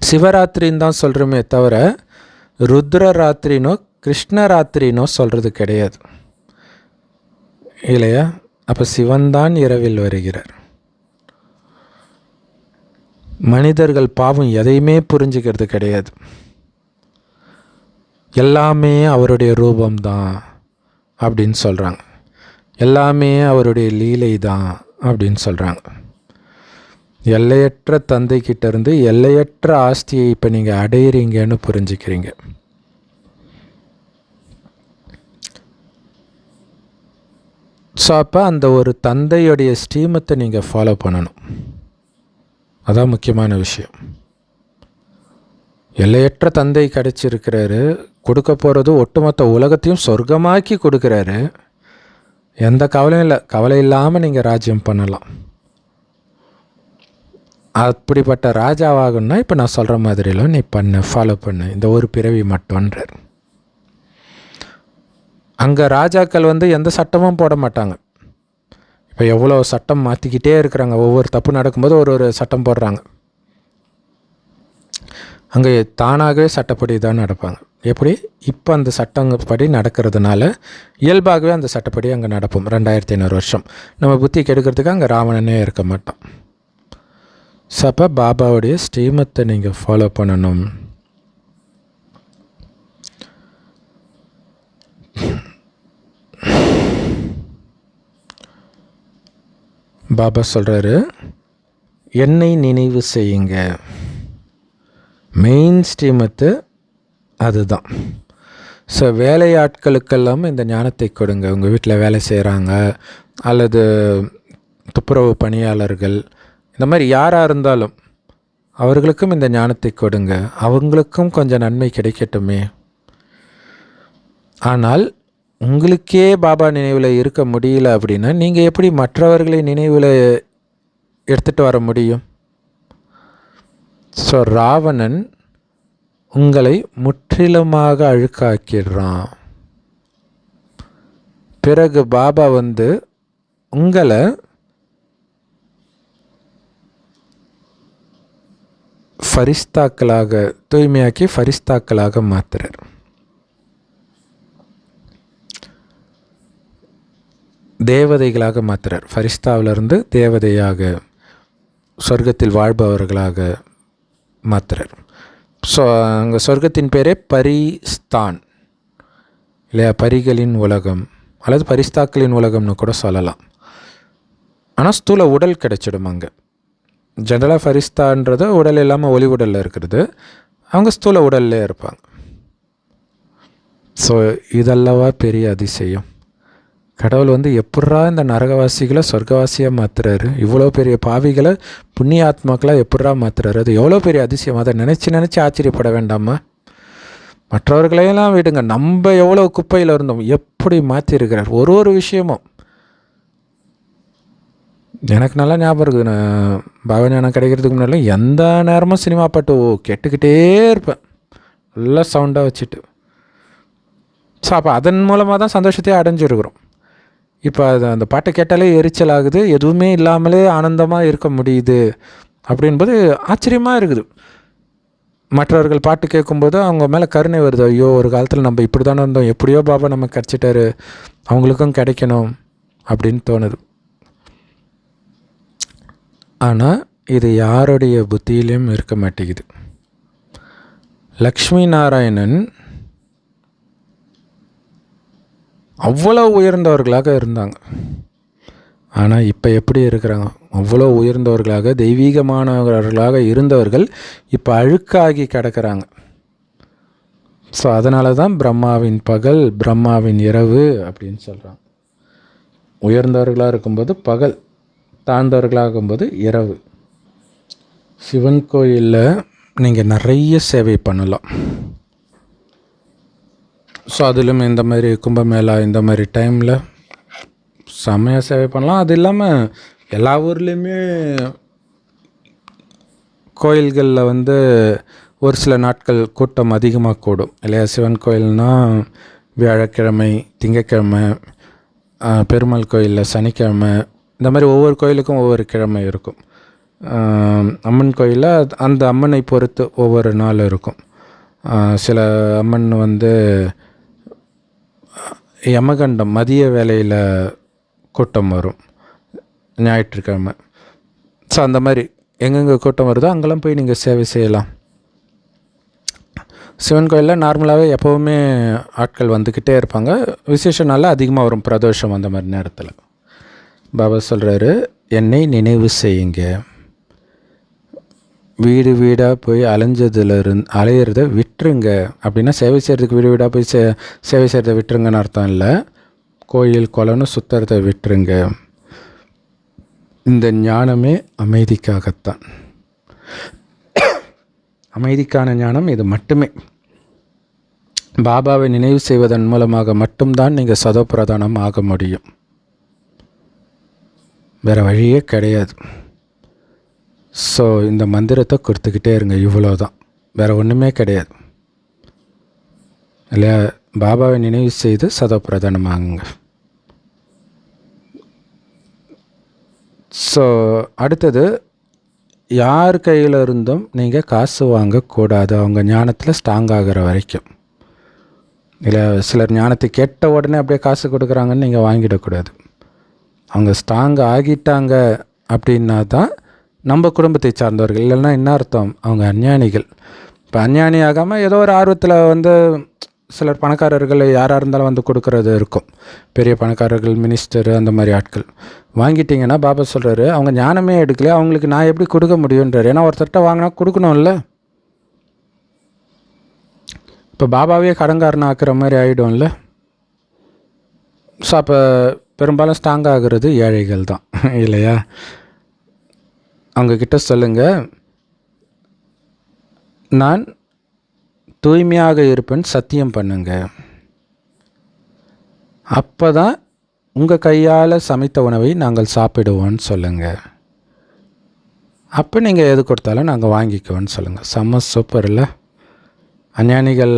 [SPEAKER 1] சிவராத்திரின்னு தான் சொல்கிறோமே தவிர ருத்ரராத்திரினோ கிருஷ்ணராத்திரினோ சொல்கிறது கிடையாது இல்லையா? அப்போ சிவன் தான் இரவில் வருகிறார். மனிதர்கள் பாவம் எதையுமே புரிஞ்சுக்கிறது கிடையாது. எல்லாமே அவருடைய ரூபம்தான் அப்படின்னு சொல்கிறாங்க, எல்லாமே அவருடைய லீலை தான் அப்படின்னு சொல்கிறாங்க. எல்லையற்ற தந்தைக்கிட்ட இருந்து எல்லையற்ற ஆஸ்தியை இப்போ நீங்கள் அடையிறீங்கன்னு புரிஞ்சுக்கிறீங்க. ஸோ அப்போ அந்த ஒரு தந்தையுடைய ஸ்டீமத்தை நீங்கள் ஃபாலோ பண்ணணும். அதான் முக்கியமான விஷயம். எல்லையற்ற தந்தை கிடச்சிருக்கிறாரு, கொடுக்க போகிறது ஒட்டுமொத்த உலகத்தையும் சொர்க்கமாக்கி கொடுக்குறாரு. எந்த கவலையும் இல்லை, கவலை இல்லாமல் நீங்கள் ராஜ்யம் பண்ணலாம். அப்படிப்பட்ட ராஜாவாகணும்னா இப்போ நான் சொல்கிற மாதிரிலாம் நீ ஃபாலோ பண்ணு, இந்த ஒரு பிறவி மட்டும்ன்றார். அங்கே ராஜாக்கள் எந்த சட்டமும் போட மாட்டாங்க. இப்போ எவ்வளோ சட்டம் மாற்றிக்கிட்டே இருக்கிறாங்க, ஒவ்வொரு தப்பு நடக்கும்போது ஒரு சட்டம் போடுறாங்க. அங்கே தானாகவே சட்டப்படி தான் நடப்பாங்க. எப்படி? இப்போ அந்த சட்டப்படி நடக்கிறதுனால இயல்பாகவே அந்த சட்டப்படி அங்கே நடப்போம். 2500 வருஷம் நம்ம புத்தி கெடுக்கிறதுக்கு அங்கே ராவணனே இருக்க மாட்டான். ஸோ அப்போ பாபாவுடைய ஸ்ரீமத்தை நீங்கள் ஃபாலோ பண்ணணும். பாபா சொல்கிறாரு, என்னை நினைவு செய்யுங்க. மெயின் ஸ்ரீமத்து அதுதான். ஸோ வேலையாட்களுக்கெல்லாம் இந்த ஞானத்தை கொடுங்க. உங்கள் வீட்டில் வேலை செய்கிறாங்க அல்லது துப்புரவு பணியாளர்கள், இந்த மாதிரி யாராக இருந்தாலும் அவர்களுக்கும் இந்த ஞானத்தை கொடுங்க. அவங்களுக்கும் கொஞ்சம் நன்மை கிடைக்கட்டுமே. ஆனால் உங்களுக்கே பாபா நினைவில் இருக்க முடியல அப்படின்னா நீங்கள் எப்படி மற்றவர்களை நினைவில் எடுத்துகிட்டு வர முடியும்? ஸோ ராவணன் உங்களை முற்றிலுமாக அழுக்காக்கிடுறான். பிறகு பாபா உங்களை ஃபரிஸ்தாக்களாக தூய்மையாக்கி ஃபரிஸ்தாக்களாக மாற்றுறார். தேவதைகளாக மாற்றுறார். ஃபரிஸ்தாவிலிருந்து தேவதையாக, சொர்க்கத்தில் வாழ்பவர்களாக மாற்றுறார். ஸோ அங்கே சொர்க்கத்தின் பேரே பரிஸ்தான் இல்லையா? பரிகளின் உலகம் அல்லது பரிஸ்தாக்களின் உலகம்னு கூட சொல்லலாம். ஆனால் ஸ்தூல உடல் கிடைச்சிடும் அங்கே. ஜென்ரலாக ஃபரிஸ்தான்றது உடல் இல்லாமல் ஒளி உடலில் இருக்கிறது, அவங்க ஸ்தூல உடல்லே இருப்பாங்க. ஸோ இதல்லவா பெரிய அதிசயம். கடவுள் எப்பட்றா இந்த நரகவாசிகளை சொர்க்கவாசியாக மாற்றுறாரு, இவ்வளோ பெரிய பாவிகளை புண்ணிய ஆத்மாக்களாக எப்பட்றா மாற்றுறாரு. அது எவ்வளோ பெரிய அதிசயம். அதை நினச்சி ஆச்சரியப்பட வேண்டாமா? மற்றவர்களையெல்லாம் விடுங்க, நம்ம எவ்வளோ குப்பையில் இருந்தோம், எப்படி மாற்றிருக்கிறார் ஒரு விஷயமும். எனக்கு நல்லா ஞாபகம் இருக்குது, நான் பாவஞானம் கிடைக்கிறதுக்கு முன்னாடி எந்த நேரமும் சினிமா பாட்டு கேட்டுக்கிட்டே இருப்பேன், நல்லா சவுண்டாக வச்சுட்டு. ஸோ அப்போ அதன் மூலமாக தான் சந்தோஷத்தையே அடைஞ்சிருக்கிறோம். இப்போ அந்த பாட்டை கேட்டாலே எரிச்சல் ஆகுது, எதுவுமே இல்லாமலே ஆனந்தமாக இருக்க முடியுது அப்படின்போது ஆச்சரியமாக இருக்குது. மற்றவர்கள் பாட்டு கேட்கும்போது அவங்க மேலே கருணை வருது. ஐயோ, ஒரு காலத்தில் நம்ம இப்படி தானே இருந்தோம், எப்படியோ பாபா நமக்கு கிடச்சிட்டாரு, அவங்களுக்கும் கிடைக்கணும் அப்படின்னு தோணுது. ஆனால் இது யாருடைய புத்தியிலையும் இருக்க மாட்டேங்குது. லக்ஷ்மி நாராயணன் அவ்வளோ உயர்ந்தவர்களாக இருந்தாங்க. ஆனால் இப்போ எப்படி இருக்கிறாங்க? அவ்வளோ உயர்ந்தவர்களாக தெய்வீகமானவர்களாக இருந்தவர்கள் இப்போ அழுக்காகி கிடக்கிறாங்க. ஸோ அதனால தான் பிரம்மாவின் பகல், பிரம்மாவின் இரவு அப்படின்னு சொல்கிறாங்க. உயர்ந்தவர்களாக இருக்கும்போது பகல், தாழ்ந்தவர்களாகும்போது இரவு. சிவன் கோயிலில் நீங்கள் நிறைய சேவை பண்ணலாம். ஸோ அதிலும் இந்த மாதிரி கும்பமேளா இந்த மாதிரி டைமில் செம்மையாக சேவை பண்ணலாம். அது இல்லாமல் எல்லா ஊர்லேயுமே கோயில்களில் ஒரு சில நாட்கள் கூட்டம் அதிகமாக கூடும் இல்லையா? சிவன் கோயில்னால் வியாழக்கிழமை, திங்கக்கிழமை, பெருமாள் கோயிலில் சனிக்கிழமை, இந்த மாதிரி ஒவ்வொரு கோயிலுக்கும் ஒவ்வொரு கிழமை இருக்கும். அம்மன் கோயிலில் அந்த அம்மனை பொறுத்து ஒவ்வொரு நாள் இருக்கும். சில அம்மன் யமகண்டம் மதிய வேளையில் கூட்டம் வரும் ஞாயிற்றுக்கிழமை. ஸோ அந்த மாதிரி எங்கெங்கே கூட்டம் வருதோ அங்கெல்லாம் போய் நீங்கள் சேவை செய்யலாம். சிவன் கோயிலில் நார்மலாகவே எப்போவுமே ஆட்கள் வந்துக்கிட்டே இருப்பாங்க. விசேஷ நாளில் அதிகமாக வரும், பிரதோஷம் அந்த மாதிரி நேரத்தில். பாபா சொல்கிறாரு, என்னை நினைவு செய்யுங்க. வீடு வீடாக போய் அலையிறத விட்டுருங்க. அப்படின்னா சேவை செய்கிறதுக்கு வீடு வீடாக போய் சேவை செய்கிறத விட்டுருங்கன்னு அர்த்தம் இல்லை. கோயில் குளம்னு சுற்றுறதை விட்டுருங்க. இந்த ஞானமே அமைதிக்காகத்தான். அமைதிக்கான ஞானம் இது மட்டுமே. பாபாவை நினைவு செய்வதன் மூலமாக மட்டும்தான் நீங்கள் சதோப்பிரதானம் ஆக முடியும். வேறு வழியே கிடையாது. ஸோ இந்த மந்திரத்தை கொடுத்துக்கிட்டே இருங்க, இவ்வளோதான், வேறு ஒன்றுமே கிடையாது இல்லையா. பாபாவை நினைவு செய்து சதோப்பிரதானம் ஆகுங்க. ஸோ அடுத்தது, யார் கையில் இருந்தும் நீங்கள் காசு வாங்கக்கூடாது, அவங்க ஞானத்தில் ஸ்ட்ராங் ஆகிற வரைக்கும். இல்லை சிலர் ஞானத்தை கேட்ட உடனே அப்படியே காசு கொடுக்குறாங்கன்னு நீங்கள் வாங்கிடக்கூடாது. அவங்க ஸ்ட்ராங் ஆகிட்டாங்க அப்படின்னா தான் நம்ம குடும்பத்தை சார்ந்தவர்கள். இல்லைன்னா என்ன அர்த்தம், அவங்க அஞ்ஞானிகள். இப்போ அஞ்ஞானி ஆகாமல் ஏதோ ஒரு ஆர்வத்தில் சிலர் பணக்காரர்கள் யாராக இருந்தாலும் கொடுக்கறது இருக்கும். பெரிய பணக்காரர்கள், மினிஸ்டர், அந்த மாதிரி ஆட்கள் வாங்கிட்டிங்கன்னா பாபா சொல்கிறாரு, அவங்க ஞானமே எடுக்கலையே, அவங்களுக்கு நான் எப்படி கொடுக்க முடியுன்றார். ஏன்னா ஒருத்தர்கிட்ட வாங்கினா கொடுக்கணும்ல. இப்போ பாபாவே கடன்காரனை ஆக்குற மாதிரி ஆகிடும்ல. ஸோ அப்போ பெரும்பாலும் ஸ்ட்ராங் ஆகிறது ஏழைகள் தான் இல்லையா. அவங்கக்கிட்ட சொல்லுங்கள், நான் தூய்மையாக இருப்பேன்னு சத்தியம் பண்ணுங்க. அப்போ தான் உங்கள் கையால் சமைத்த உணவை நாங்கள் சாப்பிடுவோன்னு சொல்லுங்கள். அப்போ நீங்கள் எது கொடுத்தாலும் நாங்கள் வாங்கிக்குவோன்னு சொல்லுங்கள். செம்ம சூப்பர் இல்லை. அஞ்ஞானிகள்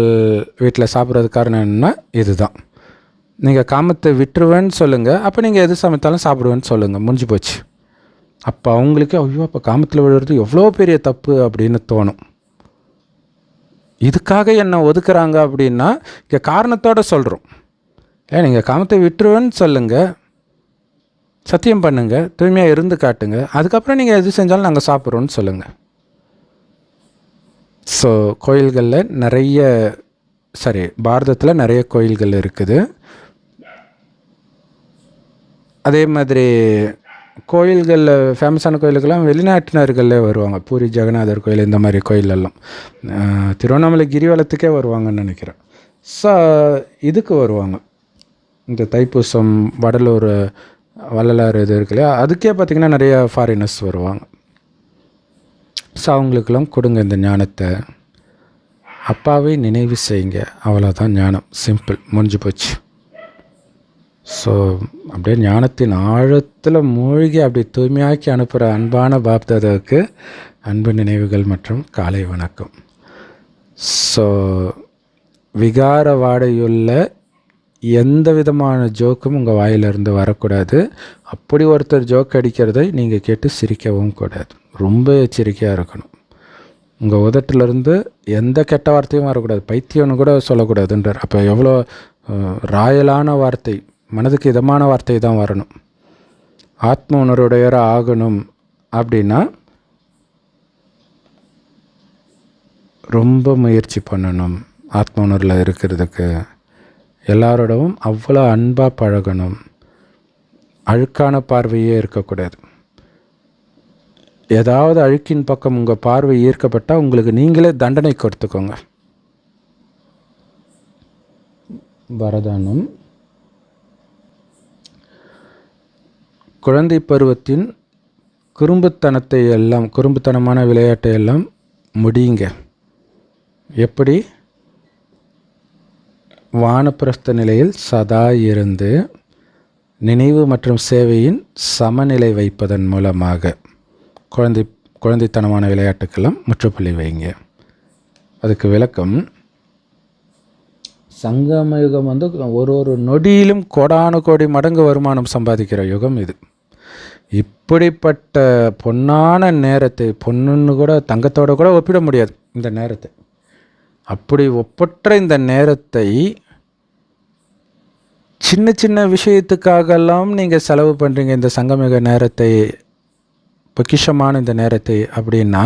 [SPEAKER 1] வீட்டில் சாப்பிட்றது காரணம் என்னன்னா இதுதான். நீங்கள் காமத்தை விட்டுருவேன்னு சொல்லுங்கள், அப்போ நீங்கள் எது சமைத்தாலும் சாப்பிடுவேன்னு சொல்லுங்கள், முடிஞ்சு போச்சு. அப்போ அவங்களுக்கு ஐயோ அப்போ காமத்தில் விழுறது எவ்வளோ பெரிய தப்பு அப்படின்னு தோணும். இதுக்காக என்னை ஒதுக்குறாங்க அப்படின்னா இங்கே காரணத்தோடு சொல்கிறோம். ஏன் நீங்கள் காமத்தை விட்டுருவேன்னு சொல்லுங்கள், சத்தியம் பண்ணுங்கள், தூய்மையாக இருந்து காட்டுங்க, அதுக்கப்புறம் நீங்கள் எது செஞ்சாலும் நாங்கள் சாப்பிட்றோன்னு சொல்லுங்கள். ஸோ கோயில்களில் பாரதத்தில் நிறைய கோயில்கள் இருக்குது. அதே மாதிரி கோயில்களில் ஃபேமஸான கோயிலுக்கெல்லாம் வெளிநாட்டினர்களே வருவாங்க. பூரி ஜெகநாதர் கோயில், இந்த மாதிரி கோயிலெல்லாம் திருவண்ணாமலை கிரிவலத்துக்கே வருவாங்கன்னு நினைக்கிறேன். ஸோ இதுக்கு வருவாங்க. இந்த தைப்பூசம், வடலூர் வள்ளலார் இது இருக்கு இல்லையா, அதுக்கே பார்த்திங்கன்னா நிறைய ஃபாரினர்ஸ் வருவாங்க. ஸோ அவங்களுக்கெல்லாம் கொடுங்க இந்த ஞானத்தை. அப்பாவை நினைவு செய்யுங்க, அவ்வளோதான் ஞானம். சிம்பிள், முடிஞ்சு போச்சு. ஸோ அப்படியே ஞானத்தின் ஆழத்தில் மூழ்கி அப்படி தூய்மையாக்கி அனுப்புகிற அன்பான பாப்தாதாவுக்கு அன்பு நினைவுகள் மற்றும் காலை வணக்கம். ஸோ விகார வாடையுள்ள எந்த விதமான ஜோக்கும் உங்கள் வாயிலிருந்து வரக்கூடாது. அப்படி ஒருத்தர் ஜோக் அடிக்கிறதை நீங்கள் கேட்டு சிரிக்கவும் கூடாது. ரொம்ப எச்சரிக்கையாக இருக்கணும். உங்கள் உதட்டிலிருந்து எந்த கெட்ட வார்த்தையும் வரக்கூடாது. பைத்தியம்னு கூட சொல்லக்கூடாதுன்றார். அப்போ எவ்வளோ ராயலான வார்த்தை, மனதுக்கு இதமான வார்த்தை தான் வரணும். ஆத்ம உணர்வுடையராக ஆகணும் அப்படின்னா ரொம்ப முயற்சி பண்ணணும். ஆத்ம உணர்வில் இருக்கிறதுக்கு எல்லாரோடவும் அவ்வளோ அன்பாக பழகணும். அழுக்கான பார்வையே இருக்கக்கூடாது. ஏதாவது அழுக்கின் பக்கம் உங்கள் பார்வை ஈர்க்கப்பட்டால் உங்களுக்கு நீங்களே தண்டனை கொடுத்துக்கோங்க. வரதானம். குழந்தை பருவத்தின் குறும்புத்தனமான விளையாட்டை எல்லாம் முடியுங்க. எப்படி? வானப்பிரஸ்த நிலையில் சதா இருந்து நினைவு மற்றும் சேவையின் சமநிலை வைப்பதன் மூலமாக குழந்தைத்தனமான விளையாட்டுக்கெல்லாம் முற்றுப்புள்ளி வைங்க. அதுக்கு விளக்கம், சங்கம யுகம் ஒரு நொடியிலும் கோடானு கோடி மடங்கு வருமானம் சம்பாதிக்கிற யுகம் இது. இப்படிப்பட்ட பொன்னான நேரத்தை, பொண்ணுன்னு கூட தங்கத்தோடு கூட ஒப்பிட முடியாது இந்த நேரத்தை. அப்படி ஒப்பற்ற இந்த நேரத்தை சின்ன சின்ன விஷயத்துக்காகலாம் நீங்கள் செலவு பண்ணுறீங்க. இந்த சங்கமிக நேரத்தை, பொக்கிஷமான இந்த நேரத்தை அப்படின்னா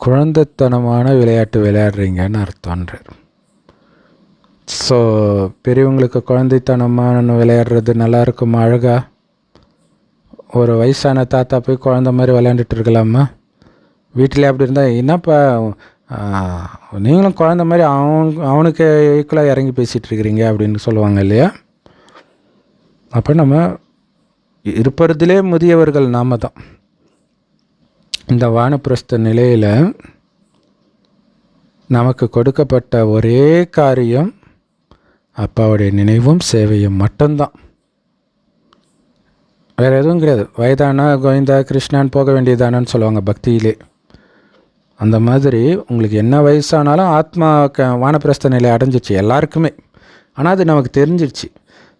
[SPEAKER 1] குழந்தைத்தனமான விளையாட்டு விளையாடுறீங்கன்னு அர்த்தம்ன்றார். ஸோ பெரியவங்களுக்கு குழந்தைத்தனமான விளையாடுறது நல்லா இருக்குமா? அழகா ஒரு வயசான தாத்தா போய் குழந்த மாதிரி விளையாண்டுட்டு இருக்கலாமா? வீட்டிலே அப்படி இருந்தால் என்னப்பா நீங்களும் குழந்த மாதிரி அவனுக்கு ஈக்குவலாக இறங்கி பேசிகிட்டு இருக்கிறீங்க அப்படின்னு சொல்லுவாங்க இல்லையா? அப்போ நம்ம இருப்பதிலே முதியவர்கள் நாம தான். இந்த வானப்பிரஸ்த நிலையில் நமக்கு கொடுக்கப்பட்ட ஒரே காரியம் அப்பாவுடைய நினைவும் சேவையும் மட்டும்தான். வேறு எதுவும் கிடையாது. வயதானா கோவிந்தா கிருஷ்ணான்னு போக வேண்டியதானான்னு சொல்லுவாங்க பக்தியிலே. அந்த மாதிரி உங்களுக்கு என்ன வயசானாலும் ஆத்மா வானப்பிரஸ்த நிலை அடைஞ்சிச்சு எல்லாருக்குமே. ஆனால் அது நமக்கு தெரிஞ்சிடுச்சு.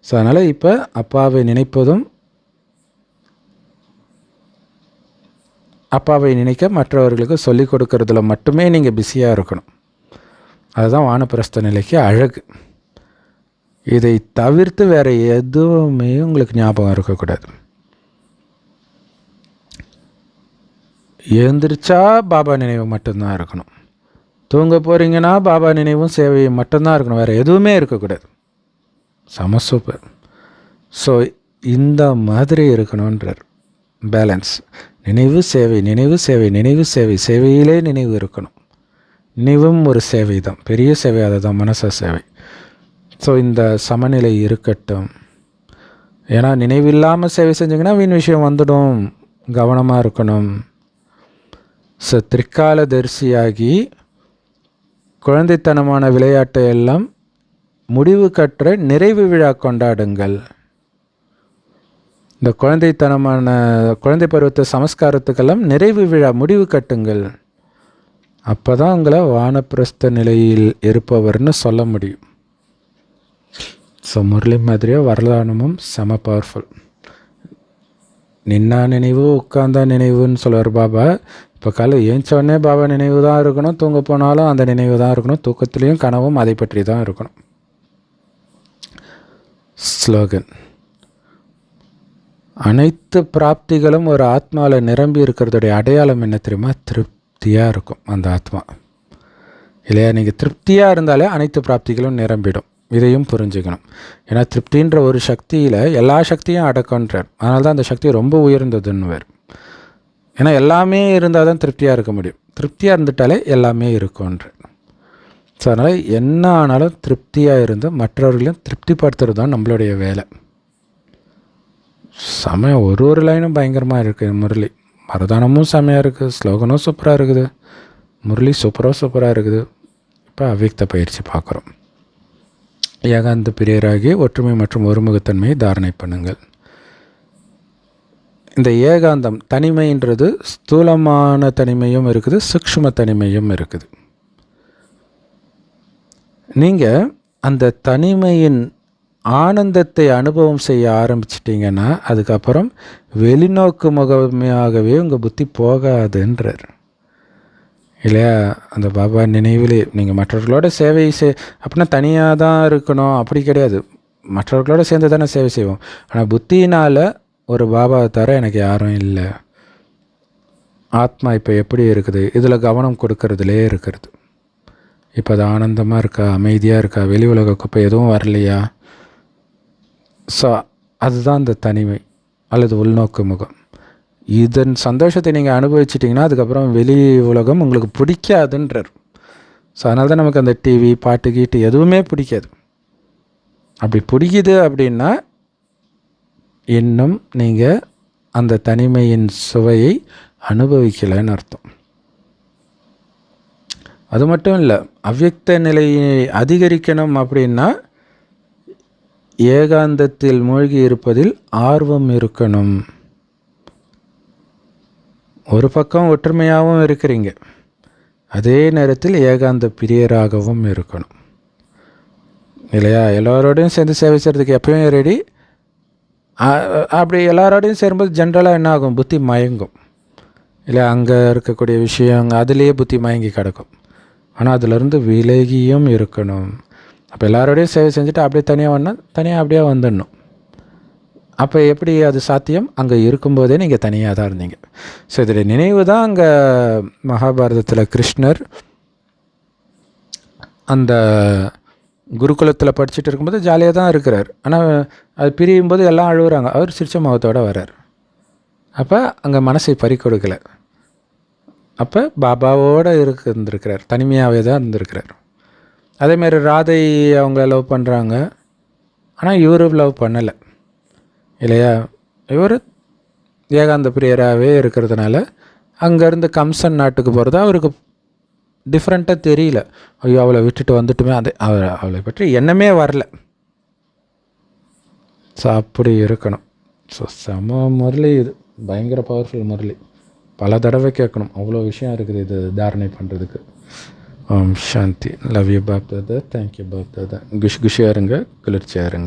[SPEAKER 1] ஸோ அதனால் இப்போ அப்பாவை நினைப்பதும் அப்பாவை நினைக்க மற்றவர்களுக்கு சொல்லிக் கொடுக்கறதுல மட்டுமே நீங்கள் பிஸியாக இருக்கணும். அதுதான் வானப்பிரஸ்த நிலைக்கு அழகு. இதை தவிர்த்து வேறு எதுவுமே உங்களுக்கு ஞாபகம் இருக்கக்கூடாது. எழுந்திரிச்சா பாபா நினைவு மட்டும்தான் இருக்கணும். தூங்க போகிறீங்கன்னா பாபா நினைவும் சேவையும் மட்டும்தான் இருக்கணும். வேறு எதுவுமே இருக்கக்கூடாது. செம சூப்பர். ஸோ இந்த மாதிரி இருக்கணுன்றார் பேலன்ஸ். நினைவு சேவை, நினைவு சேவை, நினைவு சேவை, சேவையிலே நினைவு இருக்கணும். நினைவும் ஒரு சேவை தான், பெரிய சேவை. அதுதான் மனச சேவை. ஸோ இந்த சமநிலை இருக்கட்டும். ஏன்னா நினைவில்லாமல் சேவை செஞ்சிங்கன்னா வீண் விஷயம் வந்துடும். கவனமாக இருக்கணும். ஸோ திரிகால தரிசியாகி குழந்தைத்தனமான விளையாட்டை எல்லாம் முடிவு கற்ற நிறைவு விழா கொண்டாடுங்கள். இந்த குழந்தை பருவத்தை சமஸ்காரத்துக்கெல்லாம் நிறைவு விழா முடிவு கட்டுங்கள். அப்போ தான் உங்களை வானப்பிரஸ்த நிலையில் இருப்பவர்னு சொல்ல முடியும். ஸோ முரளி மாதிரியே வரலானமும் செம பவர்ஃபுல். நின்னா நினைவு உட்காந்தா நினைவுன்னு சொல்லுவார் பாபா. இப்போ காலையில் ஏஞ்சோடனே பாபா நினைவு தான் இருக்கணும். தூங்க போனாலும் அந்த நினைவு தான் இருக்கணும். தூக்கத்துலேயும் கனவும் அதை பற்றி தான் இருக்கணும். ஸ்லோகன்: அனைத்து பிராப்திகளும் ஒரு ஆத்மாவில் நிரம்பி இருக்கிறதுடைய அடையாளம் என்ன தெரியுமா? திருப்தியாக இருக்கும் அந்த ஆத்மா இல்லையா? நீங்கள் திருப்தியாக இருந்தாலே அனைத்து பிராப்திகளும் நிரம்பிடும். இதையும் புரிஞ்சுக்கணும். ஏன்னா திருப்தின்ற ஒரு சக்தியில் எல்லா சக்தியும் அடக்கன்றார். அதனால தான் அந்த சக்தி ரொம்ப உயர்ந்ததுன்னு வேறு. ஏன்னா எல்லாமே இருந்தால் தான் திருப்தியாக இருக்க முடியும். திருப்தியாக இருந்துட்டாலே எல்லாமே இருக்கும்ன்றார். ஸோ அதனால் என்ன ஆனாலும் திருப்தியாக இருந்து மற்றவர்களையும் திருப்திப்படுத்துறது தான் நம்மளுடைய வேலை. செமையாக ஒரு லைனும் பயங்கரமாக இருக்குது. முரளி மரதானமும் செமையாக இருக்குது. ஸ்லோகனும் சூப்பராக இருக்குது. முரளி சூப்பராக இருக்குது. இப்போ அவ்வியக்த பயிற்சி பார்க்குறோம். ஏகாந்த பிரியராகி ஒற்றுமை மற்றும் ஒருமுகத்தன்மையை தாரணை பண்ணுங்கள். இந்த ஏகாந்தம் தனிமைன்றது ஸ்தூலமான தனிமையும் இருக்குது, சூக்ஷ்ம தனிமையும் இருக்குது. நீங்கள் அந்த தனிமையின் ஆனந்தத்தை அனுபவம் செய்ய ஆரம்பிச்சிட்டிங்கன்னா அதுக்கப்புறம் வெளிநோக்கு முகமையாகவே உங்கள் புத்தி போகாதுன்றார் இல்லையா? அந்த பாபா நினைவிலே நீங்கள் மற்றவர்களோட சேவை அப்படின்னா தனியாக தான் இருக்கணும் அப்படி கிடையாது. மற்றவர்களோட சேர்ந்து தானே சேவை செய்வோம். ஆனால் புத்தினால் ஒரு பாபாவை தவிர எனக்கு யாரும் இல்லை. ஆத்மா இப்போ எப்படி இருக்குது? இதில் கவனம் கொடுக்கறதுலே இருக்கிறது. இப்போ அது ஆனந்தமாக இருக்கா, அமைதியாக இருக்கா, வெளி உலக குப்பை எதுவும் வரலையா? ஸோ அதுதான் அந்த தனிமை அல்லது உள்நோக்கு முகம். இதன் சந்தோஷத்தை நீங்கள் அனுபவிச்சிட்டிங்கன்னா அதுக்கப்புறம் வெளி உலகம் உங்களுக்கு பிடிக்காதுன்றார். ஸோ அதனால தான் நமக்கு அந்த டிவி பாட்டு கீட்டு எதுவுமே பிடிக்காது. அப்படி பிடிக்குது அப்படின்னா இன்னும் நீங்கள் அந்த தனிமையின் சுவையை அனுபவிக்கலைன்னு அர்த்தம். அது மட்டும் இல்லை, அவ்வியக்த நிலையை அதிகரிக்கணும் அப்படின்னா ஏகாந்தத்தில் மூழ்கி இருப்பதில் ஆர்வம் இருக்கணும். ஒரு பக்கம் ஒற்றுமையாகவும் இருக்கிறீங்க, அதே நேரத்தில் ஏகாந்த பிரியராகவும் இருக்கணும் இல்லையா? எல்லோரோடையும் சேர்ந்து சேவை செய்கிறதுக்கு எப்பயும் ரெடி. அப்படி எல்லாரோடையும் சேரும்போது ஜென்ரலாக என்ன ஆகும்? புத்தி மயங்கும் இல்லை? அங்கே இருக்கக்கூடிய விஷயம் அதுலேயே புத்தி மயங்கி கிடக்கும். ஆனால் அதிலிருந்து விலகியும் இருக்கணும். அப்போ எல்லாரோடையும் சேவை செஞ்சுட்டு அப்படியே தனியாக வந்தால் தனியாக அப்படியே வந்துடணும். அப்போ எப்படி அது சாத்தியம்? அங்கே இருக்கும்போதே நீங்கள் தனியாக தான் இருந்தீங்க. ஸோ இதோடைய நினைவு தான் அங்கே மகாபாரதத்தில் கிருஷ்ணர் அந்த குருகுலத்தில் படிச்சுட்டு இருக்கும்போது ஜாலியாக தான் இருக்கிறார். ஆனால் அது பிரியும் போது எல்லாம் அழுகுறாங்க. அவர் சிரிச்ச முகத்தோடு வர்றார். அப்போ அங்கே மனசை பறி கொடுக்கலை. அப்போ பாபாவோடு இருந்திருக்கிறார், தனிமையாகவே தான் இருந்திருக்கிறார். அதேமாதிரி ராதை அவங்கள லவ் பண்ணுறாங்க, ஆனால் இவரு லவ் பண்ணலை. இல்லையா? இவர் ஏகாந்த பிரியராகவே இருக்கிறதுனால அங்கேருந்து கம்சன் நாட்டுக்கு போகிறது அவருக்கு டிஃப்ரெண்ட்டாக தெரியல. ஐயோ, அவளை விட்டுட்டு வந்துட்டுமே, அது அவளை பற்றி எண்ணமே வரல. ஸோ அப்படி இருக்கணும். ஸோ செம முரளி இது, பயங்கர பவர்ஃபுல் முரளி. பல தடவை கேட்கணும், அவ்வளோ விஷயம் இருக்குது இது தாரணை பண்ணுறதுக்கு. Om Shanti. Love you Bap Dada. Thank you Bap Dada. குஷியாக இருங்க, குளிர்ச்சியாக இருங்க.